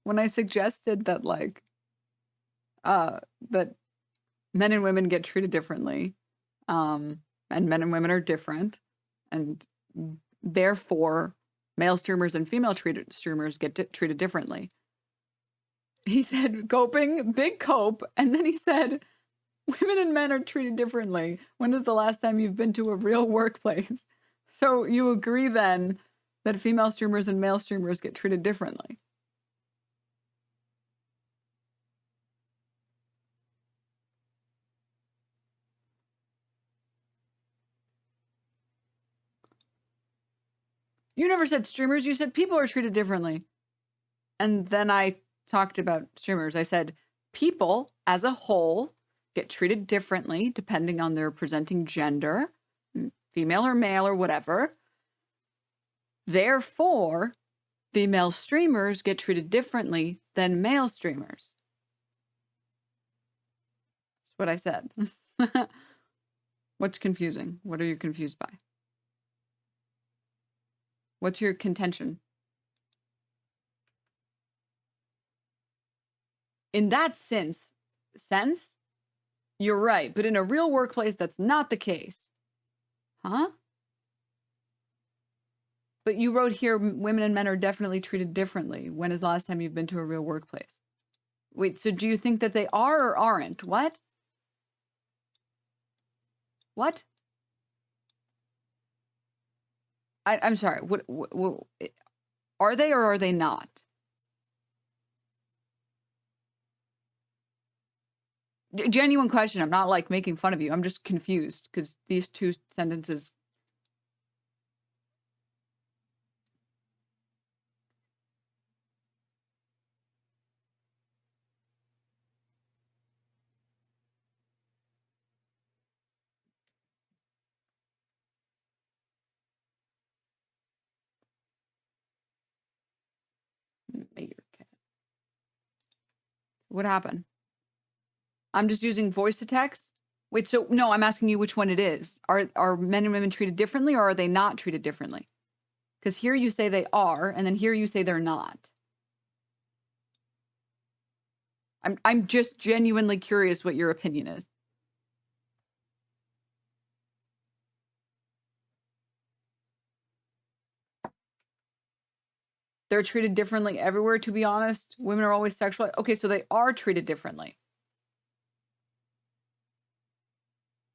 When I suggested that like that men and women get treated differently, and men and women are different, and therefore male streamers and female streamers get treated differently. He said coping, big cope, and then he said women and men are treated differently. When is the last time you've been to a real workplace? So you agree then that female streamers and male streamers get treated differently? You never said streamers, you said people are treated differently. And then I talked about streamers. I said people as a whole get treated differently depending on their presenting gender, female or male or whatever. Therefore, female streamers get treated differently than male streamers. That's what I said. What's confusing? What are you confused by? What's your contention? In that sense, you're right. But in a real workplace, that's not the case. Huh? But you wrote here, women and men are definitely treated differently. When is the last time you've been to a real workplace? Wait, so do you think that they are or aren't? What? What? I'm sorry. What, are they or are they not? Genuine question. I'm not like making fun of you. I'm just confused because these two sentences. What happened? I'm just using voice to text. Wait, so no, I'm asking you which one it is. Are men and women treated differently or are they not treated differently? Because here you say they are, and then here you say they're not. I'm just genuinely curious what your opinion is. They're treated differently everywhere, to be honest. Women are always sexualized. Okay, so they are treated differently.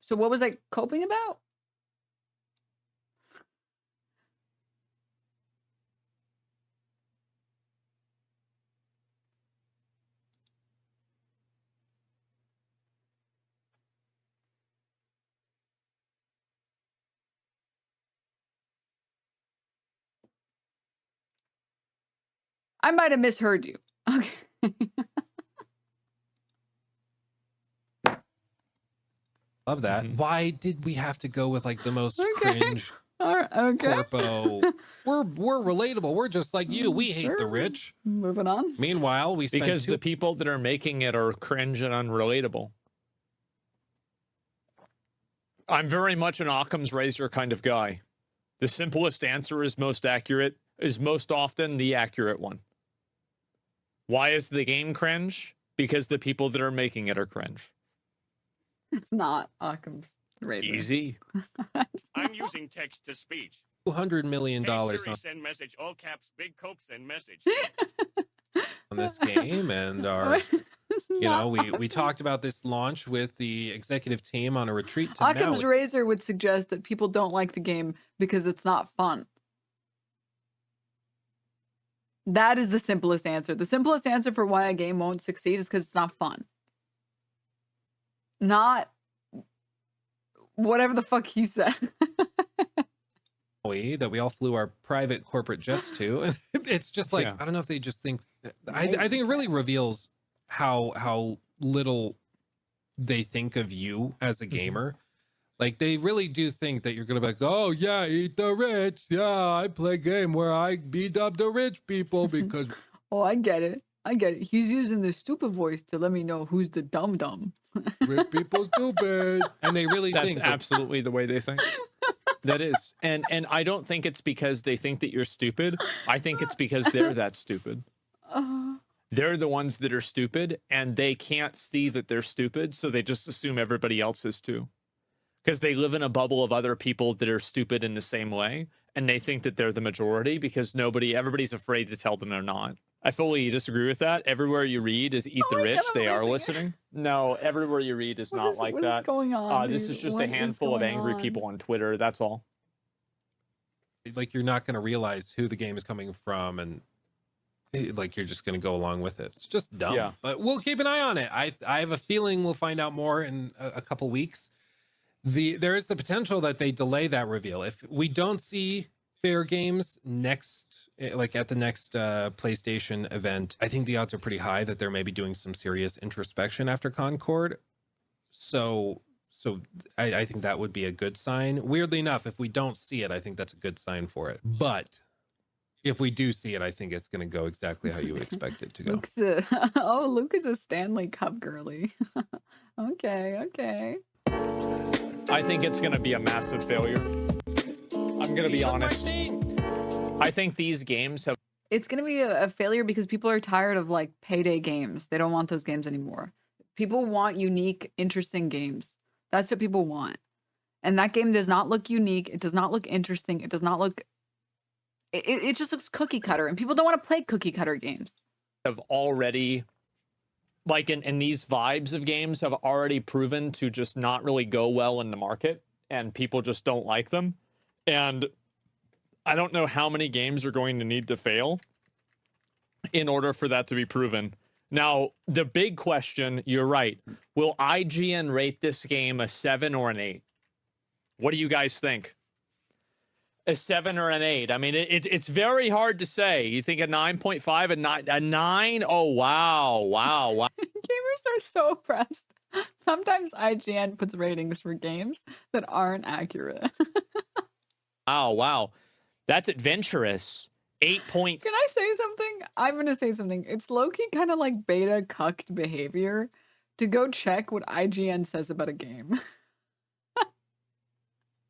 So what was I coping about? I might have misheard you. Okay. Love that. Why did we have to go with like the most cringe All right, okay. corpo? We're relatable. We're just like you. We hate the rich. Moving on. Meanwhile, we spend Because the people that are making it are cringe and unrelatable. I'm very much an Occam's razor kind of guy. The simplest answer is most accurate, is most often the accurate one. Why is the game cringe? Because the people that are making it are cringe. It's not Occam's. Razor. Easy. I'm using text to speech. $200 million Hey on Siri, send message, all caps, big Coke, send message. this game, and our, you know, we talked about this launch with the executive team on a retreat to now. Occam's razor would suggest that people don't like the game because it's not fun. That is the simplest answer. The simplest answer for why a game won't succeed is because it's not fun. Not whatever the fuck he said. That we all flew our private corporate jets to. It's just like, I don't know if they just think, I think it really reveals how little they think of you as a gamer. Like, they really do think that you're gonna be like, oh yeah, eat the rich. Yeah, I play game where I beat up the rich people because Oh, I get it. I get it. He's using the stupid voice to let me know who's the dumb. rich people stupid. And they really That's think absolutely the way they think. That is. And I don't think it's because they think that you're stupid. I think it's because they're that stupid. They're the ones that are stupid, and they can't see that they're stupid, so they just assume everybody else is too. Because they live in a bubble of other people that are stupid in the same way, and they think that they're the majority because everybody's afraid to tell them they're not. I fully disagree with that. Everywhere you read is eat the rich. They are listening. No, everywhere you read is not like that. What is going on? This dude? is just What a handful of going angry on? people on Twitter. That's all. like you're not going to realize who the game is coming from, and like you're just going to go along with it. It's just dumb. Yeah. But we'll keep an eye on it. I have a feeling we'll find out more in a couple weeks. There is the potential that they delay that reveal. If we don't see Fair Games next, like at the next PlayStation event, I think the odds are pretty high that they're maybe doing some serious introspection after Concord. So I think that would be a good sign. Weirdly enough, if we don't see it, I think that's a good sign for it. But if we do see it, I think it's going to go exactly how you would expect it to go. Luke is a Stanley Cup girly. Okay. I think it's going to be a massive failure. I'm going to be honest. I think these games have... It's going to be a failure because people are tired of like payday games. They don't want those games anymore. People want unique, interesting games. That's what people want. And that game does not look unique. It does not look interesting. It does not look... It just looks cookie cutter. And people don't want to play cookie cutter games. Have already... Like in these vibes of games have already proven to just not really go well in the market. And people just don't like them. And I don't know how many games are going to need to fail in order for that to be proven. Now, the big question, you're right. Will IGN rate this game a 7 or an 8? What do you guys think? A 7 or an 8? I mean, it's very hard to say. You think a 9.5, a 9? Oh, wow. Gamers are so oppressed. Sometimes IGN puts ratings for games that aren't accurate. Wow. That's adventurous. 8 points. Can I say something? I'm going to say something. It's low-key kind of like beta cucked behavior to go check what IGN says about a game.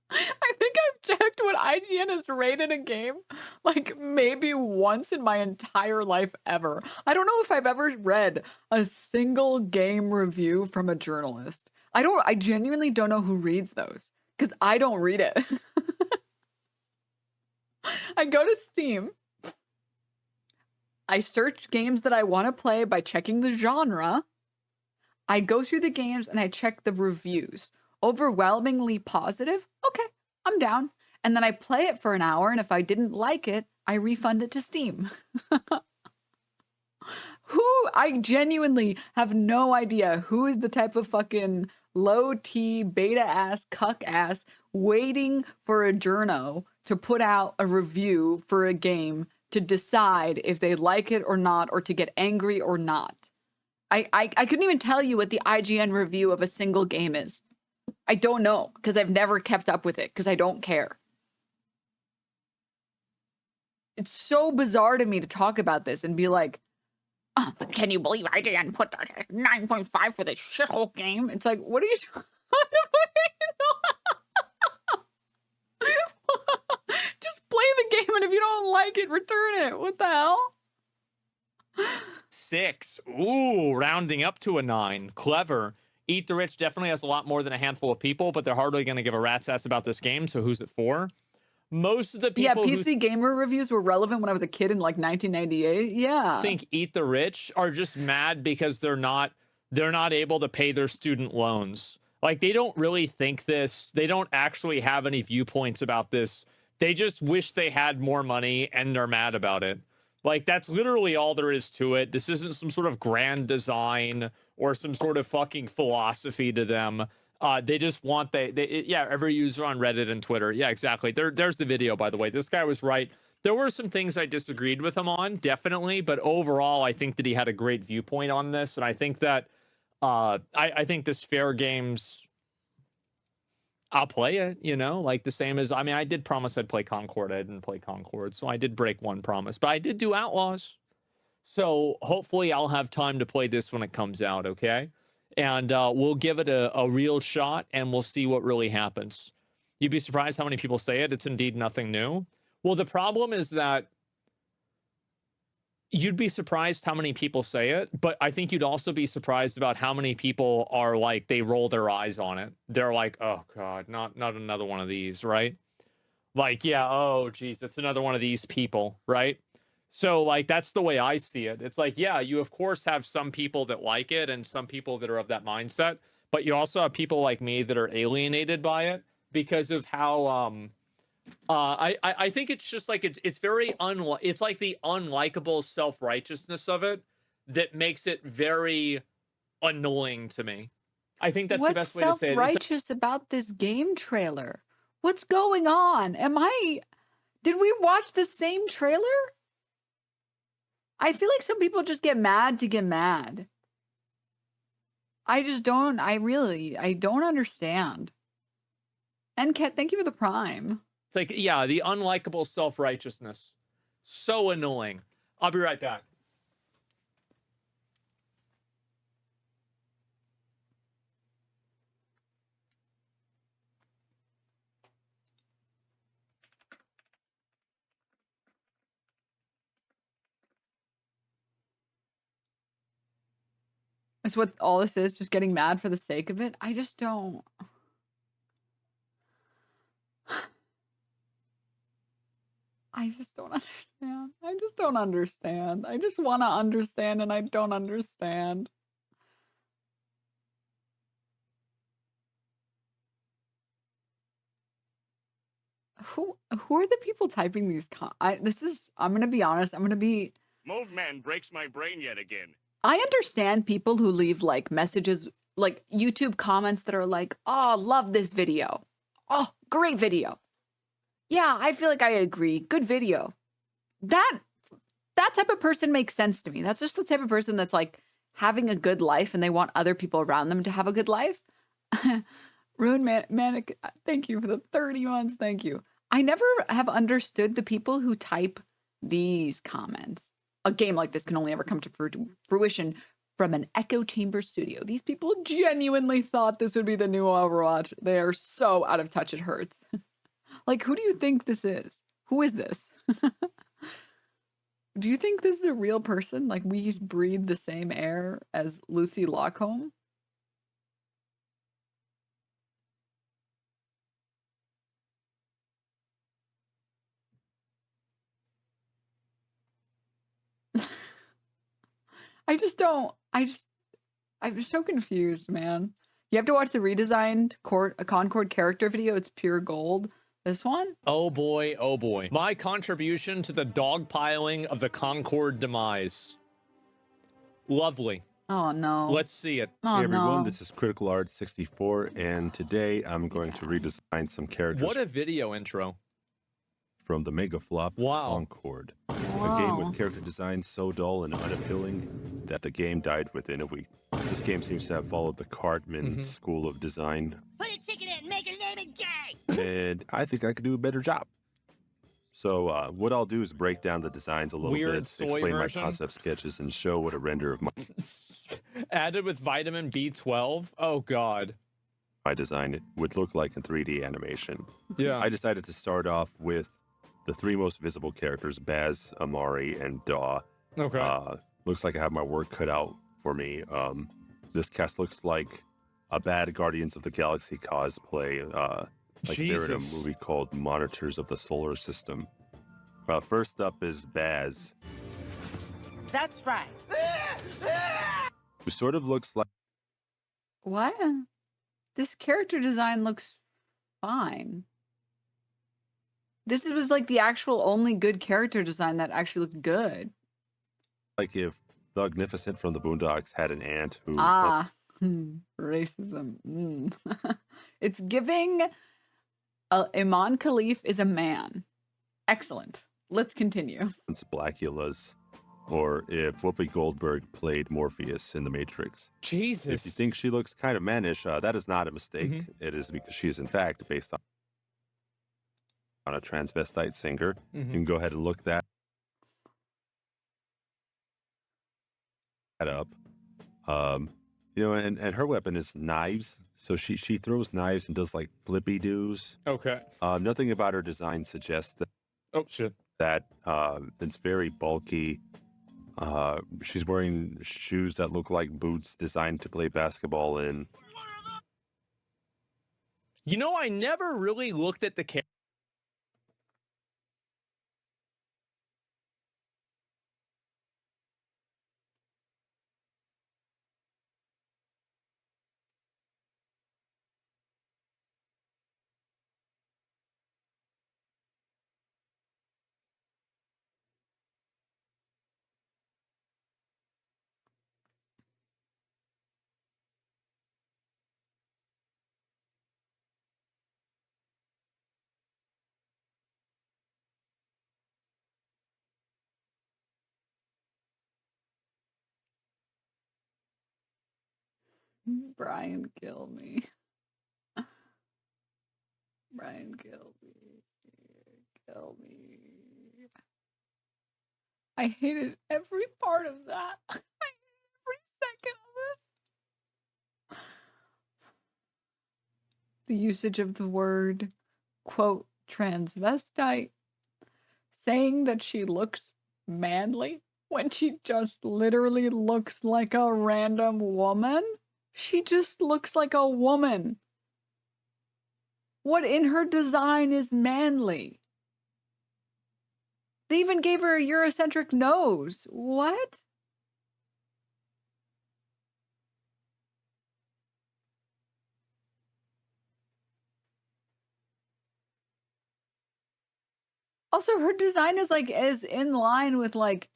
I think I've checked what IGN has rated a game like maybe once in my entire life ever. I don't know if I've ever read a single game review from a journalist. I genuinely don't know who reads those because I don't read it. I go to Steam. I search games that I want to play by checking the genre. I go through the games and I check the reviews. Overwhelmingly positive. Okay, I'm down. And then I play it for an hour, and if I didn't like it, I refund it to Steam. I genuinely have no idea who is the type of fucking low T, beta ass, cuck ass waiting for a journo to put out a review for a game to decide if they like it or not, or to get angry or not. I couldn't even tell you what the IGN review of a single game is. I don't know, because I've never kept up with it, because I don't care. It's so bizarre to me to talk about this and be like, oh, but can you believe IGN put 9.5 for this shithole game? It's like, what are you doing? Just play the game, and if you don't like it, return it. What the hell? 6. Ooh, rounding up to a 9. Clever. Eat the Rich definitely has a lot more than a handful of people, but they're hardly going to give a rat's ass about this game. So who's it for? Most of the people PC Gamer reviews were relevant when I was a kid in like 1998. Yeah. think Eat the Rich are just mad because they're not able to pay their student loans. Like, they don't really think this. They don't actually have any viewpoints about this. They just wish they had more money and they're mad about it. Like, that's literally all there is to it. This isn't some sort of grand design or some sort of fucking philosophy to them. They just want every user on Reddit and Twitter. Yeah, exactly. There's the video, by the way. This guy was right. There were some things I disagreed with him on, definitely, but overall, I think that he had a great viewpoint on this, and I think that I think this fair games. I'll play it, you know, like the same as, I mean, I did promise I'd play Concord. I didn't play Concord, so I did break one promise, but I did do Outlaws. So hopefully I'll have time to play this when it comes out, okay? And we'll give it a real shot, and we'll see what really happens. You'd be surprised how many people say it. It's indeed nothing new. Well, the problem is that you'd be surprised how many people say it, but I think you'd also be surprised about how many people are like, they roll their eyes on it. They're like, oh God, not another one of these, right? Like, yeah, oh geez, it's another one of these people, right? So like, that's the way I see it. It's like, yeah, you of course have some people that like it and some people that are of that mindset, but you also have people like me that are alienated by it because of how, I think it's just like it's very it's like the unlikable self-righteousness of it that makes it very annoying to me. I think that's the best way to say it. What's self-righteous about this game trailer? What's going on? Did we watch the same trailer? I feel like some people just get mad to get mad. I don't understand. And Kat, thank you for the Prime. It's like, yeah, the unlikable self-righteousness. So annoying. I'll be right back. That's what all this is, just getting mad for the sake of it. I just don't. I just don't understand. I just don't understand. I just want to understand and I don't understand. Who are the people typing these I'm going to be honest. Moldman breaks my brain yet again. I understand people who leave like messages, like YouTube comments that are like, "Oh, love this video. Oh, great video. Yeah, I feel like I agree. Good video." That type of person makes sense to me. That's just the type of person that's like having a good life and they want other people around them to have a good life. Manic, thank you for the 30 months. Thank you. I never have understood the people who type these comments. A game like this can only ever come to fruition from an echo chamber studio. These people genuinely thought this would be the new Overwatch. They are so out of touch, it hurts. Like, who do you think this is? Who is this? Do you think this is a real person? Like, we breathe the same air as Lucy Lockholm? I'm so confused, man. You have to watch the redesigned Concord character video. It's pure gold. This one? Oh boy, oh boy. My contribution to the dogpiling of the Concord demise. Lovely. Oh no. Let's see it. Oh, Hey everyone, no. this is Critical Art 64, and today I'm going to redesign some characters What a video intro. from the mega flop Wow. Concord. A game Wow. with character design so dull and unappealing that the game died within a week. This game seems to have followed the Cartman school of design, Put a ticket in, make a name and gay. and I think I could do a better job. So what I'll do is break down the designs a little Weird bit, soy explain version? my concept sketches, and show what a render of Added with vitamin B12. Oh god. my design would look like in 3D animation. Yeah. I decided to start off with the three most visible characters, Baz, Amari, and Daw. Okay. Looks like I have my work cut out for me. This cast looks like a bad Guardians of the Galaxy cosplay. Like they're in a Jesus. movie called Monitors of the Solar System. First up is Baz, That's right. who sort of looks like What? This character design looks fine. This was like the actual only good character design that actually looked good. if Thugnificent from the Boondocks had an aunt who Racism. It's giving Iman Khalif is a man. Excellent. Let's continue. wants Blackula's, or if Whoopi Goldberg played Morpheus in The Matrix. Jesus. If you think she looks kind of mannish, that is not a mistake. It is because she's in fact based on a transvestite singer. You can go ahead and look that up. You know, and her weapon is knives. So she throws knives and does like flippy doos. Okay. Nothing about her design suggests that Oh, shit. it's very bulky. She's wearing shoes that look like boots designed to play basketball in. You know, I never really looked at the Brian, kill me. Brian, kill me. Kill me. I hated every part of that. I hated every second of it. The usage of the word, quote, transvestite, saying that she looks manly when she just literally looks like a random woman. She just looks like a woman. What in her design is manly? They even gave her a Eurocentric nose. What? Also, her design is like as in line with like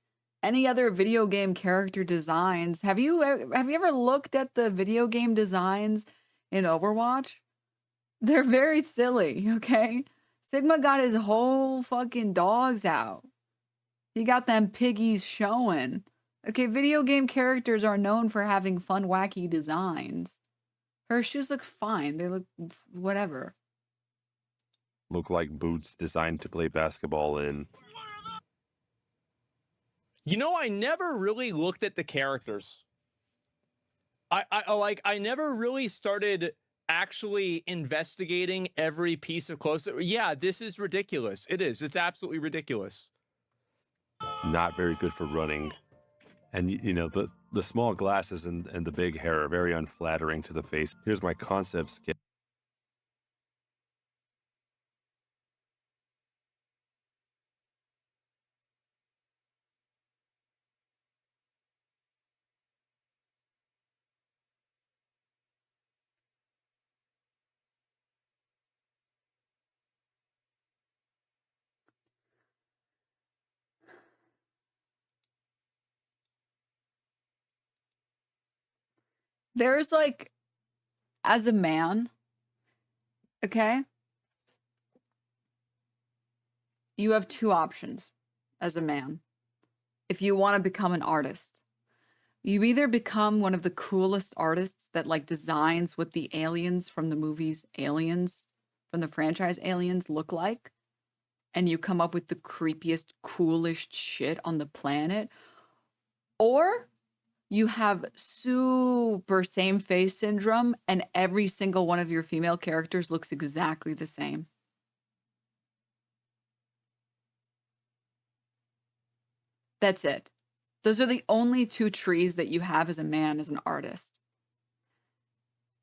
any other video game character designs. Have you ever looked at the video game designs in Overwatch? They're very silly, okay? Sigma got his whole fucking dogs out. He got them piggies showing. Okay, video game characters are known for having fun, wacky designs. Her shoes look fine. They look whatever. Look like boots designed to play basketball in. You know, I never really looked at the characters. I never really started actually investigating every piece of clothes. Yeah, this is ridiculous. It is. It's absolutely ridiculous. Not very good for running. And, you know, the small glasses and the big hair are very unflattering to the face. Here's my concept sketch. There's like, as a man, okay? You have two options as a man. If you want to become an artist, you either become one of the coolest artists that like designs what the aliens from the movies Aliens, from the franchise Aliens look like, and you come up with the creepiest, coolest shit on the planet, or you have super same face syndrome and every single one of your female characters looks exactly the same. That's it. Those are the only two trees that you have as a man, as an artist.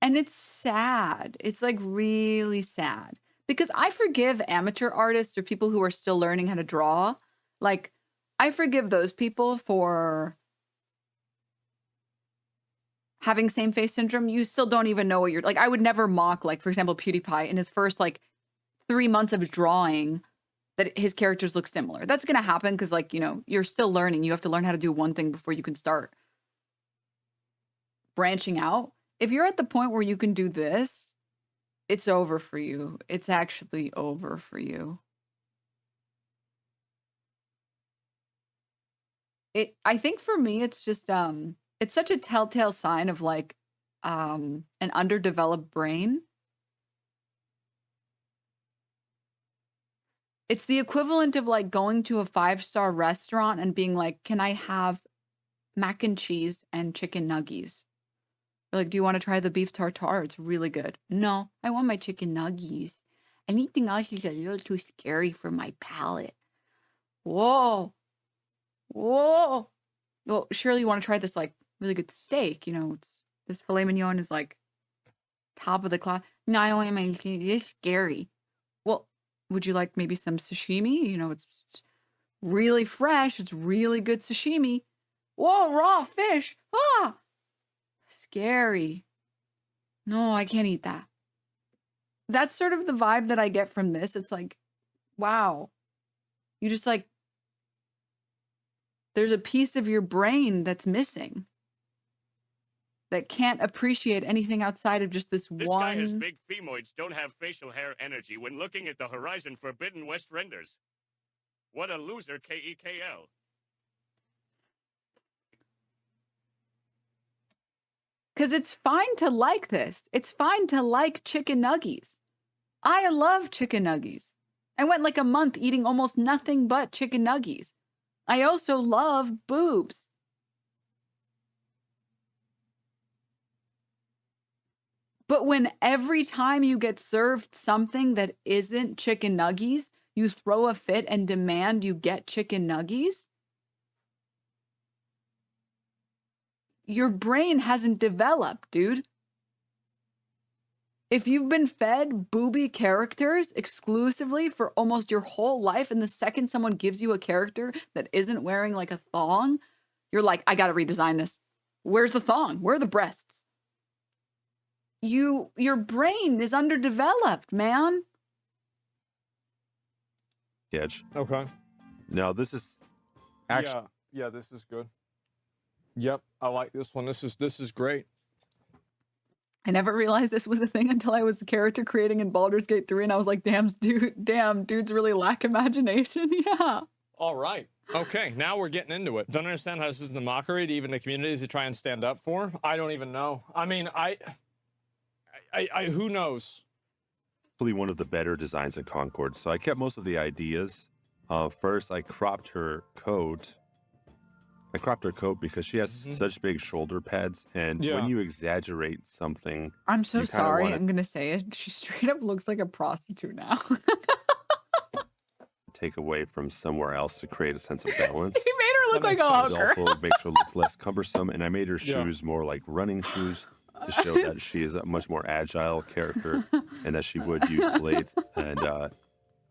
And it's sad. It's like really sad because I forgive amateur artists or people who are still learning how to draw. Like, I forgive those people for having same face syndrome. You still don't even know what you're like. I would never mock, like, for example, PewDiePie in his first like 3 months of drawing that his characters look similar. That's going to happen because, like, you know, you're still learning. You have to learn how to do one thing before you can start branching out. If you're at the point where you can do this, it's over for you. It's actually over for you. I think for me, it's just, it's such a telltale sign of like, an underdeveloped brain. It's the equivalent of like going to a 5-star restaurant and being like, can I have mac and cheese and chicken nuggies? Or like, do you want to try the beef tartare? It's really good. No, I want my chicken nuggies. Anything else is a little too scary for my palate. Whoa. Whoa. Well, surely you want to try this like really good steak. You know, this filet mignon is like top of the class. No, I want my, it's scary. Well, would you like maybe some sashimi? You know, it's really fresh. It's really good sashimi. Whoa, raw fish. Ah, scary. No, I can't eat that. That's sort of the vibe that I get from this. It's like, wow. You just like, there's a piece of your brain that's missing. That can't appreciate anything outside of just this This one. guy has big femoids, don't have facial hair energy when looking at the horizon Forbidden West renders. What a loser, KEKL. Because it's fine to like this. It's fine to like chicken nuggies. I love chicken nuggies. I went like a month eating almost nothing but chicken nuggies. I also love boobs. But when every time you get served something that isn't chicken nuggies, you throw a fit and demand you get chicken nuggies, your brain hasn't developed, dude. If you've been fed booby characters exclusively for almost your whole life, and the second someone gives you a character that isn't wearing like a thong, you're like, I gotta redesign this. Where's the thong? Where are the breasts? Your brain is underdeveloped, man. Edge. Okay. Now this is actually Yeah, this is good. Yep, I like this one. This is great. I never realized this was a thing until I was character creating in Baldur's Gate 3, and I was like, damn, dudes really lack imagination. Yeah. All right. Okay, now we're getting into it. Don't understand how this is the mockery to even the communities to try and stand up for. I don't even know. I mean, I who knows? one of the better designs in Concord. So I kept most of the ideas. First, I cropped her coat. I cropped her coat because she has such big shoulder pads, and when you exaggerate something, I'm so you kinda sorry. wanna I'm gonna say it. She straight up looks like a prostitute now. take away from somewhere else to create a sense of balance. He made her look like a It hooker. also makes her look less cumbersome, and I made her Yeah. shoes more like running shoes to show that she is a much more agile character and that she would use blades. And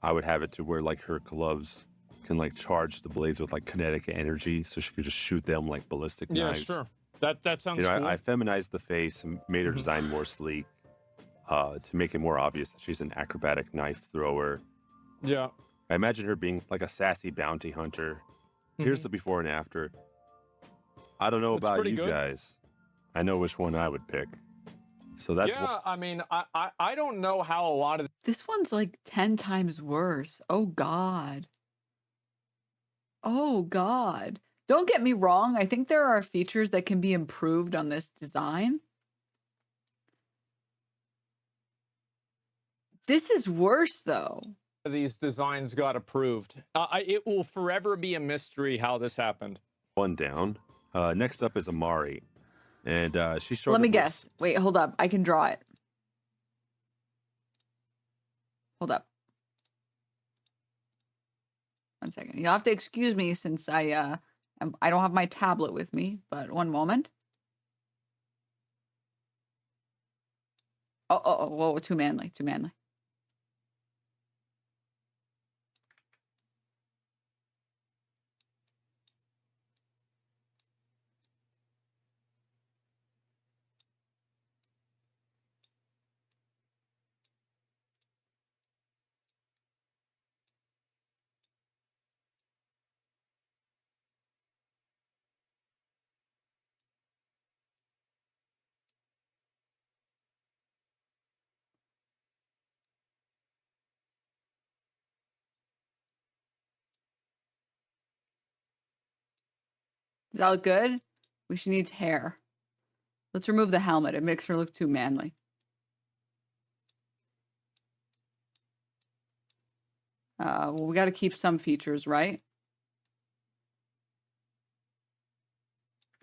I would have it to where like her gloves can like charge the blades with like kinetic energy, so she could just shoot them like ballistic knives. Yeah, sure. That sounds You know, cool. I feminized the face and made her design more sleek to make it more obvious that she's an acrobatic knife thrower. Yeah. I imagine her being like a sassy bounty hunter. Here's the before and after. I don't know That's about pretty you good. guys. I know which one I would pick. So that's Yeah, I mean, I don't know how a lot of This one's like 10 times worse. Oh, God. Oh, God. Don't get me wrong. I think there are features that can be improved on this design. This is worse, though. these designs got approved. It will forever be a mystery how this happened. one down. Next up is Amari. And she sort Let of me looks- guess. Wait, hold up. I can draw it. Hold up. 1 second. You'll have to excuse me since I don't have my tablet with me, but one moment. Whoa, too manly, too manly. Does that look good? She needs hair. Let's remove the helmet. It makes her look too manly. Well, we got to keep some features, right?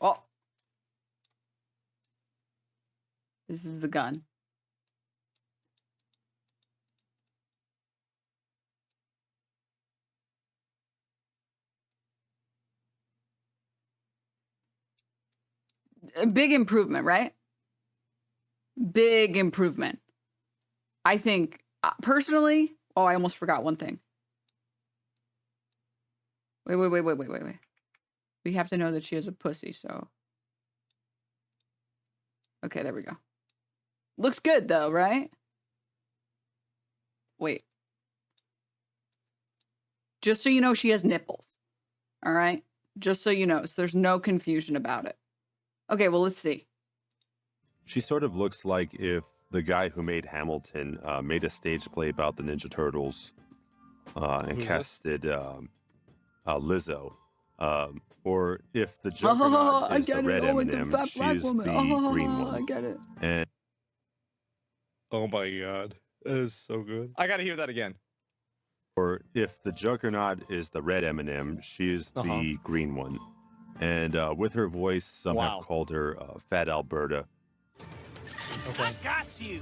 Oh. This is the gun. A big improvement, right? Big improvement. I think, personally, oh, I almost forgot one thing. Wait. We have to know that she is a pussy, so. Okay, there we go. Looks good, though, right? Wait. Just so you know, she has nipples. All right? Just so you know, so there's no confusion about it. Okay, well, let's see. She sort of looks like if the guy who made Hamilton made a stage play about the Ninja Turtles and casted Lizzo. Or if the Juggernaut is the red M&M, she's the green one. I get it. And Oh my god. That is so good. I gotta hear that again. or if the Juggernaut is the red M&M, she's the green one. And with her voice, some have called her Fat Alberta. Okay. I got you.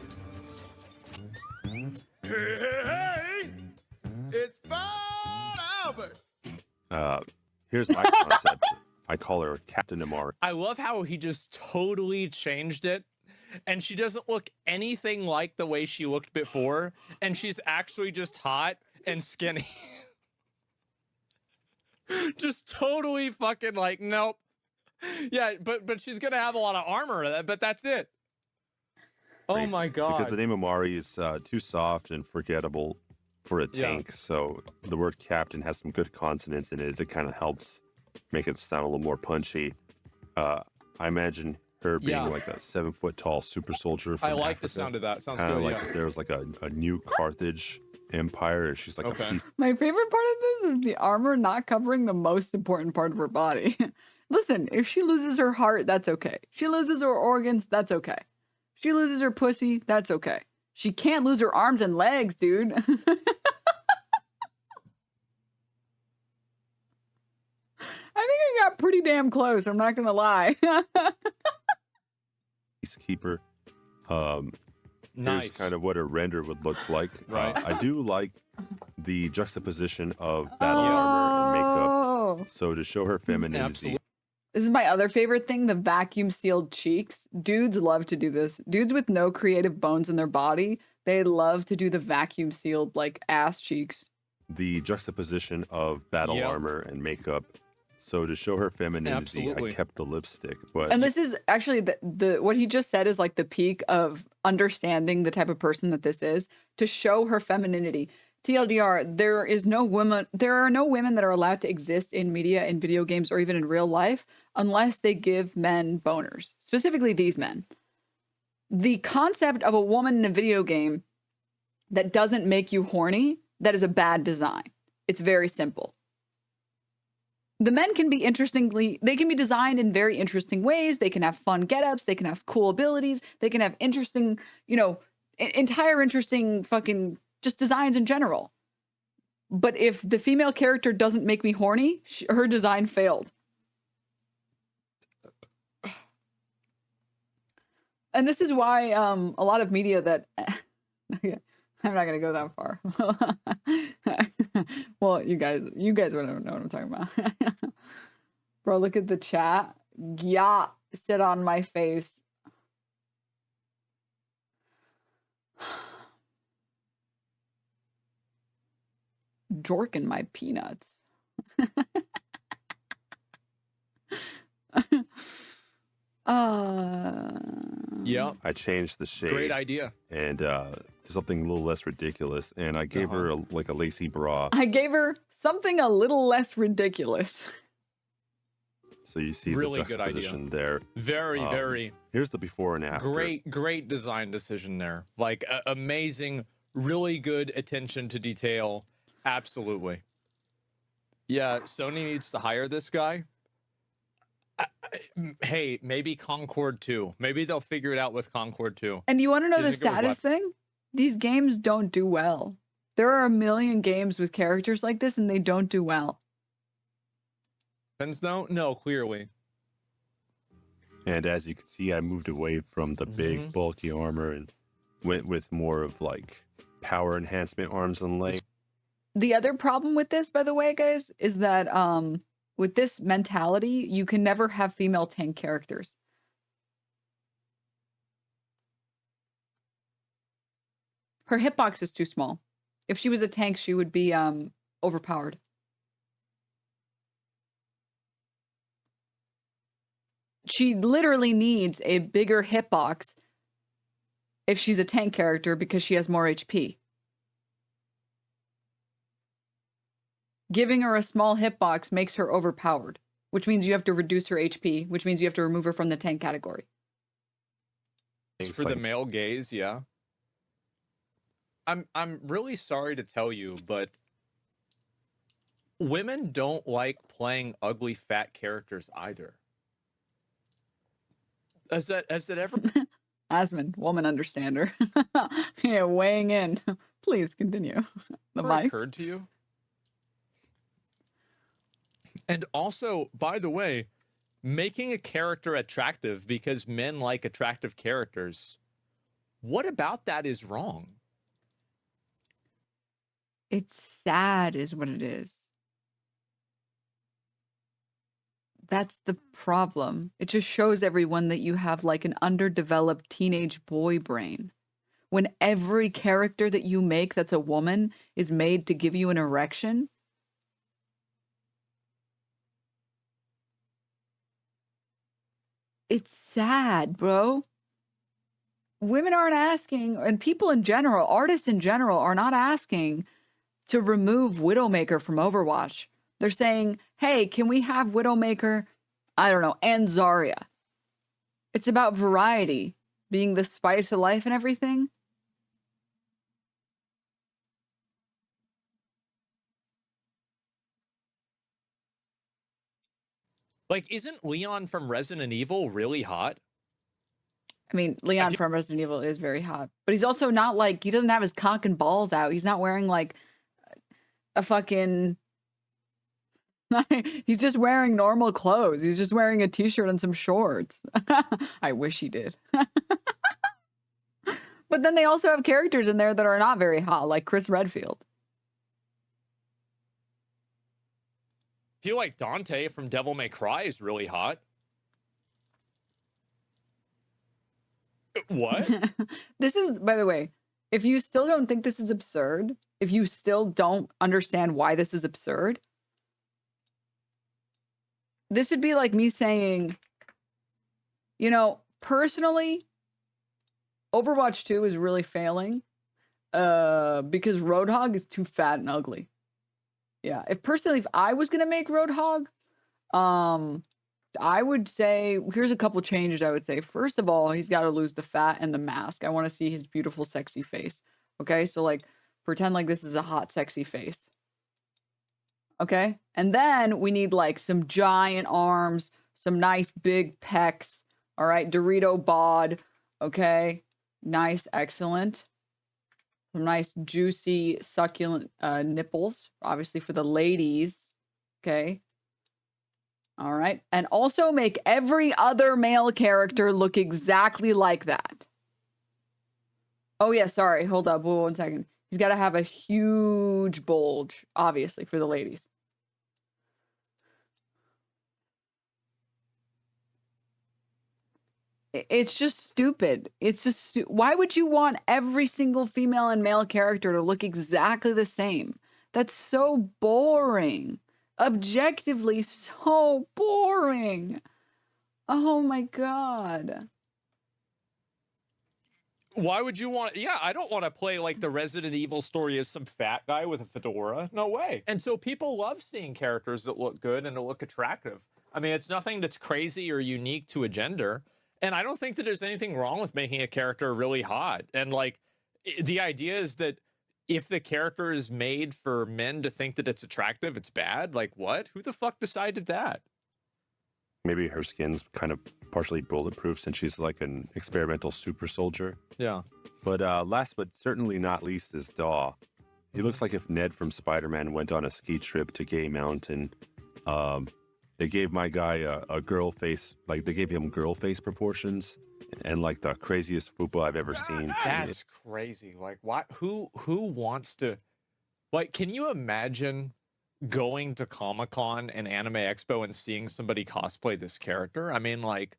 Hey, it's Fat Albert. Here's my concept. I call her Captain Amar. I love how he just totally changed it. And she doesn't look anything like the way she looked before. And she's actually just hot and skinny. Just totally fucking like, nope. Yeah, but she's gonna have a lot of armor, but that's it. Oh my god. Because the name Amari is too soft and forgettable for a tank. So the word captain has some good consonants in it. It kind of helps make it sound a little more punchy. I imagine her being like a 7 foot tall super soldier from I like Africa. The sound of that. Sounds Kinda good. Like if there was like a new Carthage empire, and she's like a piece. My favorite part of this is the armor not covering the most important part of her body. Listen, if she loses her heart, that's okay. She loses her organs, that's okay. She loses her pussy, that's okay. She can't lose her arms and legs, dude. I think I got pretty damn close, I'm not gonna lie. Peacekeeper. Nice. Here's kind of what a render would look like. Right. I do like the juxtaposition of battle armor and makeup. So to show her femininity. Absolutely. This is my other favorite thing, the vacuum sealed cheeks. Dudes love to do this. Dudes with no creative bones in their body, they love to do the vacuum sealed like ass cheeks. The juxtaposition of battle armor and makeup. So to show her femininity, I kept the lipstick. But And this is actually the what he just said is like the peak of understanding the type of person that this is, to show her femininity. TLDR, there are no women that are allowed to exist in media, in video games, or even in real life unless they give men boners, specifically these men. The concept of a woman in a video game that doesn't make you horny, that is a bad design. It's very simple. The men can be they can be designed in very interesting ways. They can have fun get-ups. They can have cool abilities. They can have interesting, entire interesting fucking just designs in general. But if the female character doesn't make me horny, her design failed. And this is why a lot of media that... I'm not going to go that far. Well, you guys would know what I'm talking about. Bro, look at the chat. Yeah, sit on my face. Jorking my peanuts. Yeah, I changed the shade. great idea. And to something a little less ridiculous. And I gave her like a lacy bra. I gave her something a little less ridiculous. So you see Really the good idea. juxtaposition there. Very Here's the before and after. great design decision there. Like amazing, really good attention to detail. Absolutely. Yeah, Sony needs to hire this guy. Hey, maybe Concord 2. Maybe they'll figure it out with Concord 2. And you want to know the Isn't it good with saddest thing? These games don't do well. There are a million games with characters like this, and they don't do well. Weapons though? No, clearly. And as you can see, I moved away from the big bulky armor and went with more of like power enhancement arms and legs. The other problem with this, by the way, guys, is that with this mentality, you can never have female tank characters. Her hitbox is too small. If she was a tank, she would be overpowered. She literally needs a bigger hitbox if she's a tank character because she has more HP. Giving her a small hitbox makes her overpowered, which means you have to reduce her HP, which means you have to remove her from the tank category. For the male gaze, yeah. I'm really sorry to tell you, but women don't like playing ugly fat characters either. Has that ever Asmon, woman understander. Yeah, weighing in. Please continue. The mic occurred to you? And also, by the way, making a character attractive because men like attractive characters. What about that is wrong? It's sad is what it is. That's the problem. It just shows everyone that you have like an underdeveloped teenage boy brain. When every character that you make that's a woman is made to give you an erection. It's sad, bro. Women aren't asking, and people in general, artists in general, are not asking to remove Widowmaker from Overwatch. They're saying, hey, can we have Widowmaker, I don't know, and Zarya? It's about variety, being the spice of life and everything. Like, isn't Leon from Resident Evil really hot? I mean, Leon from Resident Evil is very hot, but he's also not like, he doesn't have his cock and balls out. He's not wearing like a fucking, he's just wearing normal clothes. He's just wearing a t-shirt and some shorts. I wish he did. But then they also have characters in there that are not very hot, like Chris Redfield. I feel like Dante from Devil May Cry is really hot. What? This is, by the way, if you still don't think this is absurd, if you still don't understand why this is absurd, this would be like me saying, you know, personally, Overwatch 2 is really failing because Roadhog is too fat and ugly. Yeah, if I was going to make Roadhog, I would say, here's a couple changes I would say. First of all, he's got to lose the fat and the mask. I want to see his beautiful, sexy face. Okay, so like, pretend like this is a hot, sexy face. Okay, and then we need like some giant arms, some nice big pecs. All right, Dorito bod. Okay, nice, excellent. Some nice, juicy, succulent nipples, obviously for the ladies. Okay. All right. And also make every other male character look exactly like that. Oh, yeah. Sorry. Hold up. 1 second. He's got to have a huge bulge, obviously, for the ladies. It's just stupid. It's just, why would you want every single female and male character to look exactly the same? That's so boring. Objectively so boring. Oh my god. Why would you want? Yeah, I don't want to play like the Resident Evil story as some fat guy with a fedora. No way. And so people love seeing characters that look good and that look attractive. I mean, it's nothing that's crazy or unique to a gender. And I don't think that there's anything wrong with making a character really hot. And like, the idea is that if the character is made for men to think that it's attractive, it's bad. Like, what? Who the fuck decided that? Maybe her skin's kind of partially bulletproof since she's like an experimental super soldier. Yeah. But last but certainly not least is Daw. He looks like if Ned from Spider-Man went on a ski trip to Gay Mountain. They gave my guy a girl face, like they gave him girl face proportions and like the craziest fupa I've ever seen. That is crazy. Like, why? Who wants to? Like, can you imagine going to Comic-Con and Anime Expo and seeing somebody cosplay this character? I mean, like,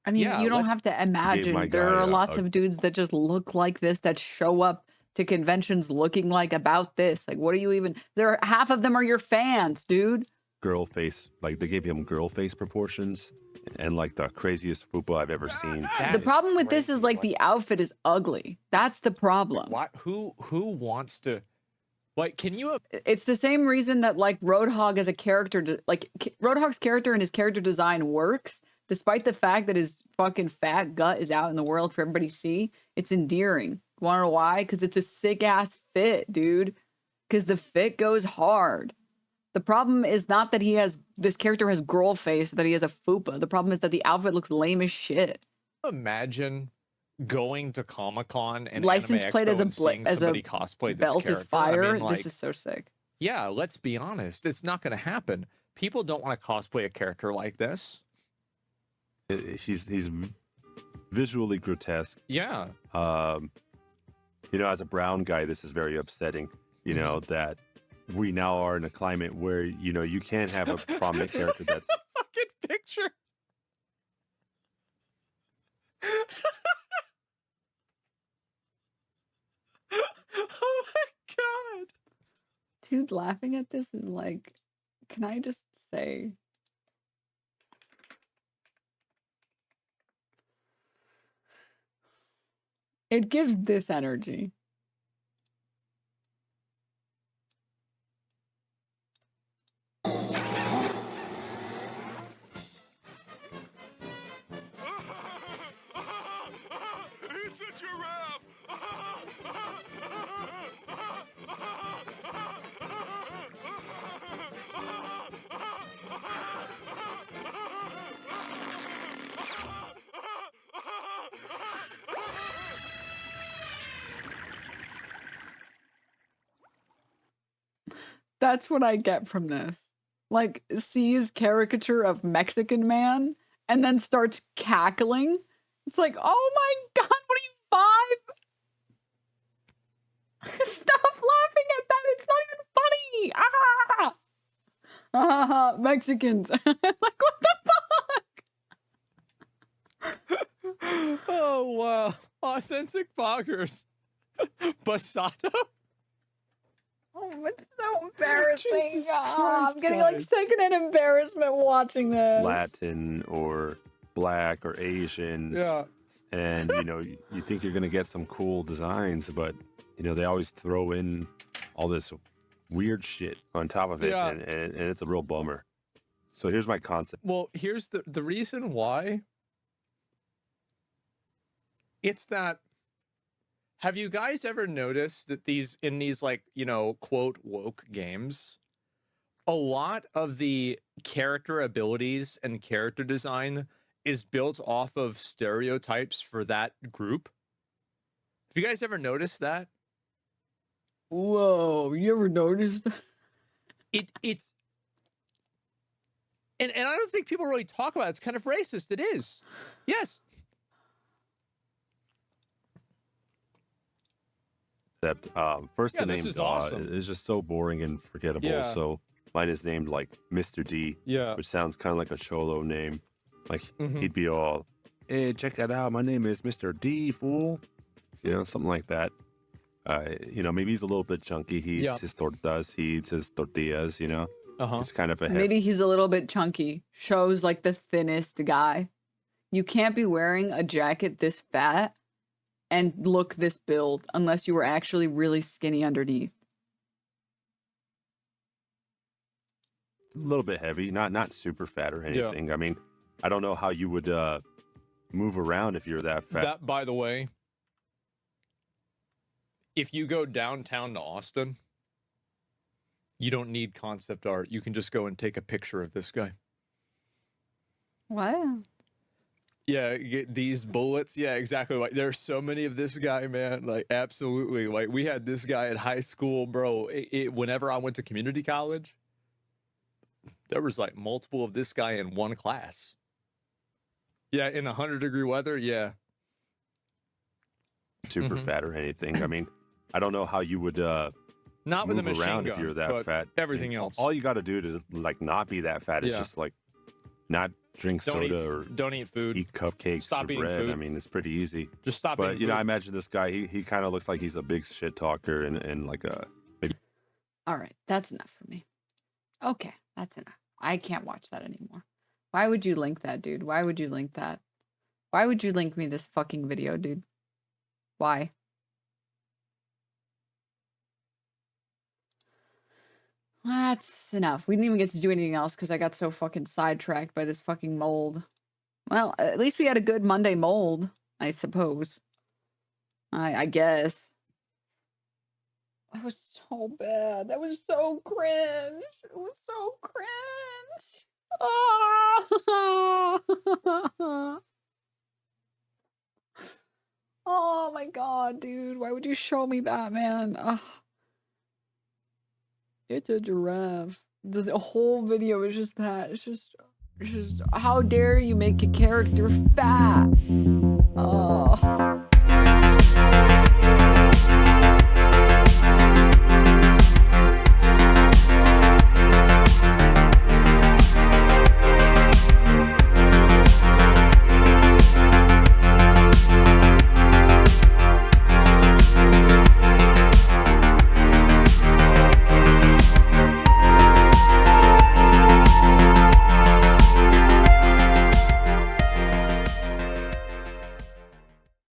I mean, yeah, you don't let's- have to imagine. my There guy are a- lots a- of dudes that just look like this, that show up to conventions looking like about this. Like, what are you even? There, half of them are your fans, dude. Girl face, like they gave him girl face proportions and like the craziest fupa I've ever seen. That The is problem with this is crazy. like the outfit is ugly. That's the problem. Why? Who wants to? Like, can you? It's the same reason that like Roadhog as a character, Roadhog's character and his character design works, despite the fact that his fucking fat gut is out in the world for everybody to see. It's endearing. Wanna know why? Because it's a sick ass fit, dude. Because the fit goes hard. The problem is not that this character has girl face, or that he has a fupa. The problem is that the outfit looks lame as shit. Imagine going to Comic-Con and License Anime plate Expo as a and seeing as a somebody cosplay this Belt character. is fire. I mean, like, This is so sick. yeah, let's be honest. It's not going to happen. People don't want to cosplay a character like this. He's visually grotesque. Yeah. You know, as a brown guy, this is very upsetting. You know that we now are in a climate where you know you can't have a prominent character that's Fucking picture. Oh my god. Dude, laughing at this and like, can I just say, it gives this energy. It's a giraffe! That's what I get from this. Like, sees caricature of Mexican man and then starts cackling. It's like, oh my god, what are you, 5? Stop laughing at that. It's not even funny. Ah! Mexicans. Like, what the fuck? Oh wow. Authentic poggers. Basato? Oh, it's so embarrassing. Jesus Ah, I'm Christ, getting like guys. secondhand embarrassment watching this. Latin or black or Asian. Yeah. And you know you think you're gonna get some cool designs, but you know they always throw in all this weird shit on top of it, Yeah. and it's a real bummer. So here's my concept. Well, here's the reason why. It's that, have you guys ever noticed that in these like, you know, quote woke games, a lot of the character abilities and character design is built off of stereotypes for that group? Have you guys ever noticed that? Whoa, you ever noticed that? It's and I don't think people really talk about it. It's kind of racist. It is. Yes. Except first Yeah, the this name is Daw awesome. is just so boring and forgettable. Yeah. So mine is named like Mr. D, Yeah. which sounds kind of like a cholo name. Like Mhm. he'd be all, "Hey, check that out! My name is Mr. D, fool." You know, something like that. You know, maybe he's a little bit chunky. He eats his tortas. He eats his tortillas. You know, he's kind of a Maybe he's a little bit chunky. Shows like the thinnest guy. You can't be wearing a jacket this fat and look this build unless you were actually really skinny underneath. a little bit heavy, not super fat or anything. I mean, I don't know how you would move around if you're that fat. That, by the way, if you go downtown to Austin, you don't need concept art. You can just go and take a picture of this guy. Wow. Yeah, get these bullets. Yeah, exactly. Like, there's so many of this guy, man. Like, absolutely. Like, we had this guy at high school, bro. Whenever I went to community college, there was like multiple of this guy in one class. Yeah, in 100-degree weather. Yeah. Super fat or anything. I mean, I don't know how you would not with a move machine around gun, if you're that but fat. everything else. All you got to do to like not be that fat is just like not drink soda or don't eat food, eat cupcakes, stop or eating bread. food. I mean, it's pretty easy. Just stop. But you know, food. I imagine this guy. He kind of looks like he's a big shit talker and like a maybe. All right, that's enough for me. Okay, that's enough. I can't watch that anymore. Why would you link that, dude? Why would you link that? Why would you link me this fucking video, dude? Why? That's enough. We didn't even get to do anything else because I got so fucking sidetracked by this fucking mold. Well, at least we had a good Monday mold, I suppose. I guess. That was so bad. That was so cringe. It was so cringe. Oh, oh my god, dude. Why would you show me that, man? Ugh. It's a giraffe. The whole video is just that. It's just how dare you make a character fat?